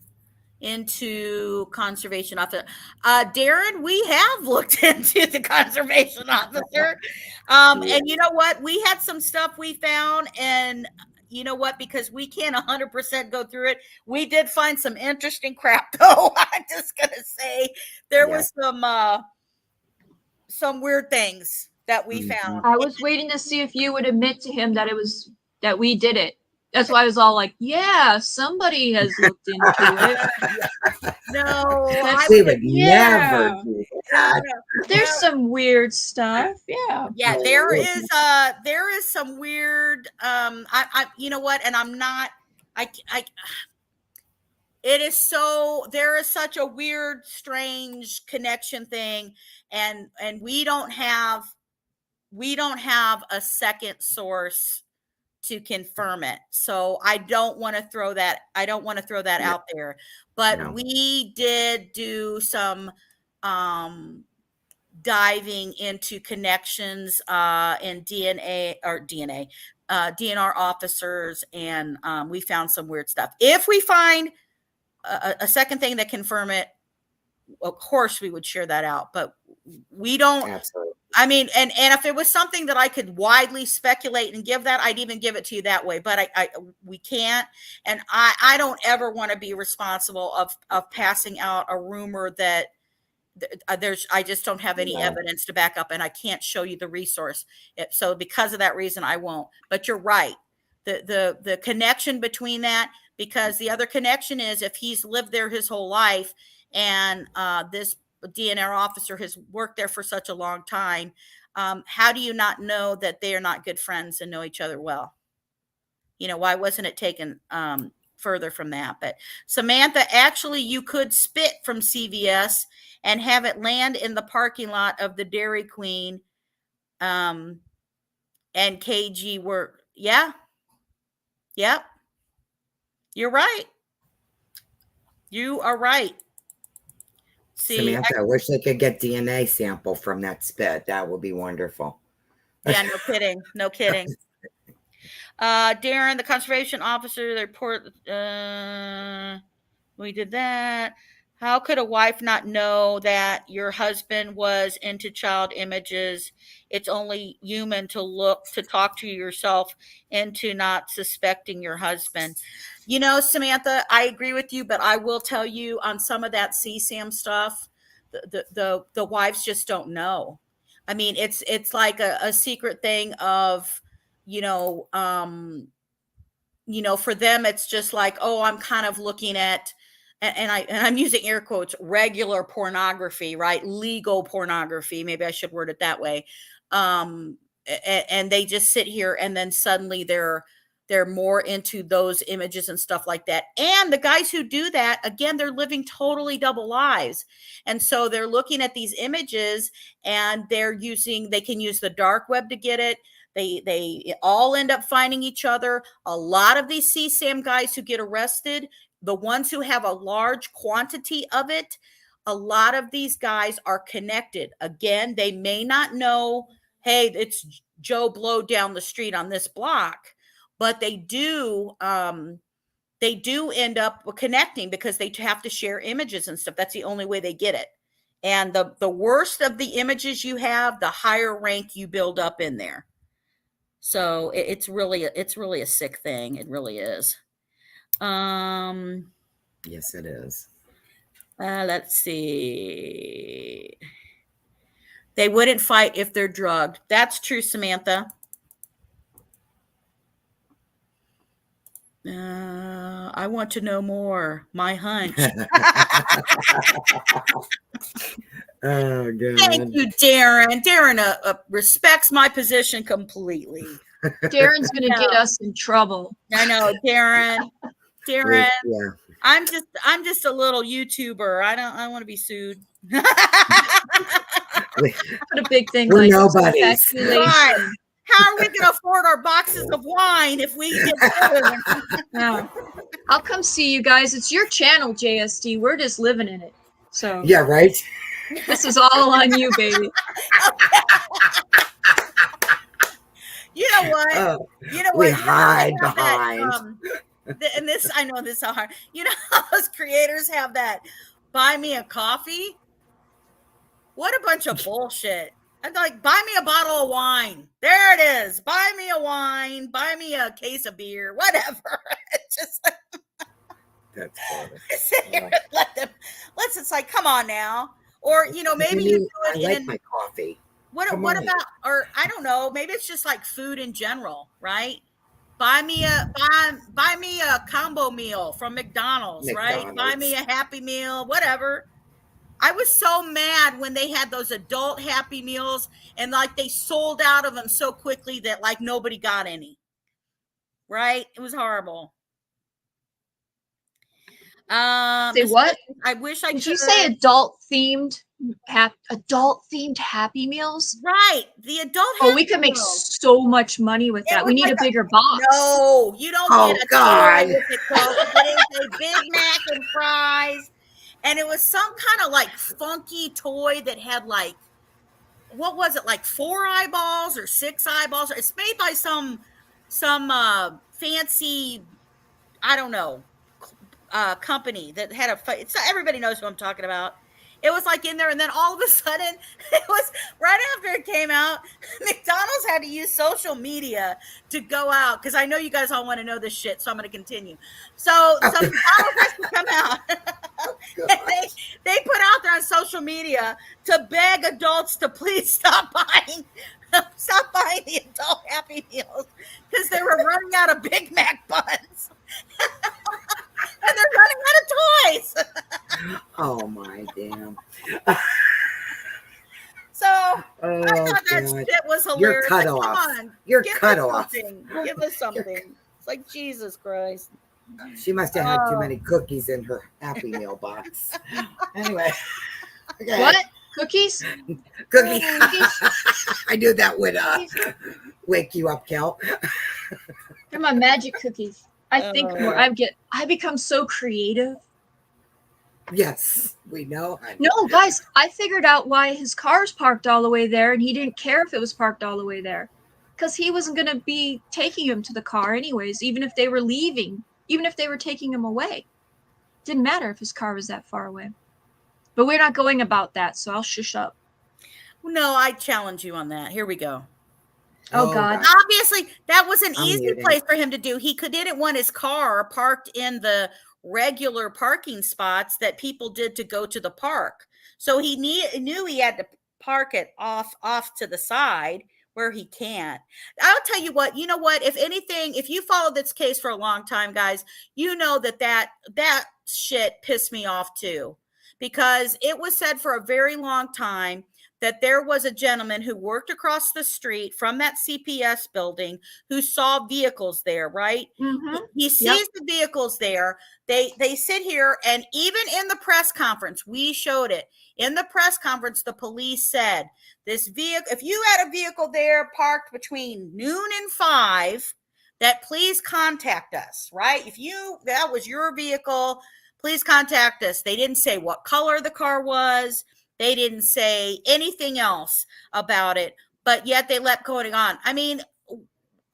S1: into conservation officer. Darren, we have looked into the conservation officer. And you know what? We had some stuff we found, and you know what? Because we can't 100% go through it, we did find some interesting crap, though. I'm just gonna say there was some weird things that we found.
S4: I was waiting to see if you would admit to him that we did it. That's why I was all like, yeah, somebody has looked into it.
S1: No,
S2: We would
S4: Yeah.
S2: never do that.
S4: There's some weird stuff. Yeah.
S1: Yeah, there is some weird I you know what, and I'm not I it is so there is such a weird, strange connection thing, and we don't have a second source to confirm it. So I don't want to throw that out there. But we did do some diving into connections in DNR officers, and we found some weird stuff. If we find a second thing that confirm it, of course we would share that out, but we don't.
S2: Absolutely.
S1: I mean, and if it was something that I could widely speculate and give that, I'd even give it to you that way, but we can't. And I don't ever want to be responsible of passing out a rumor that I just don't have any evidence to back up, and I can't show you the resource. So because of that reason, I won't. But you're right. The connection between that, because the other connection is if he's lived there his whole life, and this DNR officer has worked there for such a long time, how do you not know that they are not good friends and know each other well? You know, why wasn't it taken further from that? But Samantha, actually, you could spit from CVS and have it land in the parking lot of the Dairy Queen, and KG were, yeah. Yep. You're right. You are right. See,
S2: Samantha, I wish I could get DNA sample from that spit. That would be wonderful.
S1: Yeah, no kidding. No kidding. Darren, the conservation officer, the report, we did that. How could a wife not know that your husband was into child images? It's only human to talk to yourself into not suspecting your husband. You know, Samantha, I agree with you, but I will tell you on some of that CSAM stuff, the wives just don't know. I mean, it's like a secret thing of, for them, it's just like, oh, I'm kind of looking at, and I'm using air quotes, regular pornography, right? Legal pornography. Maybe I should word it that way. And they just sit here, and then suddenly they're more into those images and stuff like that. And the guys who do that, again, they're living totally double lives. And so they're looking at these images, and they can use the dark web to get it. They all end up finding each other. A lot of these CSAM guys who get arrested, the ones who have a large quantity of it, a lot of these guys are connected. Again, they may not know, hey, it's Joe Blow down the street on this block, but they do end up connecting because they have to share images and stuff. That's the only way they get it. And the worst of the images you have, the higher rank you build up in there. So it's really a sick thing. It really is.
S2: Yes, it is.
S1: Let's see. They wouldn't fight if they're drugged. That's true, Samantha. I want to know more. My hunch.
S2: Oh, God.
S1: Thank you, Darren. Darren respects my position completely.
S4: Darren's going to get us in trouble.
S1: I know, Darren. Darren,
S2: Yeah.
S1: I'm just a little YouTuber. I want to be sued.
S4: Put a big thing
S2: We're
S4: like
S2: nobodies.
S1: Right. How are we going to afford our boxes of wine if we get sued?
S4: Yeah. I'll come see you guys. It's your channel, JSD. We're just living in it. So
S2: Yeah, right?
S4: this is all on you, baby.
S1: You know what? You know what?
S2: We hide behind.
S1: And this, I know this is hard. You know how those creators have that buy me a coffee? What a bunch of bullshit. I'm like, buy me a bottle of wine. There it is. Buy me a wine. Buy me a case of beer. Whatever. It's just
S2: That's funny.
S1: it's like, come on now. Or, maybe you do it
S2: I like my coffee.
S1: What about, or I don't know, maybe it's just like food in general, right? buy me a combo meal from McDonald's, right? Buy me a Happy Meal, whatever. I was so mad when they had those adult Happy Meals and like they sold out of them so quickly that like nobody got any. Right? It was horrible.
S4: Say what?
S1: I wish I could.
S4: Did you say adult themed Happy Meals?
S1: Right. The adult
S4: Oh, we could make so much money with that. We need a bigger box.
S1: No, you don't get a
S2: God.
S1: toy with it, folks. It is a Big Mac and fries. And it was some kind of like funky toy that had like, what was it, like 4 eyeballs or 6 eyeballs? It's made by some fancy, I don't know, company that had a. So everybody knows who I'm talking about. It was like in there, and then all of a sudden, it was right after it came out. McDonald's had to use social media to go out because I know you guys all want to know this shit, so I'm going to continue. So McDonald's has to come out. And they put out there on social media to beg adults to please stop buying the adult Happy Meals because they were running out of Big Mac buns. And they're running out of toys.
S2: Oh my damn.
S1: So I thought that shit was hilarious.
S2: You're cut
S1: like,
S2: off.
S1: Come on,
S2: You're
S1: give
S2: cut
S1: us
S2: off.
S1: something. Give us something. It's like Jesus Christ.
S2: She must have had too many cookies in her Happy Meal box. Anyway. Okay.
S4: What? Cookies?
S2: Cookies.
S4: Cookies?
S2: I knew that would wake you up, Kel.
S4: They're my magic cookies. I think more. I become so creative.
S2: Yes, we know.
S4: No, guys, I figured out why his car's parked all the way there, and he didn't care if it was parked all the way there. Because he wasn't going to be taking him to the car anyways, even if they were leaving, even if they were taking him away. Didn't matter if his car was that far away. But we're not going about that, so I'll shush up.
S1: No, I challenge you on that. Here we go.
S4: Oh, God.
S1: Obviously, that was an easy place for him to do. He didn't want his car parked in the regular parking spots that people did to go to the park. So he knew he had to park it off to the side where he can't. I'll tell you what, if anything, if you follow this case for a long time, guys, you know that shit pissed me off too, because it was said for a very long time that there was a gentleman who worked across the street from that CPS building who saw vehicles there, right?
S4: Mm-hmm.
S1: He sees the vehicles there. They sit here, and even in the press conference, we showed it. In the press conference, the police said, this vehicle, if you had a vehicle there parked between noon and 5, that please contact us, right? If that was your vehicle, please contact us. They didn't say what color the car was. They didn't say anything else about it, but yet they let going on. I mean,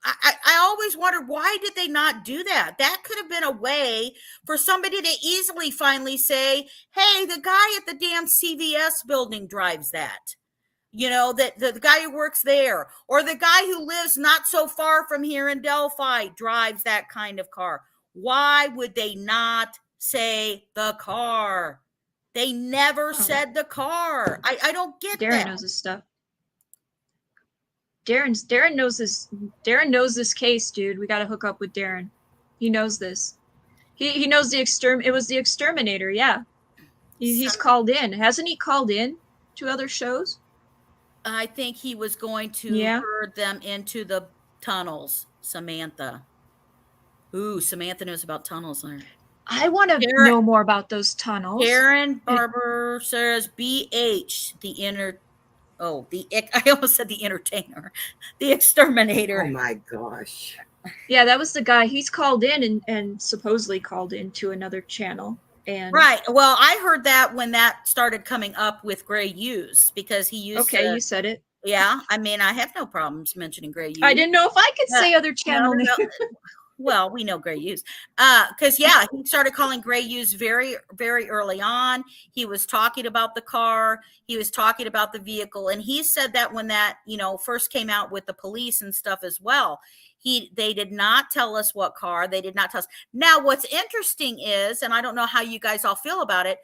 S1: I always wondered, why did they not do that? That could have been a way for somebody to easily finally say, hey, the guy at the damn CVS building drives that. That the guy who works there, or the guy who lives not so far from here in Delphi drives that kind of car. Why would they not say the car? They never said the car. I don't get that.
S4: Darren knows his stuff. Darren knows this. Darren knows this case, dude. We got to hook up with Darren. He knows this. He knows it was the exterminator. Yeah. He's called in. Hasn't he called in to other shows?
S1: I think he was going to herd them into the tunnels, Samantha. Ooh, Samantha knows about tunnels there.
S4: I want to know more about those tunnels.
S1: Karen Barber says BH, I almost said the entertainer, the exterminator.
S2: Oh my gosh.
S4: Yeah, that was the guy. He's called in and supposedly called in to another channel. And
S1: right. Well, I heard that when that started coming up with Gray Hughes, because he used
S4: you said it.
S1: Yeah. I mean, I have no problems mentioning Gray Hughes.
S4: I didn't know if I could say other channel names.
S1: Well, we know Gray Hughes. Because, he started calling Gray Hughes very, very early on. He was talking about the car. He was talking about the vehicle. And he said that when that, first came out with the police and stuff as well. They did not tell us what car. They did not tell us. Now, what's interesting is, and I don't know how you guys all feel about it,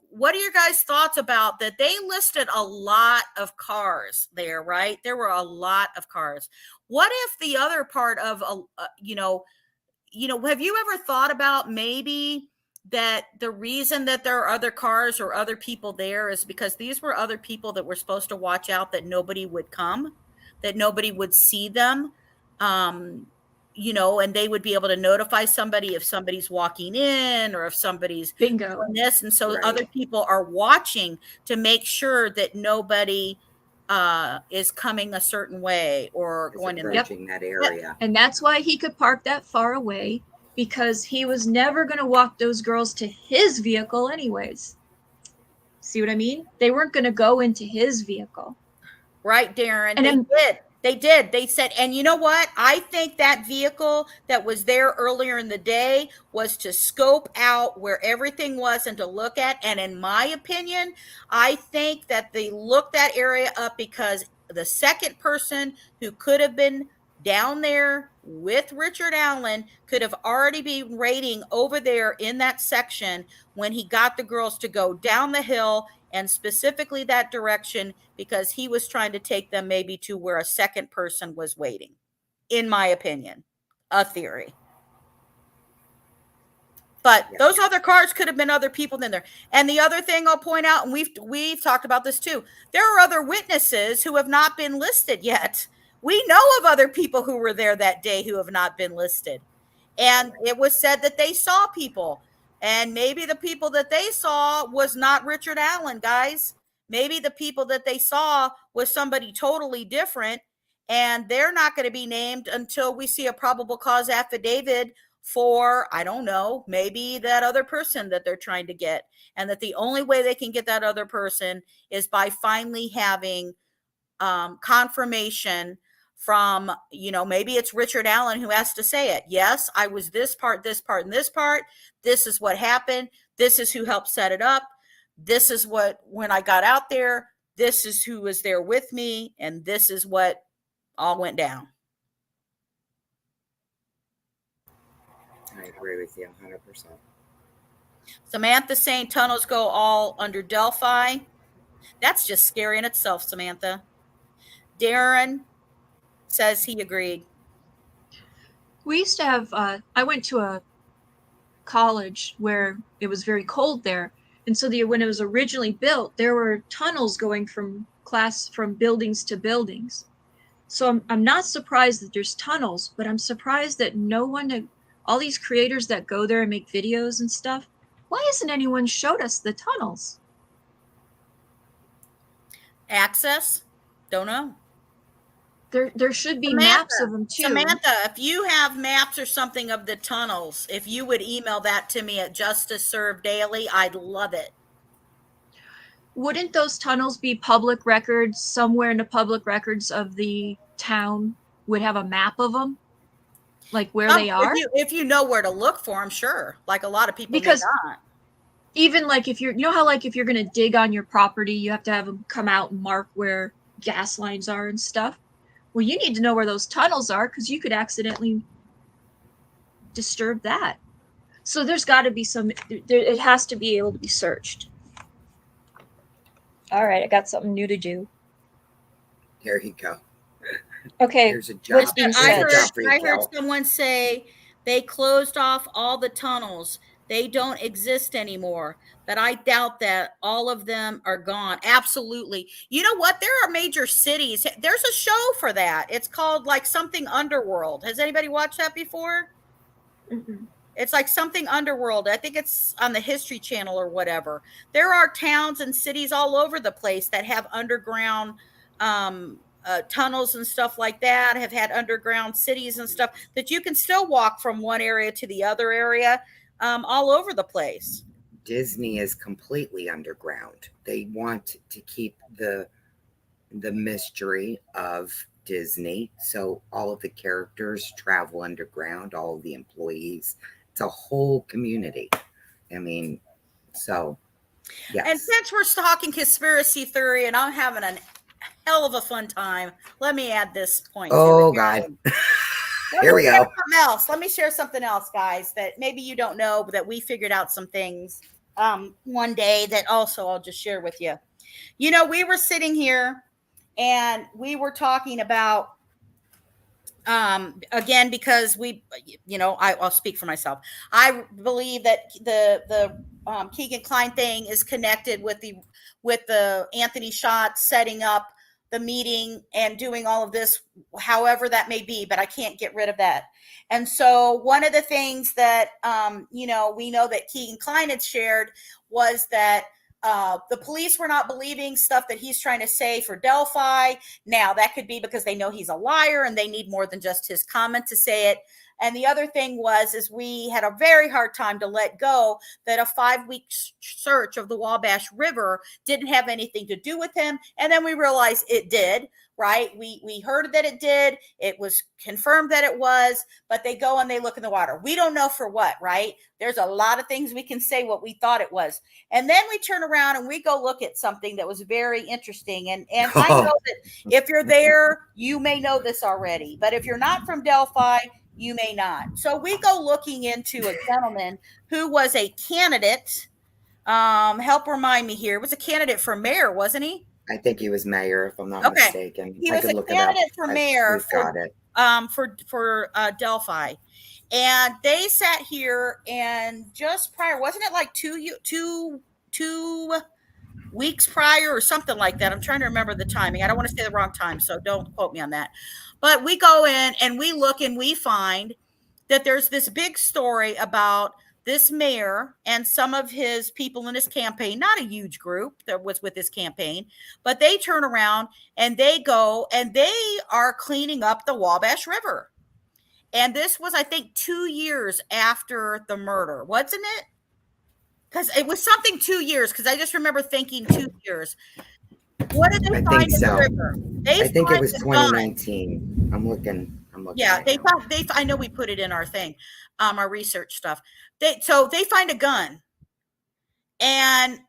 S1: what are your guys' thoughts about that? They listed a lot of cars there, right? There were a lot of cars. what if the other part of, have you ever thought about maybe that the reason that there are other cars or other people there is because these were other people that were supposed to watch out that nobody would come, that nobody would see them, and they would be able to notify somebody if somebody's walking in or if somebody's
S4: Bingo.
S1: doing this. And so
S2: Right.
S1: other people are watching to make sure that nobody is coming a certain way or
S2: Is
S1: going in
S2: approaching that area.
S4: And that's why he could park that far away, because he was never going to walk those girls to his vehicle anyways. See what I mean? They weren't going to go into his vehicle.
S1: Right, Darren.
S4: And
S1: They
S4: then-
S1: did. They did. They said, and you know what? I think that vehicle that was there earlier in the day was to scope out where everything was and to look at. And in my opinion, I think that they looked that area up because the second person who could have been down there with Richard Allen could have already been waiting over there in that section when he got the girls to go down the hill and specifically that direction, because he was trying to take them maybe to where a second person was waiting, in my opinion, a theory. But those other cars could have been other people in there. And the other thing I'll point out, and we've talked about this too, there are other witnesses who have not been listed yet. We know of other people who were there that day who have not been listed. And it was said that they saw people. And maybe the people that they saw was not Richard Allen, guys. Maybe the people that they saw was somebody totally different. And they're not going to be named until we see a probable cause affidavit for, I don't know, maybe that other person that they're trying to get. And that the only way they can get that other person is by finally having confirmation from, maybe it's Richard Allen who has to say it. Yes, I was this part, and this part. This is what happened. This is who helped set it up. This is what, when I got out there, this is who was there with me. And this is what all went down.
S2: I agree with you 100%.
S1: Samantha saying tunnels go all under Delphi. That's just scary in itself, Samantha. Darren says he agreed.
S4: We used to have, I went to a college where it was very cold there. And so when it was originally built, there were tunnels going from buildings to buildings. So I'm not surprised that there's tunnels, but I'm surprised that all these creators that go there and make videos and stuff, why hasn't anyone showed us the tunnels?
S1: Access? Don't know.
S4: There should be
S1: Samantha,
S4: maps of them too.
S1: Samantha, if you have maps or something of the tunnels, if you would email that to me at Justice Served Daily, I'd love it.
S4: Wouldn't those tunnels be public records? Somewhere in the public records of the town would have a map of them, like where they are.
S1: If you know where to look for them, sure. Like a lot of people
S4: Because
S1: may not.
S4: Even like if if you're going to dig on your property, you have to have them come out and mark where gas lines are and stuff. Well, you need to know where those tunnels are because you could accidentally disturb that. So there's got to be it has to be able to be searched. All right, I got something new to do.
S2: There you go.
S4: Okay,
S2: There's a job.
S4: what's being said?
S1: I heard someone say they closed off all the tunnels. They don't exist anymore. But I doubt that all of them are gone. Absolutely. You know what? There are major cities. There's a show for that. It's called like something Underworld. Has anybody watched that before?
S4: Mm-mm.
S1: It's like something Underworld. I think it's on the History Channel or whatever. There are towns and cities all over the place that have underground tunnels and stuff like that, have had underground cities and stuff that you can still walk from one area to the other area all over the place.
S2: Disney is completely underground. They want to keep the mystery of Disney. So all of the characters travel underground, all of the employees. It's a whole community. I mean, so yes.
S1: And since we're talking conspiracy theory and I'm having a hell of a fun time, let me add this point.
S2: Oh, God. Here we go.
S1: Let me share something else, guys, that maybe you don't know, but that we figured out some things one day that also I'll just share with you. You know, we were sitting here and we were talking about Again, because I'll speak for myself. I believe that the Keegan Klein thing is connected with the Anthony Schott setting up the meeting and doing all of this, however that may be, but I can't get rid of that. And so one of the things that, we know that Keegan Klein had shared was that the police were not believing stuff that he's trying to say for Delphi. Now, that could be because they know he's a liar and they need more than just his comment to say it. And the other thing is we had a very hard time to let go that a 5-week search of the Wabash River didn't have anything to do with him. And then we realized it did, right? We heard that it did. It was confirmed that it was, but they go and they look in the water. We don't know for what, right? There's a lot of things we can say what we thought it was. And then we turn around and we go look at something that was very interesting. And I know that if you're there, you may know this already, but if you're not from Delphi, you may not. So we go looking into a gentleman who was a candidate. Help remind me here. Was a candidate for mayor, wasn't he?
S2: I think he was mayor, if I'm not mistaken.
S1: He was a candidate for mayor for Delphi. And they sat here, and just prior, wasn't it like two weeks prior or something like that? I'm trying to remember the timing. I don't want to say the wrong time, so don't quote me on that. But we go in and we look and we find that there's this big story about this mayor and some of his people in his campaign, not a huge group that was with his campaign, but they turn around and they go and they are cleaning up the Wabash River. And this was, I think, 2 years after the murder, wasn't it? Because it was something 2 years, because I just remember thinking 2 years. What did they find in the river?
S2: I think it was 2019. I'm looking.
S1: Yeah, I know we put it in our thing, our research stuff. They find a gun, and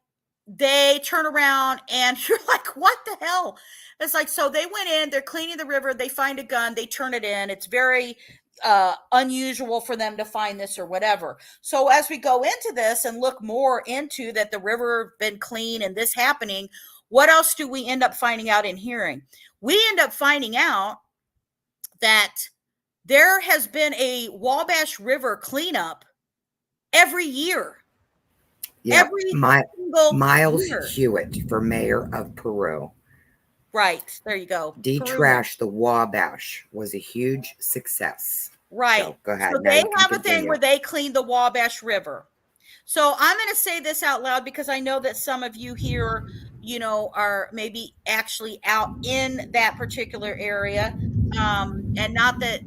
S1: they turn around, and you're like, what the hell? It's like, so they went in, they're cleaning the river, they find a gun, they turn it in. It's very unusual for them to find this or whatever. So as we go into this and look more into that the river been clean and this happening, what else do we end up finding out and hearing? We end up finding out that there has been a Wabash River cleanup every year.
S2: Yeah, Miles
S1: year.
S2: Hewitt for mayor of Peru.
S1: Right, there you go.
S2: Trash the Wabash was a huge success.
S1: Right.
S2: So, go ahead.
S1: So they have a thing where they clean the Wabash River. So I'm going to say this out loud because I know that some of you here, are maybe actually out in that particular area. And not that,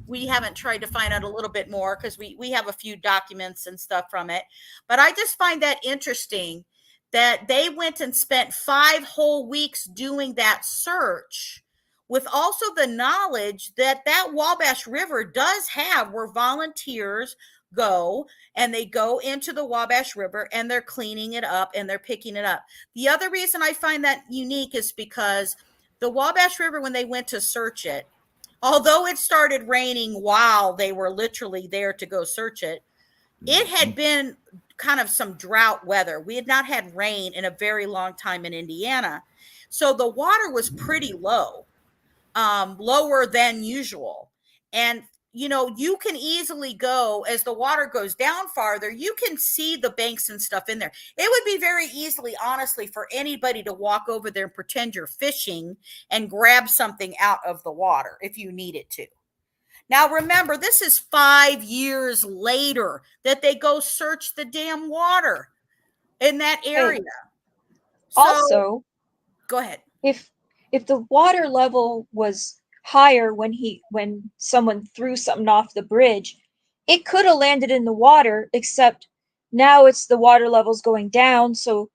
S1: we haven't tried to find out a little bit more because we have a few documents and stuff from it. But I just find that interesting that they went and spent 5 whole weeks doing that search with also the knowledge that Wabash River does have where volunteers go and they go into the Wabash River and they're cleaning it up and they're picking it up. The other reason I find that unique is because the Wabash River, when they went to search it, although it started raining while they were literally there to go search it, it had been kind of some drought weather. We had not had rain in a very long time in Indiana. So the water was pretty low, lower than usual. And you can easily go as the water goes down farther, you can see the banks and stuff in there. It would be very easily, honestly, for anybody to walk over there and pretend you're fishing and grab something out of the water if you needed to. Now, remember, this is 5 years later that they go search the damn water in that area.
S4: Also,
S1: go ahead.
S4: If the water level was higher when someone threw something off the bridge, it could have landed in the water, except now it's the water levels going down, so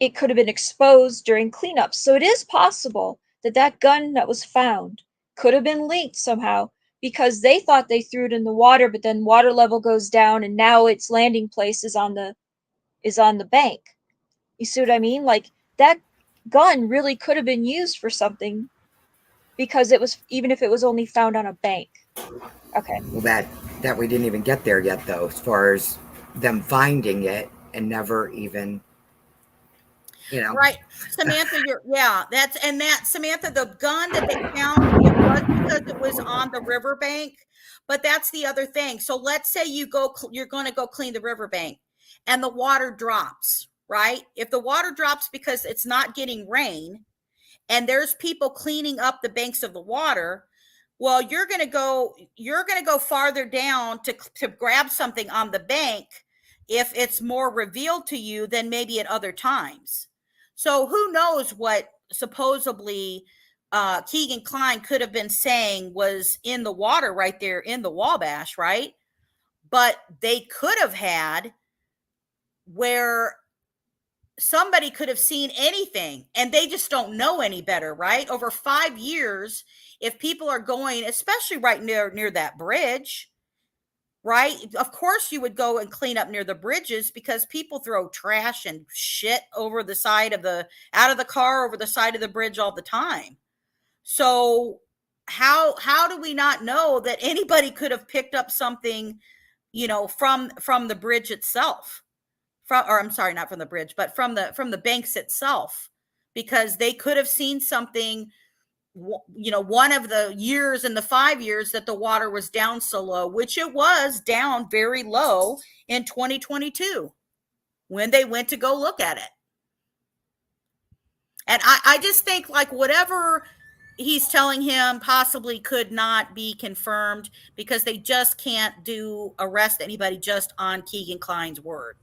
S4: it could have been exposed during cleanup. So it is possible that gun that was found could have been linked somehow, because they thought they threw it in the water, but then water level goes down and now its landing place is on the bank. You see what I mean? Like, that gun really could have been used for something, because it was, even if it was only found on a bank. Okay.
S2: Well, that we didn't even get there yet, though, as far as them finding it and never even,
S1: Right, Samantha, Samantha, the gun that they found, was because it was on the riverbank. But that's the other thing. So let's say you're going to go clean the riverbank and the water drops, right? If the water drops because it's not getting rain and there's people cleaning up the banks of the water, well, you're going to go farther down to grab something on the bank if it's more revealed to you than maybe at other times. So who knows what supposedly Keegan Kline could have been saying was in the water right there in the Wabash, right? But they could have had where somebody could have seen anything and they just don't know any better, right? Over 5 years, if people are going, especially right near that bridge, right? Of course you would go and clean up near the bridges because people throw trash and shit over the side of out of the car over the side of the bridge all the time. So how do we not know that anybody could have picked up something, from the bridge itself? I'm sorry, not from the bridge, but from the banks itself, because they could have seen something, one of the years in the 5 years that the water was down so low, which it was down very low in 2022 when they went to go look at it. And I just think like whatever he's telling him possibly could not be confirmed because they just can't arrest anybody just on Keegan Kline's word.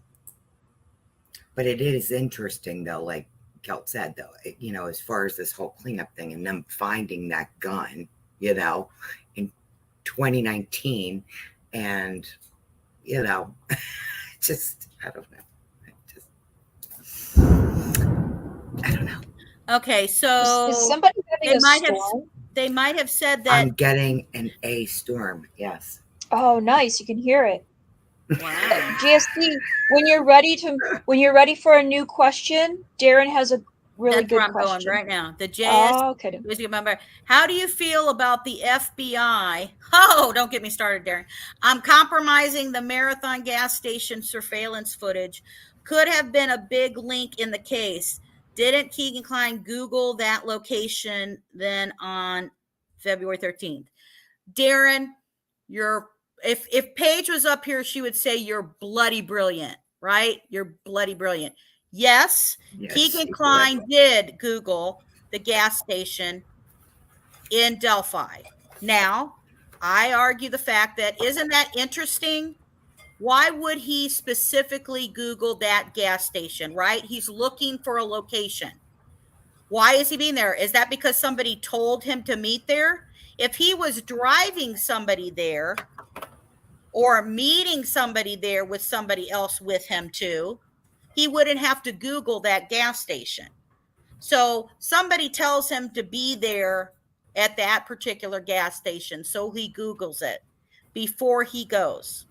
S2: But it is interesting though, like Kelt said though, as far as this whole cleanup thing and them finding that gun, in 2019 and, just, I don't know. I don't know.
S1: Okay, so
S4: is somebody having a storm?
S1: They might have said that
S2: I'm getting a storm. Yes.
S4: Oh, nice! You can hear it.
S1: Wow.
S4: GSD, when you're ready for a new question, Darren has a really
S1: That's
S4: good
S1: where I'm
S4: question
S1: going right now. The JS.
S4: Oh, okay.
S1: How do you feel about the FBI? Oh, don't get me started, Darren. I'm compromising the Marathon gas station surveillance footage. Could have been a big link in the case. Didn't Keegan Kline Google that location then on February 13th? Darren, if Paige was up here, she would say you're bloody brilliant, right? You're bloody brilliant. Yes, Keegan Kline did Google the gas station in Delphi. Now, I argue the fact that, isn't that interesting? Why would he specifically Google that gas station, right? He's looking for a location. Why is he being there? Is that because somebody told him to meet there? If he was driving somebody there or meeting somebody there with somebody else with him too, he wouldn't have to Google that gas station. So somebody tells him to be there at that particular gas station, so he Googles it before he goes.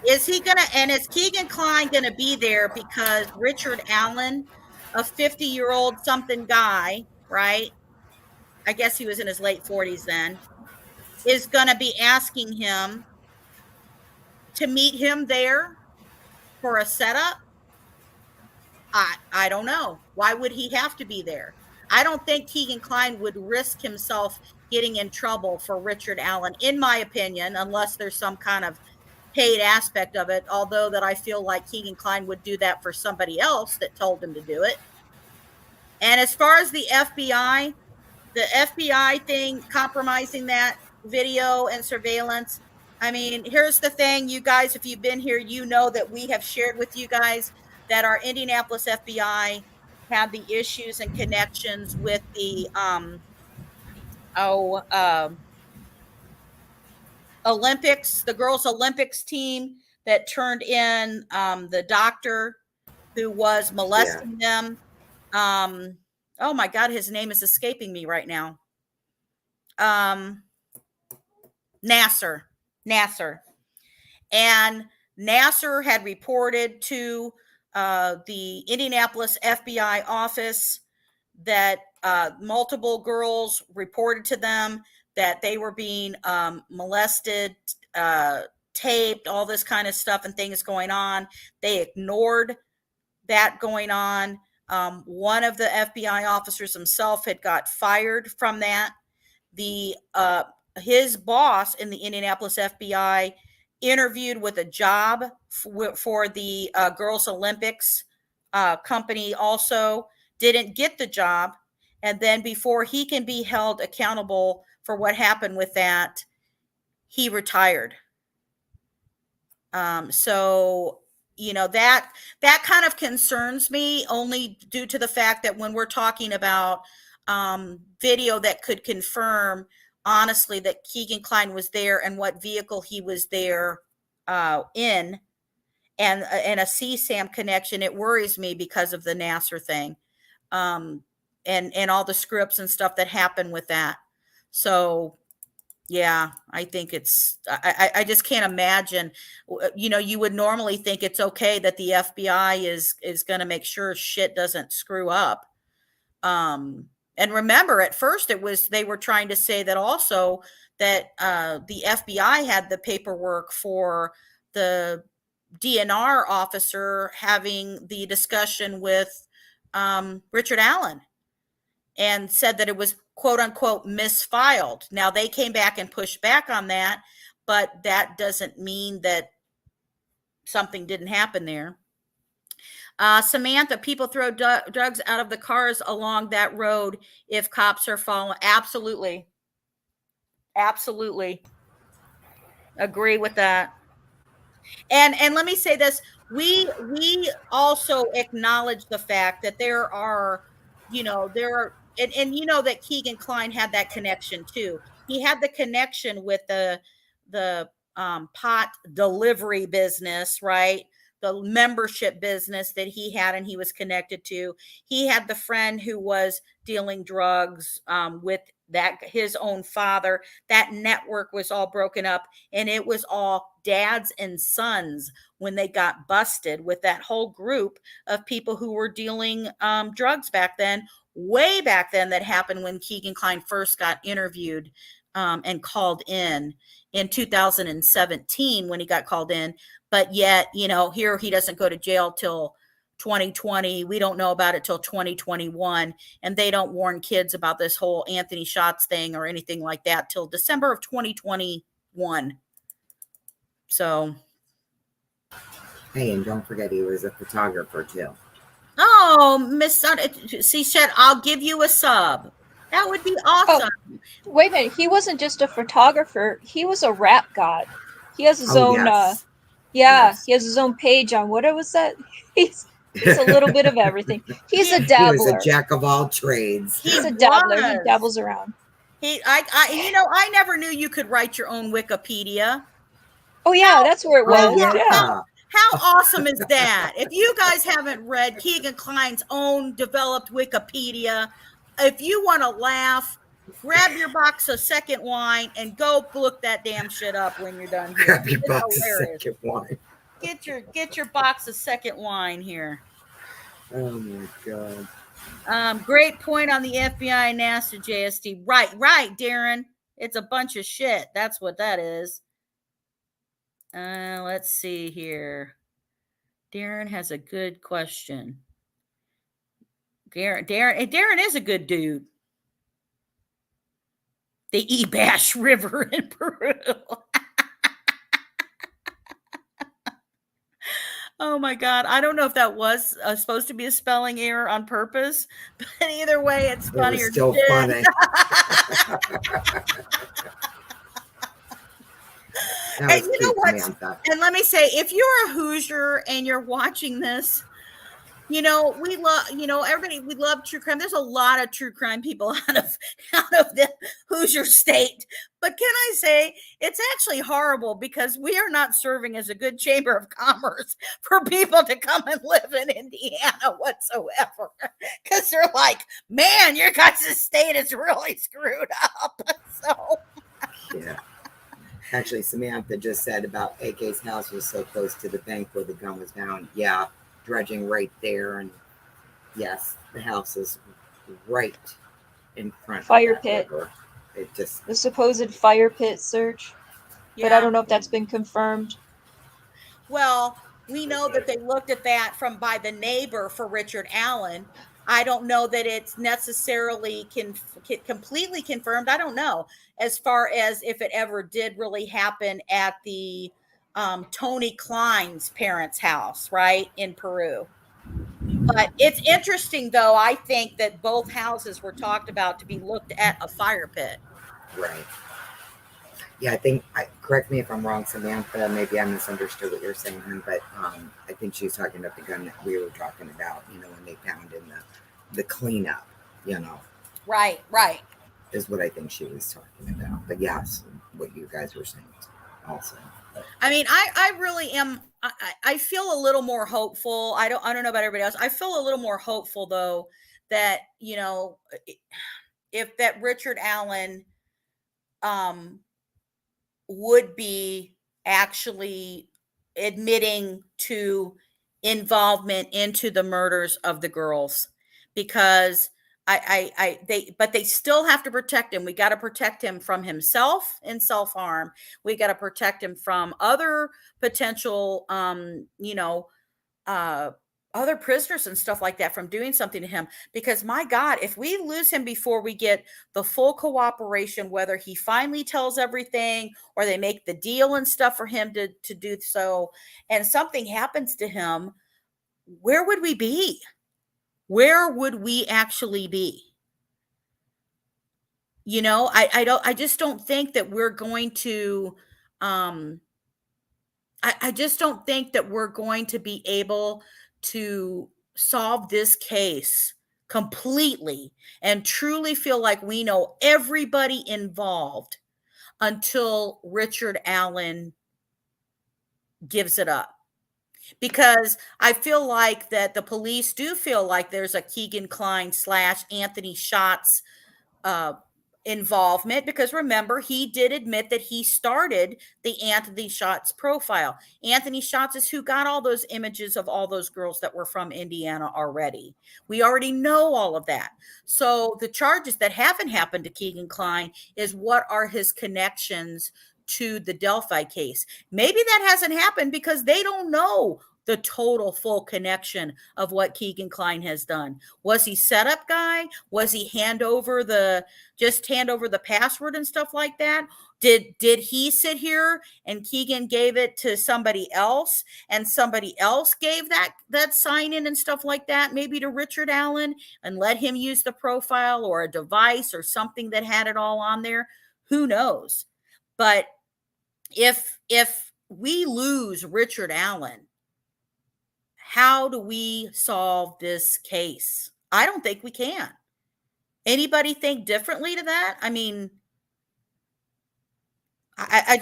S1: Is Keegan Kline gonna be there because Richard Allen, a 50-year-old something guy, right? I guess he was in his late 40s then, is gonna be asking him to meet him there for a setup? I don't know. Why would he have to be there? I don't think Keegan Kline would risk himself getting in trouble for Richard Allen, in my opinion, unless there's some kind of paid aspect of it, although that I feel like Keegan Kline would do that for somebody else that told him to do it. And as far as the FBI thing, compromising that video and surveillance, I mean, here's the thing, you guys, if you've been here, you know that we have shared with you guys that our Indianapolis FBI had the issues and connections with the Olympics, the girls' Olympics team that turned in the doctor who was molesting them. Oh my God, his name is escaping me right now. Nasser. And Nasser had reported to the Indianapolis FBI office that multiple girls reported to them that they were being molested, taped, all this kind of stuff and things going on. They ignored that going on. One of the FBI officers himself had got fired from that. his boss in the Indianapolis FBI interviewed with a job for the Girls Olympics company, also didn't get the job. And then before he can be held accountable for what happened with that, he retired. So, you know, that kind of concerns me, only due to the fact that when we're talking about video that could confirm honestly that Keegan Kline was there and what vehicle he was there in, and a CSAM connection, it worries me because of the Nassar thing, and all the scripts and stuff that happened with that. So yeah, I think I just can't imagine. You know, you would normally think it's okay that the FBI is going to make sure shit doesn't screw up. And remember, at first they were trying to say that also that the FBI had the paperwork for the DNR officer having the discussion with Richard Allen, and said that it was quote unquote misfiled. Now they came back and pushed back on that, but that doesn't mean that something didn't happen there. Samantha, people throw drugs out of the cars along that road if cops are following. Absolutely. Absolutely. Agree with that. And let me say this, we also acknowledge the fact that there are, you know, and you know that Keegan Kline had that connection too. He had the connection with the pot delivery business, right? The membership business that he had and he was connected to. He had the friend who was dealing drugs with his own father. That network was all broken up, and it was all dads and sons when they got busted with that whole group of people who were dealing drugs back then, way back then. That happened when Keegan Kline first got interviewed and called in 2017 when he got called in. But yet, you know, here he doesn't go to jail till 2020. We don't know about it till 2021. And they don't warn kids about this whole Anthony Shots thing or anything like that till December of 2021. So.
S2: Hey, and don't forget he was a photographer too.
S1: Oh, Miss she said, I'll give you a sub. That would be awesome.
S4: Oh, wait a minute. He wasn't just a photographer. He was a rap god. He has his own,
S2: yes.
S4: Yes. He has his own page on, what was that? He's a little bit of everything. He's a dabbler.
S2: He was a jack of all trades.
S4: He's a dabbler. He dabbles around.
S1: I never knew you could write your own Wikipedia.
S4: Oh yeah, that's where it was.
S2: Yeah.
S1: How awesome is that? If you guys haven't read Keegan Kline's own developed Wikipedia, if you want to laugh, grab your box of second wine and go look that damn shit up when you're done here.
S2: Grab your box of second wine.
S1: Get your box of second wine here.
S2: Oh my God.
S1: Great point on the FBI NASA JST. Right, Darren. It's a bunch of shit. That's what that is. Let's see here. Darren has a good question. Darren is a good dude. The Ebash River in Peru. Oh my God. I don't know if that was supposed to be a spelling error on purpose, but either way, it's funny.
S2: It was still funny.
S1: And you know what? And let me say, if you're a Hoosier and you're watching this, you know, we love, you know, everybody, we love true crime. There's a lot of true crime people out of the Hoosier state. But can I say, it's actually horrible because we are not serving as a good chamber of commerce for people to come and live in Indiana whatsoever. Because they're like, man, your guys' state is really screwed up. So.
S2: Yeah. Actually, Samantha just said about AK's house was so close to the bank where the gun was found. Yeah, dredging right there. And yes, the house is right in front
S4: fire
S2: of that
S4: pit.
S2: river. It just
S4: The supposed fire pit search. Yeah. But I don't know if that's been confirmed.
S1: Well, we know that they looked at that by the neighbor for Richard Allen. I don't know that it's necessarily completely confirmed. I don't know as far as if it ever did really happen at the Tony Klein's parents' house, right, in Peru. But it's interesting, though, I think that both houses were talked about to be looked at a fire pit.
S2: Right. Yeah, I think, correct me if I'm wrong, Samantha, maybe I misunderstood what you're saying, but I think she's talking about the gun that we were talking about, when they found in the cleanup,
S1: Right.
S2: is what I think she was talking about. But yes, what you guys were saying also.
S1: I mean, I really am. I feel a little more hopeful. I don't know about everybody else. I feel a little more hopeful, though, that if that Richard Allen would be actually admitting to involvement into the murders of the girls, because they still have to protect him. We got to protect him from himself and self-harm. We got to protect him from other potential, other prisoners and stuff like that from doing something to him. Because my God, if we lose him before we get the full cooperation, whether he finally tells everything or they make the deal and stuff for him to do so, and something happens to him, where would we be? Where would we actually be? I just don't think that we're going to, I just don't think that we're going to be able to solve this case completely and truly feel like we know everybody involved until Richard Allen gives it up. Because I feel like that the police do feel like there's a Keegan Kline / Anthony Schatz involvement, because remember, he did admit that he started the Anthony Schatz profile. Anthony Schatz is who got all those images of all those girls that were from Indiana already. We already know all of that. So the charges that haven't happened to Keegan Kline is what are his connections to the Delphi case. Maybe that hasn't happened because they don't know the total full connection of what Keegan Kline has done. Was he setup guy? Was he hand over the password and stuff like that? Did he sit here and Keegan gave it to somebody else and somebody else gave that sign in and stuff like that, maybe to Richard Allen, and let him use the profile or a device or something that had it all on there? Who knows? But if we lose Richard Allen, how do we solve this case? I don't think we can. Anybody think differently to that? I mean, I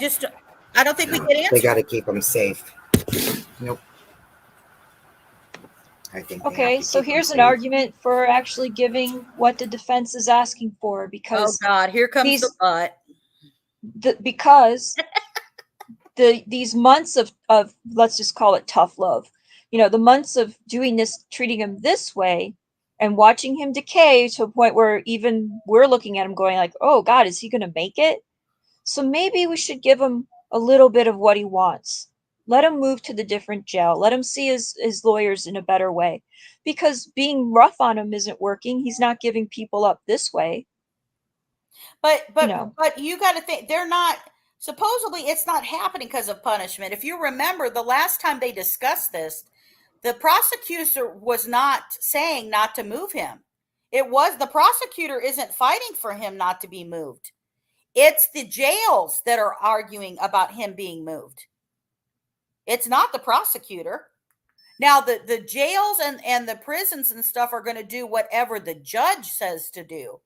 S1: don't think we can answer.
S2: They got to keep them safe. Nope. I think.
S4: Okay, so here's an argument for actually giving what the defense is asking for, because
S1: oh God, here comes the butt.
S4: Because these months of let's just call it tough love, the months of doing this, treating him this way, and watching him decay to a point where even we're looking at him going like, oh God, is he going to make it? So maybe we should give him a little bit of what he wants. Let him move to the different jail. Let him see his lawyers in a better way. Because being rough on him isn't working. He's not giving people up this way.
S1: But you got to think, they're not, supposedly it's not happening because of punishment. If you remember the last time they discussed this, the prosecutor was not saying not to move him. It was the prosecutor isn't fighting for him not to be moved. It's the jails that are arguing about him being moved. It's not the prosecutor. Now, the jails and the prisons and stuff are going to do whatever the judge says to do.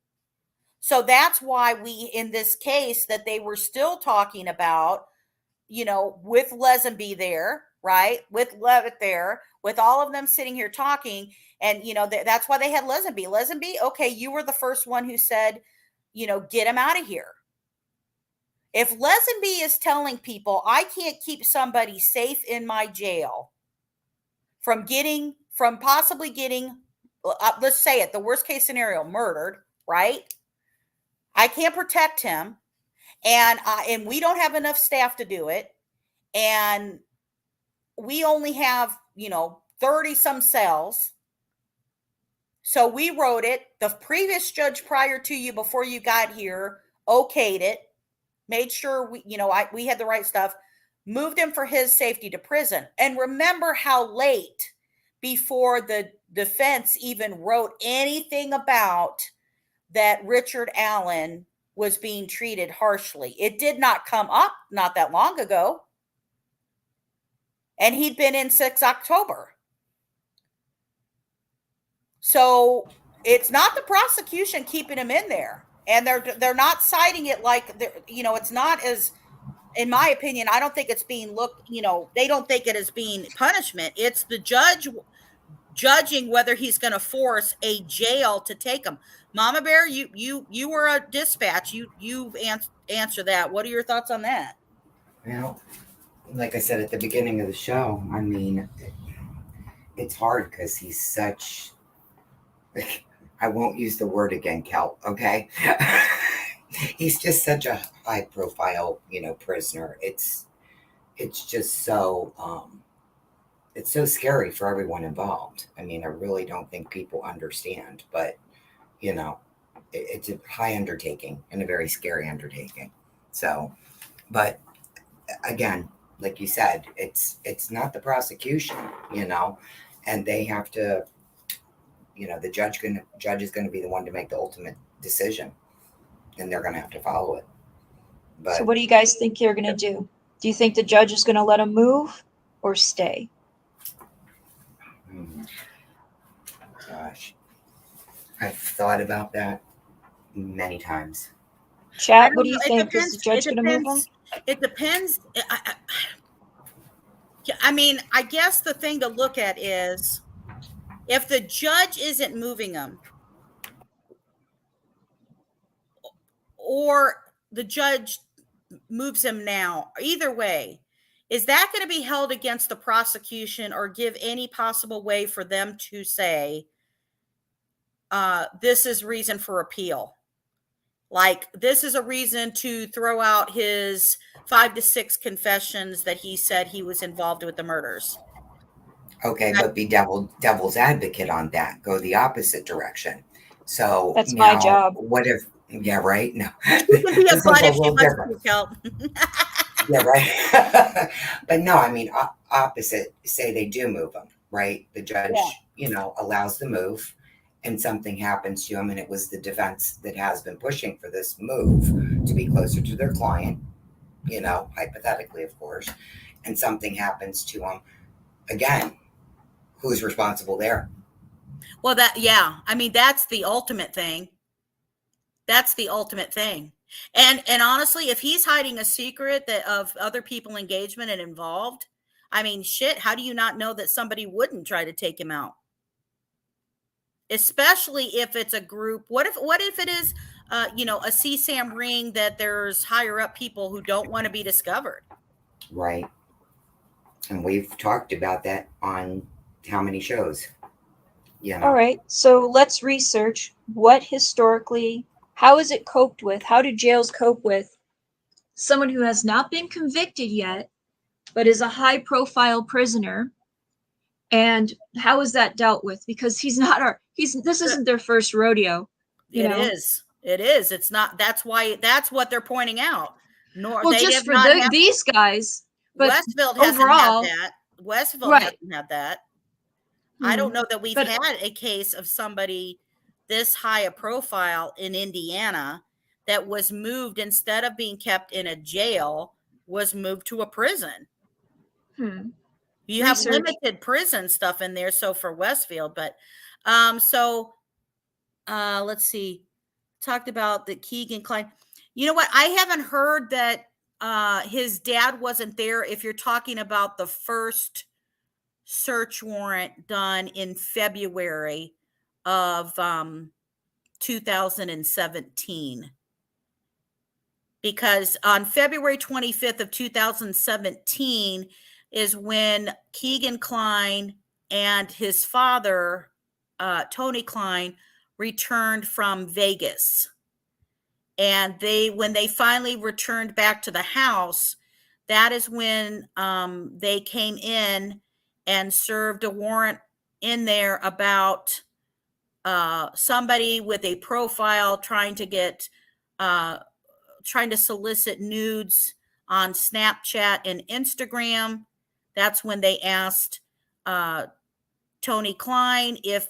S1: So that's why we, in this case, that they were still talking about, with Lesenby there, right? With Levitt there, with all of them sitting here talking. And, that's why they had Lesenby. Lesenby, okay, you were the first one who said, get him out of here. If Lesenby is telling people, I can't keep somebody safe in my jail from possibly getting, let's say it, the worst case scenario, murdered, right? I can't protect him, and we don't have enough staff to do it, and we only have 30 some cells. So we wrote it. The previous judge prior to you, before you got here, okayed it, made sure we had the right stuff, moved him for his safety to prison. And remember how late before the defense even wrote anything about that Richard Allen was being treated harshly. It did not come up not that long ago. And he'd been in since October. So it's not the prosecution keeping him in there. And they're not citing it like, it's not as, in my opinion, I don't think it's being looked, they don't think it is being punishment. It's the judge judging whether he's going to force a jail to take him. Mama Bear, you were a dispatch. You answer that. What are your thoughts on that?
S2: Well, like I said at the beginning of the show, I mean, it's hard because he's such, I won't use the word again, Kel, okay? He's just such a high profile, prisoner. It's just so, it's so scary for everyone involved. I mean, I really don't think people understand, but, it's a high undertaking and a very scary undertaking. So, but again, like you said, it's not the prosecution, and they have to, the judge is going to be the one to make the ultimate decision, and they're going to have to follow it. But,
S4: so what do you guys think you're going to do? Do you think the judge is going to let him move or stay?
S2: Gosh, I've thought about that many times.
S4: Chat, what do you think? Is the judge going to move him?
S1: It depends. I mean, I guess the thing to look at is if the judge isn't moving him, or the judge moves him now, either way, is that going to be held against the prosecution or give any possible way for them to say, this is reason for appeal? Like, this is a reason to throw out his 5 to 6 confessions that he said he was involved with the murders.
S2: Okay, but be devil's advocate on that. Go the opposite direction. So
S4: that's my job.
S2: What if? Yeah, right. No,
S1: you can be a butt if you want to help.
S2: Yeah, right. But no, I mean, opposite. Say they do move him, right? The judge, allows the move, and something happens to him, and it was the defense that has been pushing for this move to be closer to their client, hypothetically, of course, and something happens to him. Again, who's responsible there?
S1: Well, I mean, that's the ultimate thing. That's the ultimate thing. And honestly, if he's hiding a secret of other people engagement and involved, I mean, shit, how do you not know that somebody wouldn't try to take him out? Especially if it's a group. What if it is, a CSAM ring that there's higher up people who don't want to be discovered?
S2: Right. And we've talked about that on how many shows?
S4: All right. So let's research how is it coped with? How do jails cope with someone who has not been convicted yet, but is a high profile prisoner? And how is that dealt with? Because this isn't their first rodeo.
S1: It is. It's not. That's what they're pointing out.
S4: Just for these guys, but
S1: Westfield
S4: overall,
S1: hasn't had that. Westfield hasn't had that. I don't know that we've had a case of somebody this high a profile in Indiana that was moved, instead of being kept in a jail, was moved to a prison. You have limited prison stuff in there. So for Westfield, but let's see. Talked about the Keegan Klein. You know what? I haven't heard that his dad wasn't there. If you're talking about the first search warrant done in February of 2017, because on February 25th of 2017 is when Keegan Klein and his father, Tony Klein, returned from Vegas. And when they finally returned back to the house, that is when they came in and served a warrant in there about somebody with a profile trying to solicit nudes on Snapchat and Instagram. That's when they asked Tony Klein if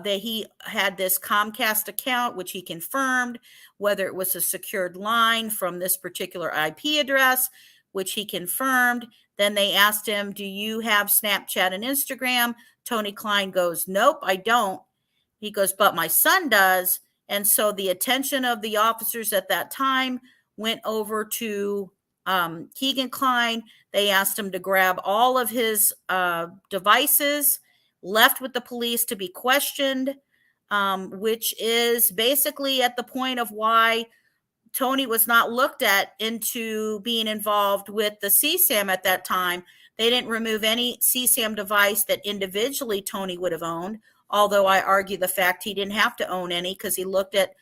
S1: he had this Comcast account, which he confirmed, whether it was a secured line from this particular IP address, which he confirmed. Then they asked him, do you have Snapchat and Instagram? Tony Klein goes, nope, I don't. He goes, but my son does. And so the attention of the officers at that time went over to Keegan Klein. They asked him to grab all of his devices, left with the police to be questioned, which is basically at the point of why Tony was not looked at into being involved with the CSAM at that time. They didn't remove any CSAM device that individually Tony would have owned, although I argue the fact he didn't have to own any because he looked at,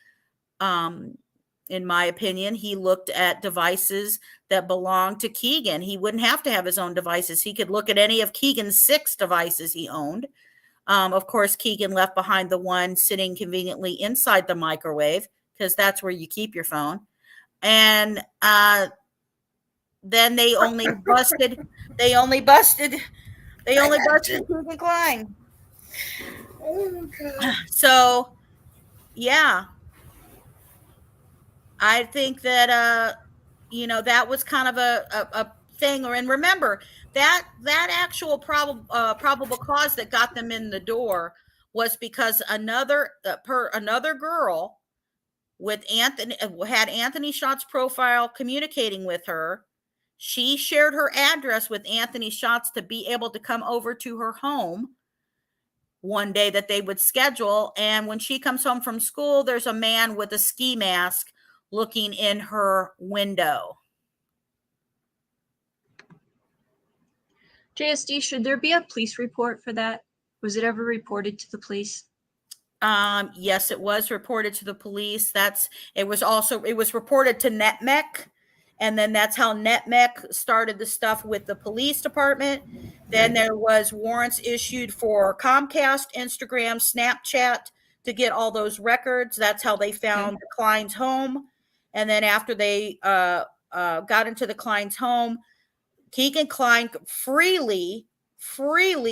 S1: in my opinion, he looked at devices that belonged to Keegan. He wouldn't have to have his own devices. He could look at any of Keegan's 6 devices he owned. Of course, Keegan left behind the one sitting conveniently inside the microwave because that's where you keep your phone. And then they only busted Keegan Klein.
S2: Oh, God.
S1: So, yeah, I think that that was kind of a thing. And remember that actual probable cause that got them in the door was because another girl with Anthony had Anthony Shots' profile communicating with her. She shared her address with Anthony Shots to be able to come over to her home one day that they would schedule. And when she comes home from school, there's a man with a ski mask looking in her window.
S4: JSD, should there be a police report for that? Was it ever reported to the police?
S1: Yes, it was reported to the police. It was reported to NetMec. And then that's how NetMec started the stuff with the police department. Then there was warrants issued for Comcast, Instagram, Snapchat to get all those records. That's how they found the Klein's home. And then after they got into the Klein's home, Keegan Klein freely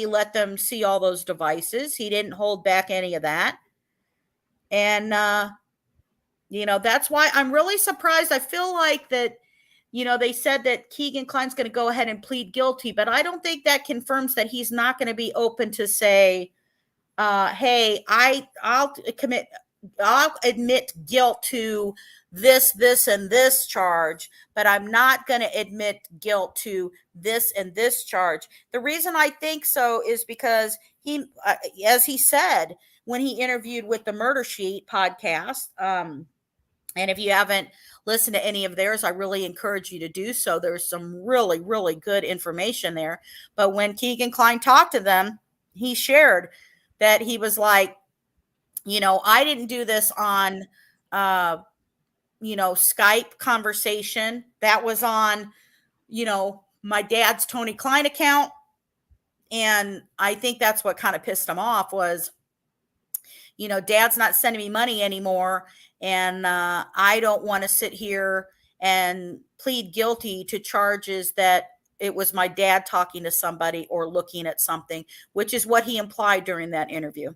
S1: let them see all those devices. He didn't hold back any of that. And, that's why I'm really surprised. I feel like that, they said that Keegan Klein's going to go ahead and plead guilty, but I don't think that confirms that he's not going to be open to say, hey, I'll admit guilt to this, and this charge, but I'm not going to admit guilt to this and this charge. The reason I think so is because he, as he said, when he interviewed with the Murder Sheet podcast, and if you haven't listened to any of theirs, I really encourage you to do so. There's some really, really good information there. But when Keegan Klein talked to them, he shared that he was like, I didn't do this on, Skype conversation. That was on, my dad's Tony Klein account. And I think that's what kind of pissed him off was, dad's not sending me money anymore. And I don't want to sit here and plead guilty to charges that it was my dad talking to somebody or looking at something, which is what he implied during that interview.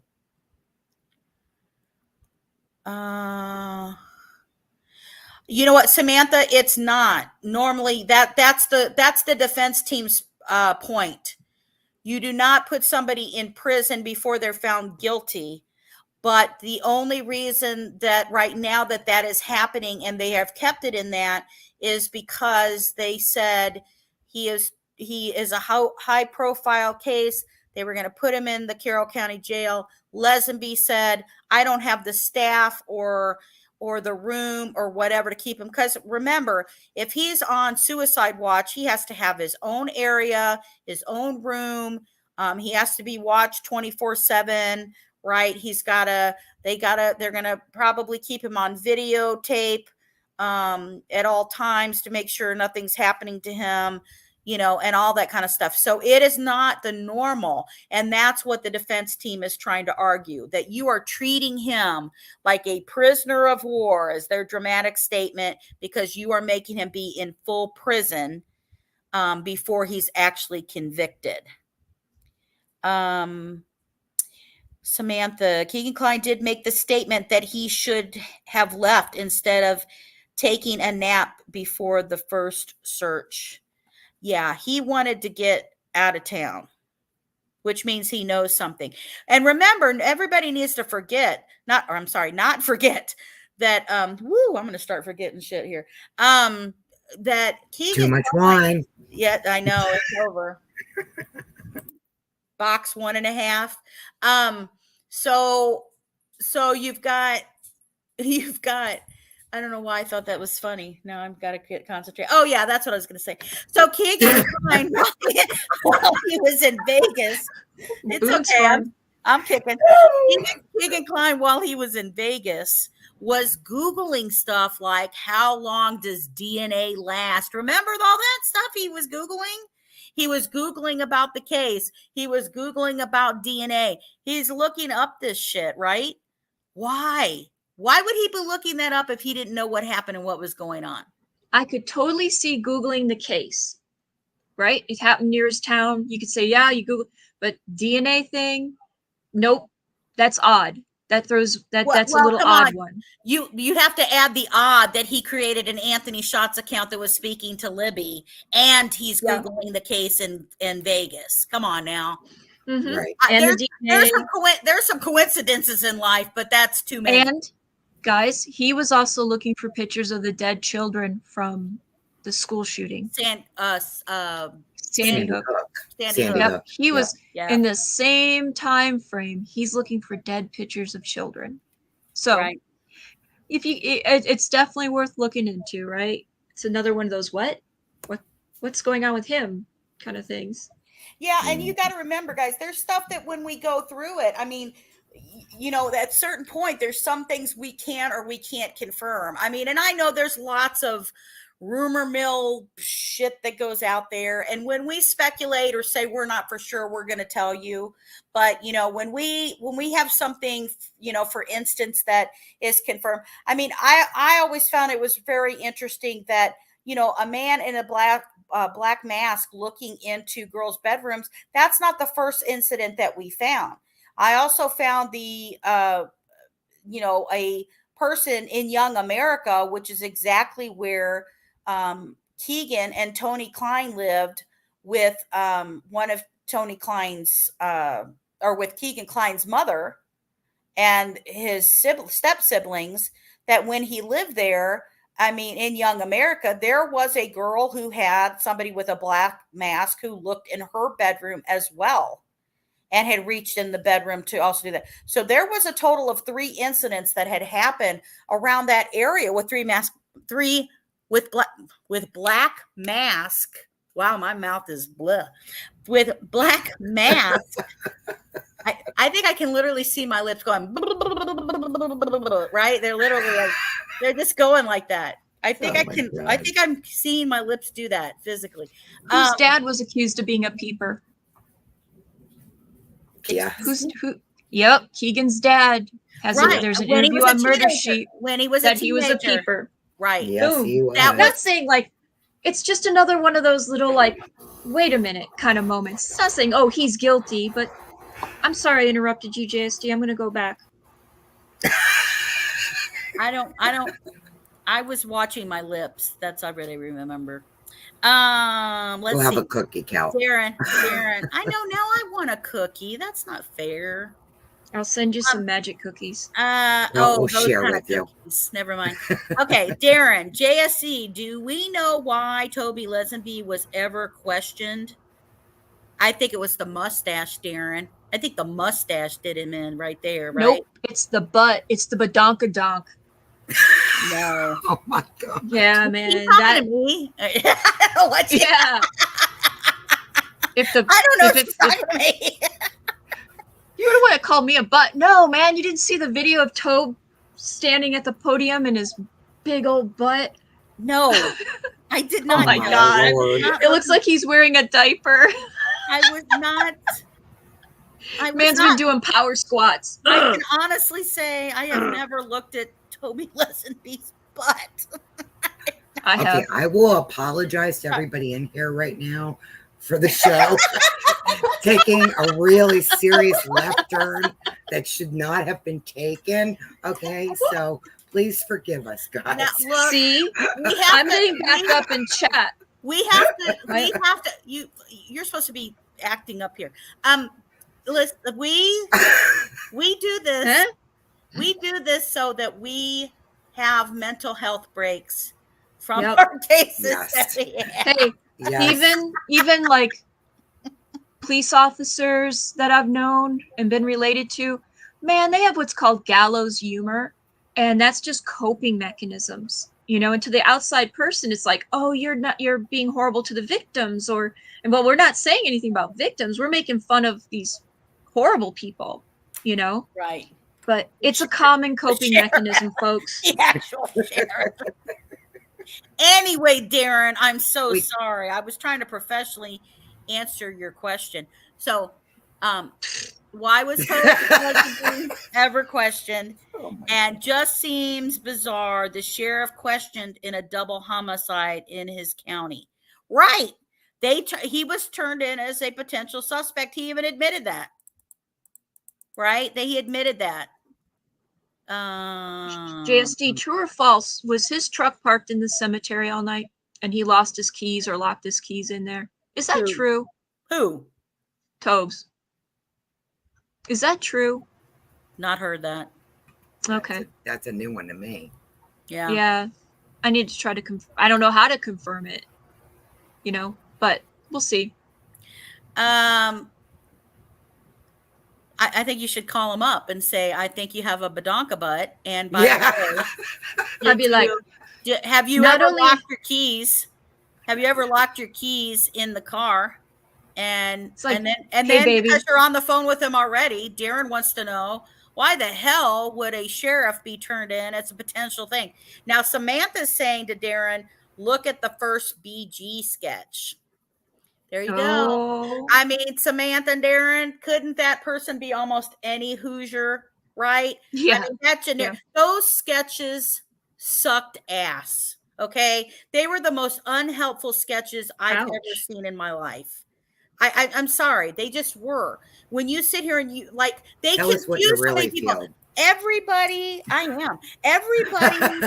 S1: You know what, Samantha? It's not. Normally that's the defense team's point. You do not put somebody in prison before they're found guilty. But the only reason that right now that is happening and they have kept it in that is because they said he is a high profile case. They were going to put him in the Carroll County Jail. Lesenby said, I don't have the staff or the room or whatever to keep him. Because remember, if he's on suicide watch, he has to have his own area, his own room. He has to be watched 24/7. Right. They're going to probably keep him on videotape at all times to make sure nothing's happening to him. you know, and all that kind of stuff. So it is not the normal. And that's what the defense team is trying to argue, that you are treating him like a prisoner of war, as their dramatic statement, because you are making him be in full prison before he's actually convicted. Samantha, Keegan Kline did make the statement that he should have left instead of taking a nap before the first search. Yeah, he wanted to get out of town, which means he knows something. And remember, everybody needs to not forget that, I'm going to start forgetting shit here. That Keegan.
S2: Too much wine.
S1: Yeah, I know, it's over. Box 1.5. So you've got, I don't know why I thought that was funny. Now I've got to concentrate. Oh yeah, that's what I was going to say. So Keegan Kline, while he was in Vegas, it's okay. I'm kicking. Keegan Kline, while he was in Vegas, was Googling stuff like, how long does DNA last? Remember all that stuff he was Googling? He was Googling about the case. He was Googling about DNA. He's looking up this shit, right? Why? Why would he be looking that up if he didn't know what happened and what was going on?
S4: I could totally see Googling the case, right? It happened near his town. You could say, yeah, you Google, but DNA thing, nope, that's odd. That's a little odd one.
S1: You have to add the odd that he created an Anthony Shots account that was speaking to Libby, and he's Googling the case in Vegas. Come on now.
S4: Mm-hmm.
S2: Right.
S4: And
S1: there's some coincidences in life, but that's too many.
S4: And guys, he was also looking for pictures of the dead children from the school shooting.
S1: Sandy Hook.
S4: Yep. He was in the same time frame. He's looking for dead pictures of children. So it's definitely worth looking into, right? It's another one of those what's going on with him kind of things.
S1: Yeah, and you got to remember, guys, there's stuff that when we go through it, I mean, you know, at a certain point, there's some things we can or we can't confirm. I mean, and I know there's lots of rumor mill shit that goes out there, and when we speculate or say we're not for sure, we're going to tell you. But you know, when we have something, you know, for instance, that is confirmed, I mean, I always found it was very interesting that, you know, a man in a black mask looking into girls' bedrooms, that's not the first incident that we found. I also found the you know, a person in Young America, which is exactly where Keegan and Tony Kline lived, with one of Tony Kline's or with Keegan Kline's mother and his step siblings, that when he lived there, I mean, in Young America, there was a girl who had somebody with a black mask who looked in her bedroom as well and had reached in the bedroom to also do that. So there was a total of 3 incidents that had happened around that area with black mask. Wow, my mouth is blah. With black mask. I think I can literally see my lips going, right? They're literally like, they're just going like that. I think I think I'm seeing my lips do that physically.
S4: Whose dad was accused of being a peeper?
S2: Yeah.
S4: Yep, Keegan's dad has there's an interview on Murder Sheet
S1: when he was
S4: that he was a peeper.
S1: Right.
S2: Yes, he was.
S4: I'm not saying like it's just another one of those little like, wait a minute kind of moments. It's not saying, oh, he's guilty, but I'm sorry I interrupted you, JSD. I'm gonna go back.
S1: I was watching my lips. That's I really remember. Let's
S2: we'll have
S1: see.
S2: a cookie, Cal.
S1: Darren. I know now I want a cookie. That's not fair.
S4: I'll send you some magic cookies.
S2: We'll share with you.
S1: Never mind. Okay, Darren, JSC, do we know why Toby Lesenby was ever questioned? I think it was the mustache, Darren. I think the mustache did him in right there, right?
S4: Nope, it's the butt. It's the badonkadonk.
S1: No.
S2: Oh my God.
S4: Yeah, man.
S1: That to me. What?
S4: Yeah.
S1: I don't know if it's talking to me.
S4: You would have called me a butt. No, man, you didn't see the video of Tobe standing at the podium and his big old butt.
S1: No, I did
S4: Oh
S1: not.
S4: my
S1: know.
S4: God.
S2: Lord.
S4: It looks like he's wearing a diaper.
S1: I was not. I was
S4: Man's
S1: not.
S4: been doing power squats.
S1: I
S4: Ugh.
S1: can honestly say I have never looked at Toby Lesenby's butt.
S4: I have.
S2: Okay, I will apologize to everybody in here right now for the show taking a really serious left turn that should not have been taken. Okay, so please forgive us, guys.
S1: Now, look,
S4: See,
S1: we have
S4: I'm getting back up in chat.
S1: We have to.
S4: Right.
S1: We have to. You're supposed to be acting up here. Listen, we do this.
S4: Huh?
S1: We do this so that we have mental health breaks from
S4: Yep.
S1: our cases.
S2: Yes.
S1: That we have.
S4: Hey,
S2: Yes.
S4: even like police officers that I've known and been related to, man, they have what's called gallows humor, and that's just coping mechanisms. You know, and to the outside person, it's like, oh, you're being horrible to the victims, but we're not saying anything about victims. We're making fun of these horrible people, you know?
S1: Right.
S4: But it's a common coping mechanism, folks.
S1: The actual sheriff. Anyway, Darren, I'm so
S2: Wait.
S1: sorry. I was trying to professionally answer your question. So, why was Toby Lesenby ever questioned?
S2: Oh my
S1: And just seems bizarre. The sheriff questioned in a double homicide in his county. Right. He was turned in as a potential suspect. He even admitted that. Right. He admitted that.
S4: JSD, true or false? Was his truck parked in the cemetery all night and he lost his keys or locked his keys in there? Is that true?
S1: Who?
S4: Tobes. Is that true?
S1: Not heard that.
S4: Okay.
S2: That's a new one to me.
S1: Yeah.
S4: Yeah. I need to try to I don't know how to confirm it, you know, but we'll see.
S1: I think you should call him up and say, I think you have a badonka butt. And by the way,
S4: I'd be like,
S1: have you
S4: not
S1: ever
S4: only-
S1: locked your keys? Have you ever locked your keys in the car? And
S4: like,
S1: then
S4: hey, baby.
S1: Because you're on the phone with him already, Darren wants to know, why the hell would a sheriff be turned in? It's a potential thing. Now, Samantha's saying to Darren, look at the first BG sketch. There you go. I mean, Samantha and Darren, couldn't that person be almost any Hoosier, right?
S4: Yeah.
S1: I mean, that's generic. Yeah. Those sketches sucked ass. Okay. They were the most unhelpful sketches I've ever seen in my life. I'm sorry. They just were. When you sit here and you like, they
S2: Tell us what you really feel.
S1: Everybody, I am. Everybody,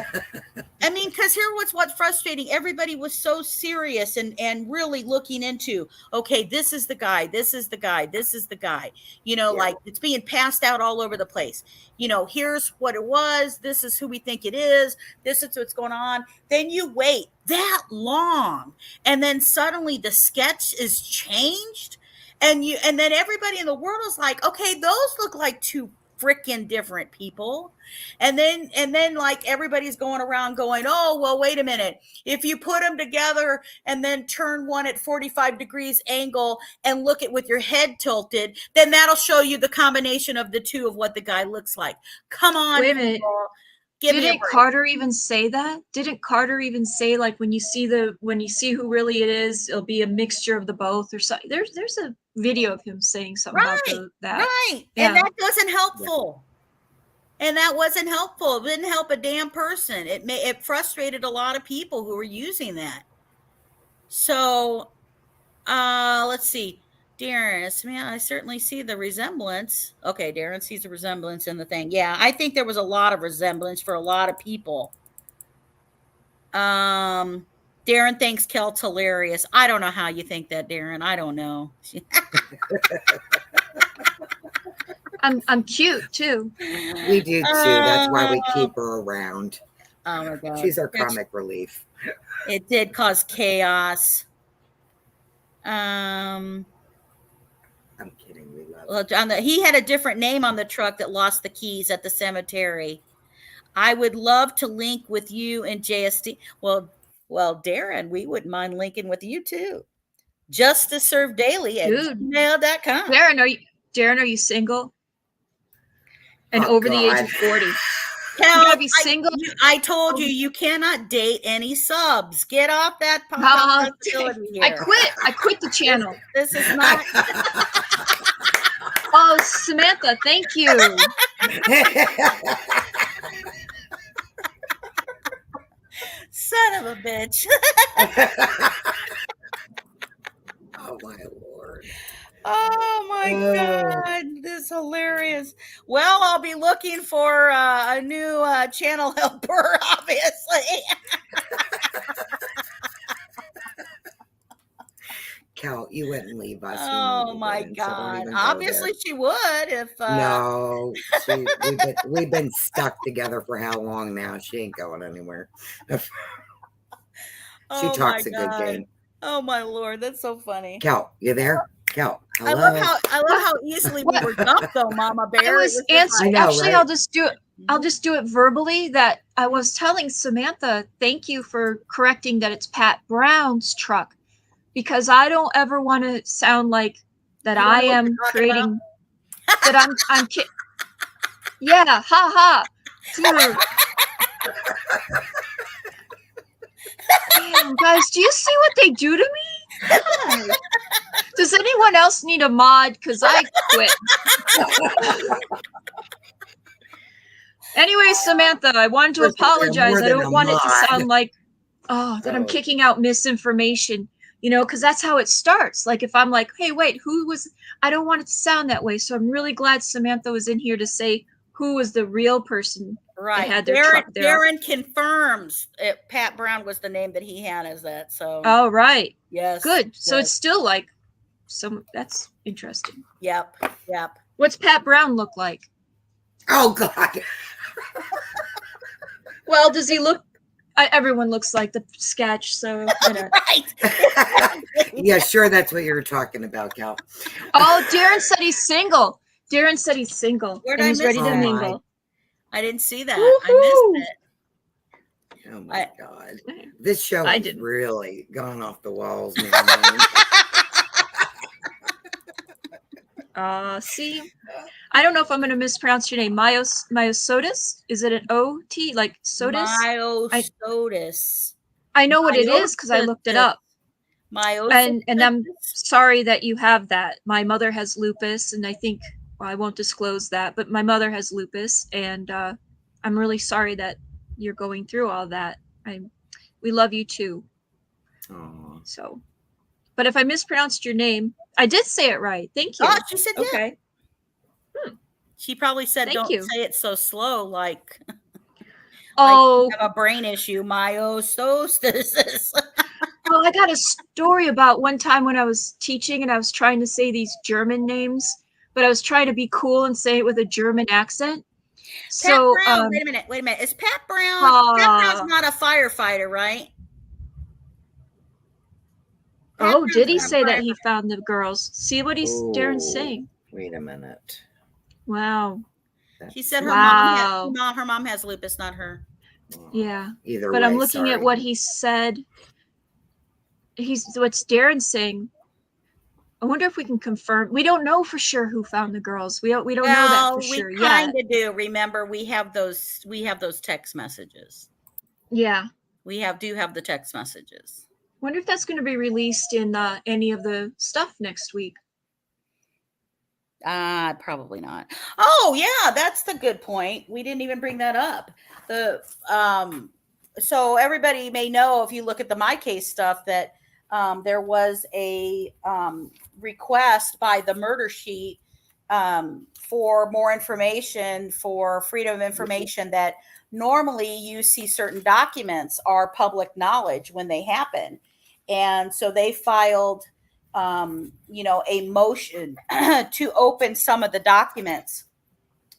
S1: I mean, because here what's frustrating. Everybody was so serious and really looking into, okay, this is the guy, this is the guy, this is the guy. You know, like it's being passed out all over the place. You know, here's what it was. This is who we think it is. This is what's going on. Then you wait that long, and then suddenly the sketch is changed, and then everybody in the world is like, okay, those look like two freaking different people. And then like everybody's going around going, oh, well, wait a minute. If you put them together and then turn one at 45 degrees angle and look at with your head tilted, then that'll show you the combination of the two of what the guy looks like. Come on.
S4: Wait a minute. Didn't Carter even say that? Didn't Carter even say, like, when you see who really it is, it'll be a mixture of the both or something? There's a video of him saying something about that.
S1: Right. Yeah. And that wasn't helpful. Yeah. And that wasn't helpful. It didn't help a damn person. It frustrated a lot of people who were using that. So let's see. Darren, man, I certainly see the resemblance. Okay, Darren sees the resemblance in the thing. Yeah, I think there was a lot of resemblance for a lot of people. Darren thinks Kelt's hilarious. I don't know how you think that, Darren. I don't know.
S4: I'm cute too.
S2: We do too. That's why we keep her around.
S1: Oh my God.
S2: She's our comic relief.
S1: It did cause chaos.
S2: I'm kidding. We love
S1: he had a different name on the truck that lost the keys at the cemetery. I would love to link with you and JSD. Well, Darren, we wouldn't mind linking with you too. Just to serve daily at gmail.com.
S4: Darren, are you single? And over the age of 40?
S1: Cal,
S4: gotta be single.
S1: I told you, you cannot date any subs. Get off that
S4: Oh,
S1: possibility here.
S4: I quit the channel.
S1: This is not.
S4: Oh, Samantha, thank you.
S1: Son of a bitch.
S2: Oh my Lord.
S1: Oh my God, this is hilarious. Well, I'll be looking for a new channel helper, obviously.
S2: Cal, you wouldn't leave us.
S1: Oh my God.
S2: So
S1: Obviously she would if
S2: no, we've been stuck together for how long now? She ain't going anywhere. She talks a good game.
S1: Oh my Lord, that's so funny.
S2: Cal, you there? Cal, hello?
S1: I love how easily we were dumped though, Mama Bear.
S4: I was answering.
S2: I know,
S4: Actually,
S2: right?
S4: I'll just do it verbally. That I was telling Samantha, thank you for correcting that it's Pat Brown's truck, because I don't ever want to sound like that
S1: You don't
S4: I
S1: know what
S4: am
S1: you're talking
S4: creating that I'm yeah, ha ha. Dude. Damn, guys, do you see what they do to me? God. Does anyone else need a mod? Because I quit. Anyway, Samantha, I wanted to apologize. I don't want it to sound like, that I'm kicking out misinformation, because that's how it starts. Like if I'm like, hey, wait, I don't want it to sound that way. So I'm really glad Samantha was in here to say who was the real person.
S1: Right.
S4: Had their truck there.
S1: Darren confirms Pat Brown was the name that he had as that. So.
S4: Oh, right.
S1: Yes.
S4: Good. So it's still like that's interesting.
S1: Yep.
S4: What's Pat Brown look like?
S2: Oh God.
S4: Well, does he look? Everyone looks like the sketch, so.
S1: Right.
S2: Yeah, sure. That's what you were talking about, Cal.
S4: Oh, Darren said he's single.
S1: Where'd
S4: and
S1: I
S4: he's
S1: miss
S4: ready to
S1: that?
S4: mingle.
S1: I didn't see that.
S4: Woo-hoo!
S1: I missed it.
S2: Oh my God. This show has really gone off the walls, man.
S4: See, I don't know if I'm going to mispronounce your name. Myosotis? Is it an O-T? Like sotis?
S1: Myosotis.
S4: I know what it is because I looked it up.
S1: Myosotis.
S4: And I'm sorry that you have that. My mother has lupus, and I think, well, I won't disclose that, but my mother has lupus, and I'm really sorry that you're going through all that. We love you too.
S2: Aww.
S4: So, but if I mispronounced your name, I did say it right. Thank you.
S1: Oh, she said yeah.
S4: Okay.
S1: She probably said,
S4: Thank you.
S1: say it so slow, like,
S4: oh,
S1: like you have a brain issue, myosotis.
S4: Oh, I got a story about one time when I was teaching and I was trying to say these German names, but I was trying to be cool and say it with a German accent.
S1: Pat Brown, wait a minute. Is Pat Brown? Pat Brown's not a firefighter, right?
S4: Oh, did he say that he found the girls? See what Darren's saying.
S2: Wait a minute.
S4: Wow.
S1: She said her mom has lupus, not her.
S4: Yeah.
S2: Either
S4: but
S2: way,
S4: I'm looking at what he said. What's Darren saying? I wonder if we can confirm. We don't know for sure who found the girls. We don't know that for sure yet.
S1: We kind of do. Remember, we have those text messages.
S4: Yeah.
S1: We do have the text messages.
S4: Wonder if that's going to be released in any of the stuff next week.
S1: Probably not. Oh yeah, that's the good point. We didn't even bring that up. So everybody may know, if you look at the My Case stuff, that there was a request by the Murder Sheet for more information, for freedom of information, that normally you see certain documents are public knowledge when they happen. And so they filed, a motion to open some of the documents.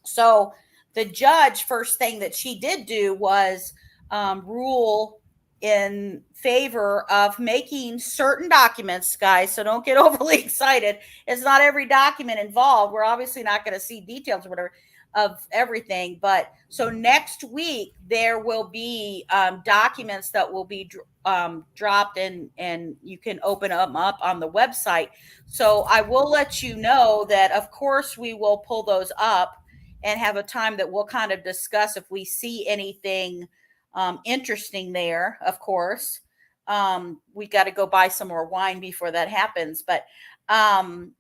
S1: So the judge, first thing that she did do was rule in favor of making certain documents, guys. So don't get overly excited. It's not every document involved. We're obviously not going to see details or whatever of everything. But so next week, there will be documents that will be dropped and you can open them up on the website. So I will let you know that, of course, we will pull those up and have a time that we'll kind of discuss if we see anything interesting there. Of course, we got to go buy some more wine before that happens. But and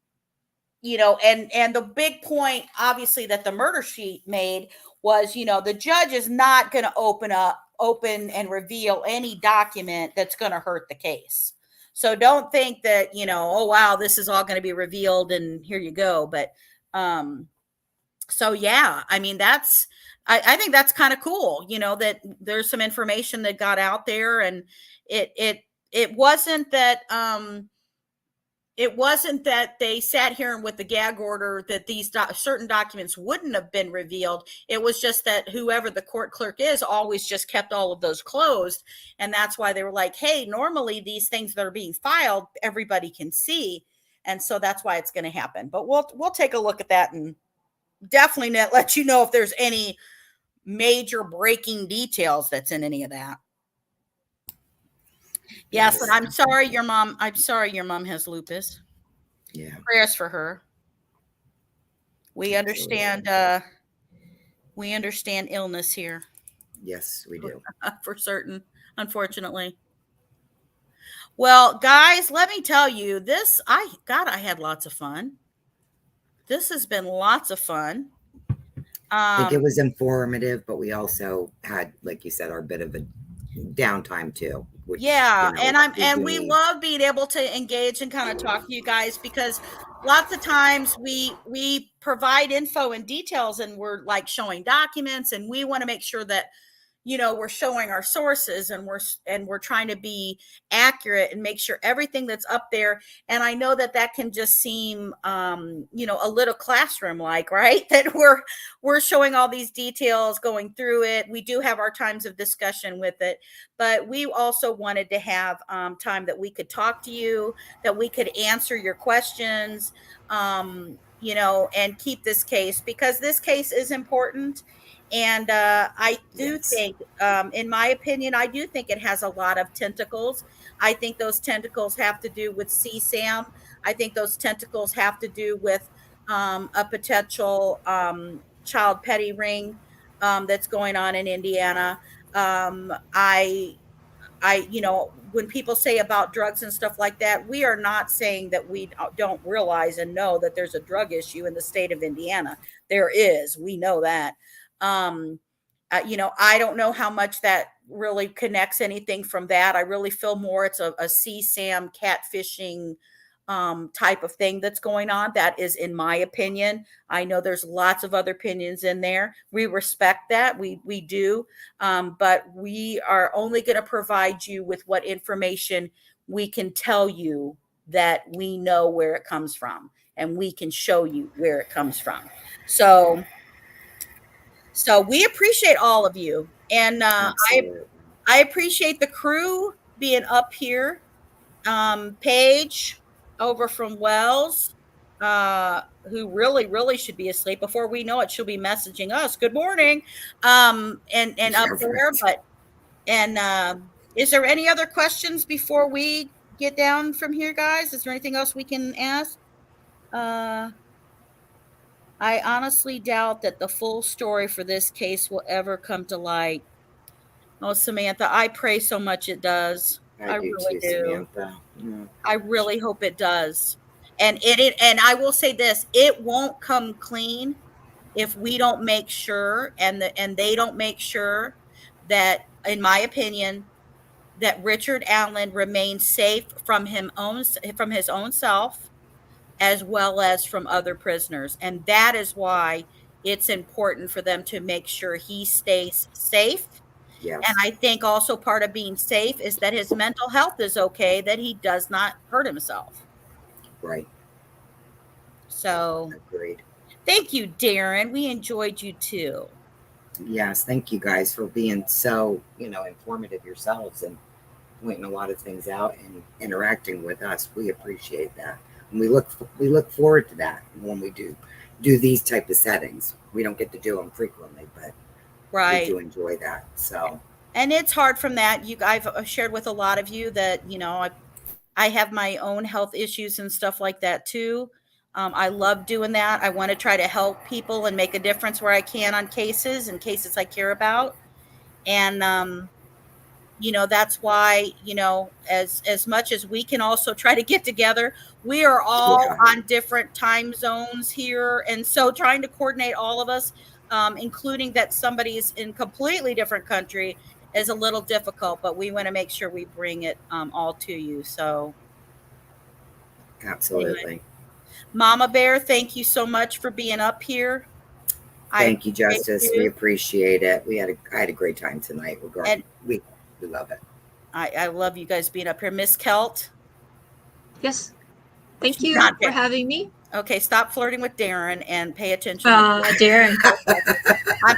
S1: the big point, obviously, that the murder sheet made was, the judge is not going to open and reveal any document that's going to hurt the case. So don't think that, oh, wow, this is all going to be revealed and here you go. But so, yeah, I mean, I think that's kind of cool, that there's some information that got out there, and it wasn't that, they sat here and with the gag order that these certain documents wouldn't have been revealed. It was just that whoever the court clerk is always just kept all of those closed. And that's why they were like, hey, normally these things that are being filed, everybody can see. And so that's why it's going to happen. But we'll take a look at that and definitely let you know if there's any major breaking details that's in any of that. Yes, and I'm sorry your mom has lupus.
S2: Yeah.
S1: Prayers for her. We understand illness here.
S2: Yes, we do.
S1: For certain, unfortunately. Well, guys, let me tell you this. I had lots of fun. This has been lots of fun.
S2: I think it was informative, but we also had, like you said, our bit of a downtime too. Which,
S1: and we love being able to engage and kind of talk to you guys, because lots of times we provide info and details, and we're like showing documents, and we want to make sure that we're showing our sources, and we're trying to be accurate and make sure everything that's up there. And I know that can just seem, a little classroom like, right? That we're showing all these details, going through it. We do have our times of discussion with it, but we also wanted to have time that we could talk to you, that we could answer your questions, and keep this case, because this case is important. And I do think, in my opinion, I do think it has a lot of tentacles. I think those tentacles have to do with CSAM. I think those tentacles have to do with a potential child petty ring that's going on in Indiana. When people say about drugs and stuff like that, we are not saying that we don't realize and know that there's a drug issue in the state of Indiana. There is. We know that. I don't know how much that really connects anything from that. I really feel more it's a CSAM catfishing type of thing that's going on. That is, in my opinion. I know there's lots of other opinions in there. We respect that. We do. But we are only going to provide you with what information we can tell you that we know where it comes from, and we can show you where it comes from. So we appreciate all of you, and I appreciate the crew being up here. Paige over from Wells, who really should be asleep. Before we know it, she'll be messaging us, good morning, and up there. But is there any other questions before we get down from here, guys? Is there anything else we can ask? I honestly doubt that the full story for this case will ever come to light. Oh, Samantha, I pray so much it does. I really do. Samantha. Yeah. I really hope it does. And and I will say this, it won't come clean if we don't make sure, and they don't make sure that, in my opinion, that Richard Allen remains safe from his own self, as well as from other prisoners. And that is why it's important for them to make sure he stays safe. Yes. And I think also part of being safe is that his mental health is okay, that he does not hurt himself.
S2: Right.
S1: So
S2: agreed.
S1: Thank you, Darren. We enjoyed you too.
S2: Yes, thank you guys for being so, informative yourselves and pointing a lot of things out and interacting with us. We appreciate that. And we look forward to that when we do these type of settings. We don't get to do them frequently, but we do enjoy that. So,
S1: and it's hard from that. I've shared with a lot of you that I have my own health issues and stuff like that too. I love doing that. I want to try to help people and make a difference where I can on cases and cases I care about. And, that's why, as much as we can also try to get together, we are all
S2: Yeah.
S1: on different time zones here. And so trying to coordinate all of us, including that somebody's in completely different country, is a little difficult, but we want to make sure we bring it all to you. So
S2: Absolutely.
S1: anyway. Mama Bear, thank you so much for being up here.
S2: Thank you, Justice. We appreciate it. I had a great time tonight. We love it.
S1: I love you guys being up here. Miss Kelt.
S4: Yes. Thank
S1: She's
S4: you
S1: not
S4: for
S1: there.
S4: having me.
S1: Okay, stop flirting with Darren and pay attention.
S4: Darren.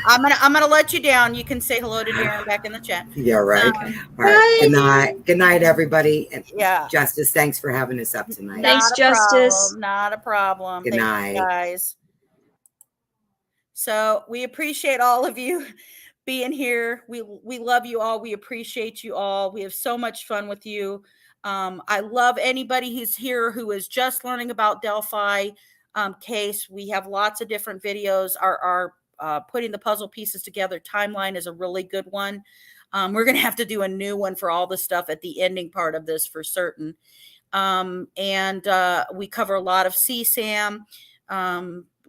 S1: I'm gonna let you down. You can say hello to Darren back in the chat.
S2: Yeah, right. All right. Good night. Good night, everybody. And
S1: yeah.
S2: Justice, thanks for having us up tonight.
S4: Thanks, Justice.
S1: Not a problem.
S2: Good night,
S1: guys. So we appreciate all of you being here. We love you all. We appreciate you all. We have so much fun with you. I love anybody who's here who is just learning about Delphi case. We have lots of different videos. Our putting the puzzle pieces together timeline is a really good one. We're going to have to do a new one for all the stuff at the ending part of this for certain. And we cover a lot of CSAM.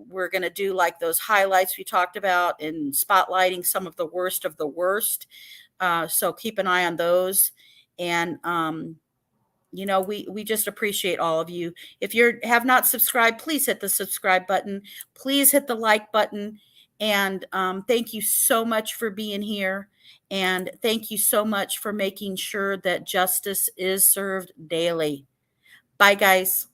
S1: We're going to do like those highlights we talked about and spotlighting some of the worst of the worst. So keep an eye on those. And, we just appreciate all of you. If you have not subscribed, please hit the subscribe button. Please hit the like button. And thank you so much for being here. And thank you so much for making sure that justice is served daily. Bye, guys.